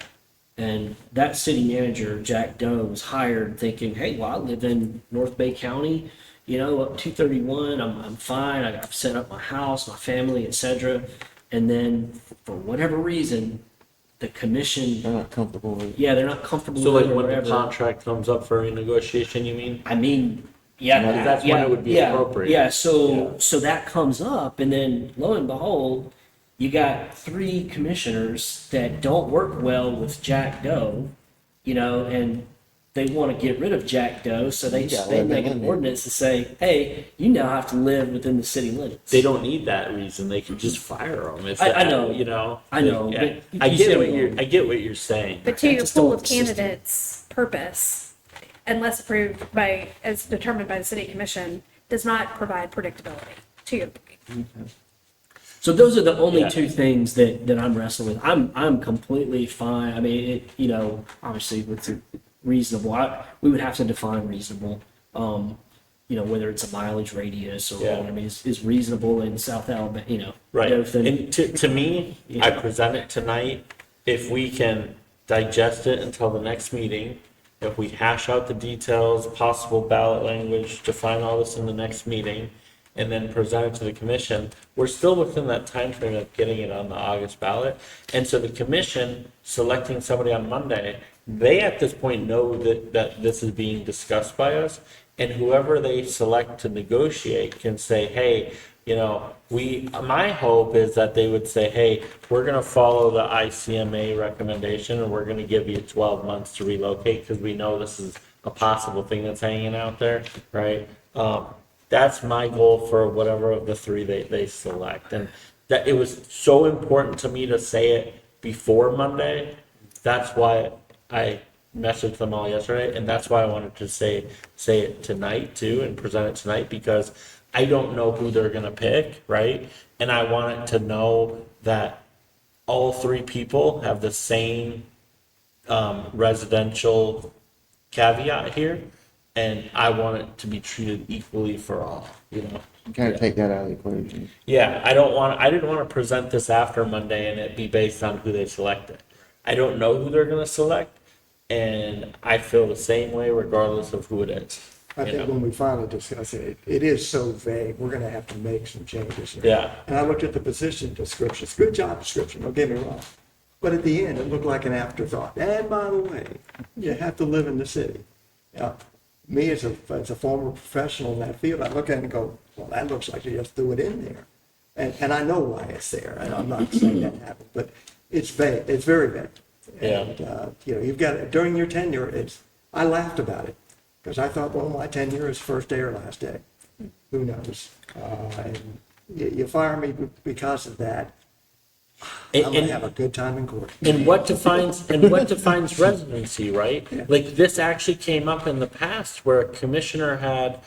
S1: And that city manager, Jack Doe, was hired thinking, hey, well, I live in North Bay County, up 231, I'm fine, I've set up my house, my family, etc. And then for whatever reason, the commission,
S3: They're not comfortable with it.
S1: yeah, they're not comfortable
S5: So
S1: with
S5: like
S1: it or
S5: when the
S1: whatever.
S5: contract comes up for renegotiation, you mean?
S1: I mean, yeah,
S5: That's when
S1: yeah,
S5: it would be
S1: yeah,
S5: appropriate.
S1: Yeah, so that comes up, and then lo and behold, you got 3 commissioners that don't work well with Jack Doe, and they want to get rid of Jack Doe, so they
S3: Yeah, well,
S1: make
S3: they
S1: an
S3: live
S1: ordinance to say, hey, you now have to live within the city limits.
S5: They don't need that reason. They can just fire them. If
S1: I
S5: that,
S1: know.
S5: You know.
S1: I know,
S5: Yeah.
S1: but
S5: I
S1: you
S5: get
S1: see
S5: what
S1: what
S5: you're.
S1: I'm-
S5: I get what you're saying.
S6: But to your
S1: just
S6: pool
S1: don't
S6: of
S1: insist on it.
S6: candidates purpose, unless approved as determined by the city commission, does not provide predictability, to your point.
S1: So those are the only
S5: Yeah.
S1: 2 things that I'm wrestling with. I'm completely fine. I mean, obviously it's reasonable. We would have to define reasonable. Whether it's a mileage radius or
S5: Yeah.
S1: what I mean is reasonable in South Alabama.
S5: Right.
S1: Dothan.
S5: And to me,
S1: Yeah.
S5: I present it tonight. If we can digest it until the next meeting, if we hash out the details, possible ballot language, define all this in the next meeting, and then present it to the commission, we're still within that time frame of getting it on the August ballot. And so the commission selecting somebody on Monday, they at this point know that this is being discussed by us. And whoever they select to negotiate can say, hey, my hope is that they would say, hey, we're going to follow the ICMA recommendation and we're going to give you 12 months to relocate because we know this is a possible thing that's hanging out there, right? That's my goal for whatever of the 3 they select. And that it was so important to me to say it before Monday. That's why I messaged them all yesterday, and that's why I wanted to say it tonight too and present it tonight, because I don't know who they're gonna pick, right? And I want it to know that all 3 people have the same residential caveat here, and I want it to be treated equally for all,
S3: Kind of take that out of the equation.
S5: Yeah, I didn't want to present this after Monday and it be based on who they selected. I don't know who they're gonna select, and I feel the same way regardless of who it is.
S2: I
S5: you
S2: think
S5: know?
S2: when we finally discuss it, it is so vague, we're gonna have to make some changes.
S5: Yeah.
S2: And I looked at the position descriptions, good job description, don't get me wrong. But at the end, it looked like an afterthought. And by the way, you have to live in the city. Now, me as a former professional in that field, I look at it and go, well, that looks like you just threw it in there. And I know why it's there, and I'm not saying that happened, but it's vague, it's very vague.
S5: Yeah.
S2: And, you've got, during your tenure, I laughed about it, because I thought, well, my tenure is first day or last day. Who knows? And you fire me because of that, I'm gonna have a good time in court.
S5: And what defines residency, right?
S2: Yeah.
S5: Like this actually came up in the past where a commissioner had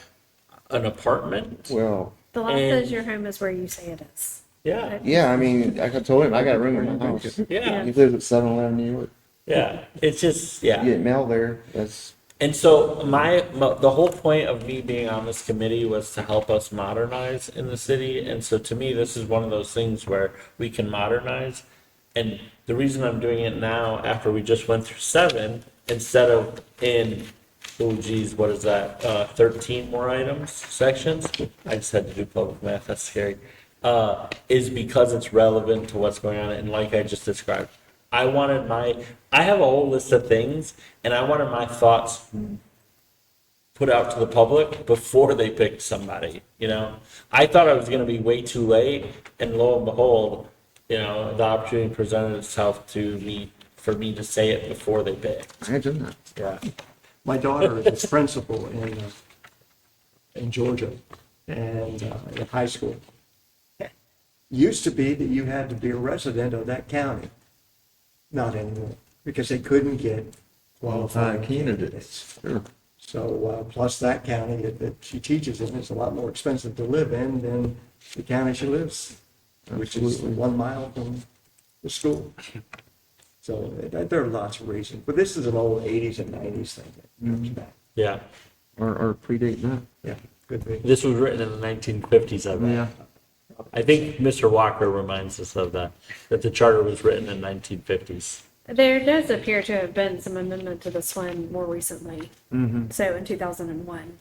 S5: an apartment.
S3: Well,
S6: The law
S5: And-
S6: says your home is where you say it is.
S5: Yeah,
S3: yeah, I mean, like I told him, I got a room in my house.
S5: yeah,
S3: He lives at 711 New York.
S5: yeah. It's just,
S3: You
S5: yeah.
S3: get mail there, that's,
S5: And so the whole point of me being on this committee was to help us modernize in the city. And so to me, this is one of those things where we can modernize. And the reason I'm doing it now, after we just went through 7, instead of in, oh geez, what is that? 13 more items, sections. I just had to do public math. That's scary. Is because it's relevant to what's going on. And like I just described, I have a whole list of things, and I wanted my thoughts put out to the public before they picked somebody, I thought I was gonna be way too late, and lo and behold, the opportunity presented itself to me, for me to say it before they picked.
S3: imagine that.
S5: Yeah.
S2: My daughter is a principal in Georgia, and in high school. Used to be that you had to be a resident of that county. Not anymore, because they couldn't get qualified candidates.
S3: Sure.
S2: So, plus that county that she teaches in is a lot more expensive to live in than the county she lives, which is 1 mile from the school. So there are lots of reasons, but this is an old 80s and 90s thing that comes back.
S5: Yeah,
S3: Or predate that.
S2: Yeah, could be.
S5: this was written in the 1950s, I bet.
S3: Yeah.
S5: I think Mr. Walker reminds us of that the charter was written in 1950s.
S6: There does appear to have been some amendment to this one more recently, so in 2001.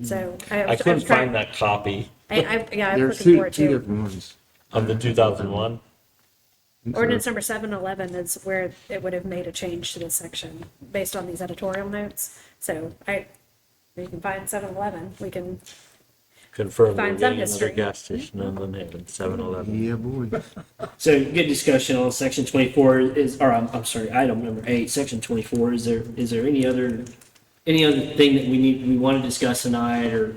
S6: So
S5: I couldn't find that copy
S6: Yeah, I'm
S3: There's
S6: looking
S3: two,
S6: forward
S3: two
S6: to.
S3: different ones.
S5: of the 2001.
S6: Ordinance number 711 is where it would have made a change to this section based on these editorial notes. So you can find 711, we can,
S5: Confirmed
S6: Find
S5: we're
S6: some
S5: getting another
S6: history.
S5: gas station in Lynn Haven, 7-Eleven.
S3: Yeah, boy.
S1: So good discussion on section 24 is, or I'm sorry, item number 8, section 24. Is there any other thing that we want to discuss tonight, or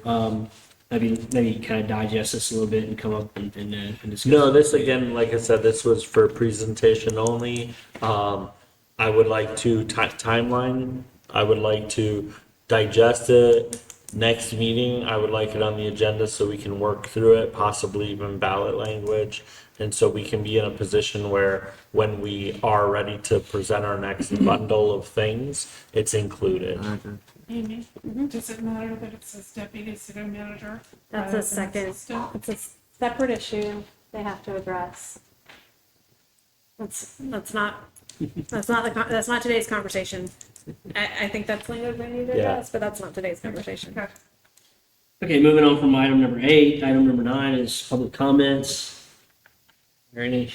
S1: maybe kind of digest this a little bit and come up and discuss?
S5: No, this again, like I said, this was for presentation only. I would like to timeline. I would like to digest it. Next meeting, I would like it on the agenda so we can work through it, possibly even ballot language. And so we can be in a position where when we are ready to present our next bundle of things, it's included.
S3: I agree.
S8: Amy, does it matter that it says deputy city manager?
S6: that's
S8: rather
S6: a
S8: than
S6: second,
S8: assistant?
S6: it's a separate issue they have to address. That's not today's conversation. I think that's language we need to
S5: Yeah.
S6: address, but that's not today's conversation.
S8: Okay.
S1: Okay, moving on from item number 8, item number 9 is public comments. Are there any?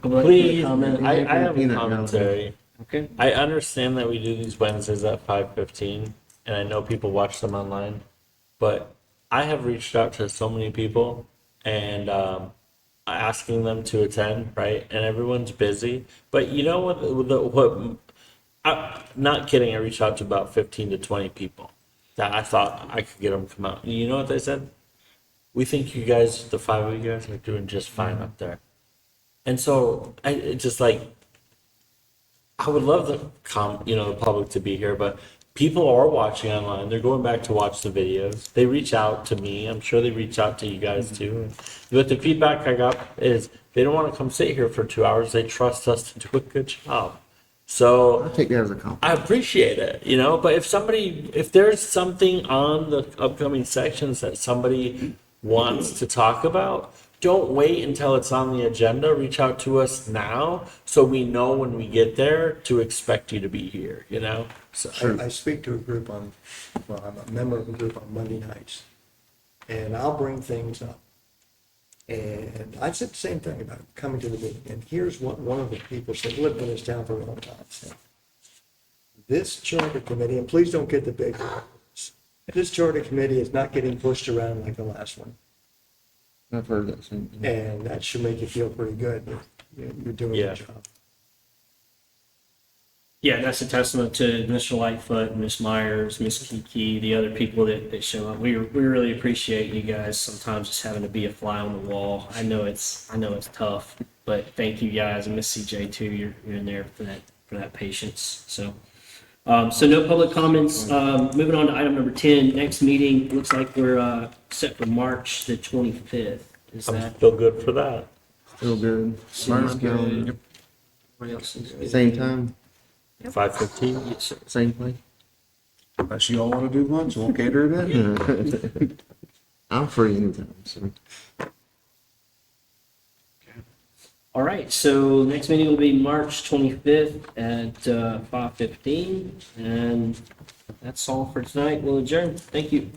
S1: public
S5: Please,
S1: comment?
S5: I have a
S3: Peanut
S5: commentary.
S1: Okay.
S5: I understand that we do these Wednesdays at 5:15, and I know people watch them online, but I have reached out to so many people and asking them to attend, right? And everyone's busy. But you know what? Not kidding. I reached out to about 15 to 20 people that I thought I could get them to come out. And you know what they said? We think you guys, the 5 of you guys, are doing just fine up there. And so it's just like, I would love the the public to be here, but people are watching online. They're going back to watch the videos. They reach out to me. I'm sure they reach out to you guys too. But the feedback I got is they don't want to come sit here for 2 hours. They trust us to do a good job. So
S3: I take that as a compliment.
S5: I appreciate it, but if there's something on the upcoming sections that somebody wants to talk about, don't wait until it's on the agenda. Reach out to us now so we know when we get there to expect you to be here, So,
S2: I speak to a group I'm a member of a group on Monday nights, and I'll bring things up. And I said the same thing about coming to the meeting, and here's what one of the people said, lived in this town for a long time, said, this charter committee, and please don't get the big words, this charter committee is not getting pushed around like the last one,
S3: I've heard that same thing.
S2: and that should make you feel pretty good that you're doing
S5: Yeah.
S2: your job.
S1: Yeah, that's a testament to Mr. Lightfoot, Miss Myers, Miss Kiki, the other people that show up. We really appreciate you guys sometimes just having to be a fly on the wall. I know it's tough, but thank you guys, and Miss CJ too. You're in there for that patience. So no public comments. Moving on to item number 10. Next meeting looks like we're set for March the 25th. Is
S5: I'm
S1: that
S5: still good for that.
S3: Still good.
S1: Sounds good.
S3: Calendar.
S1: Everybody else is good?
S3: Same time,
S5: 5:15.
S1: Yes, sir.
S3: same place.
S4: Unless you all want to do lunch, we'll cater it in.
S3: I'm free anytime, so.
S1: All right, so next meeting will be March 25th at 5:15, and that's all for tonight. We'll adjourn. Thank you.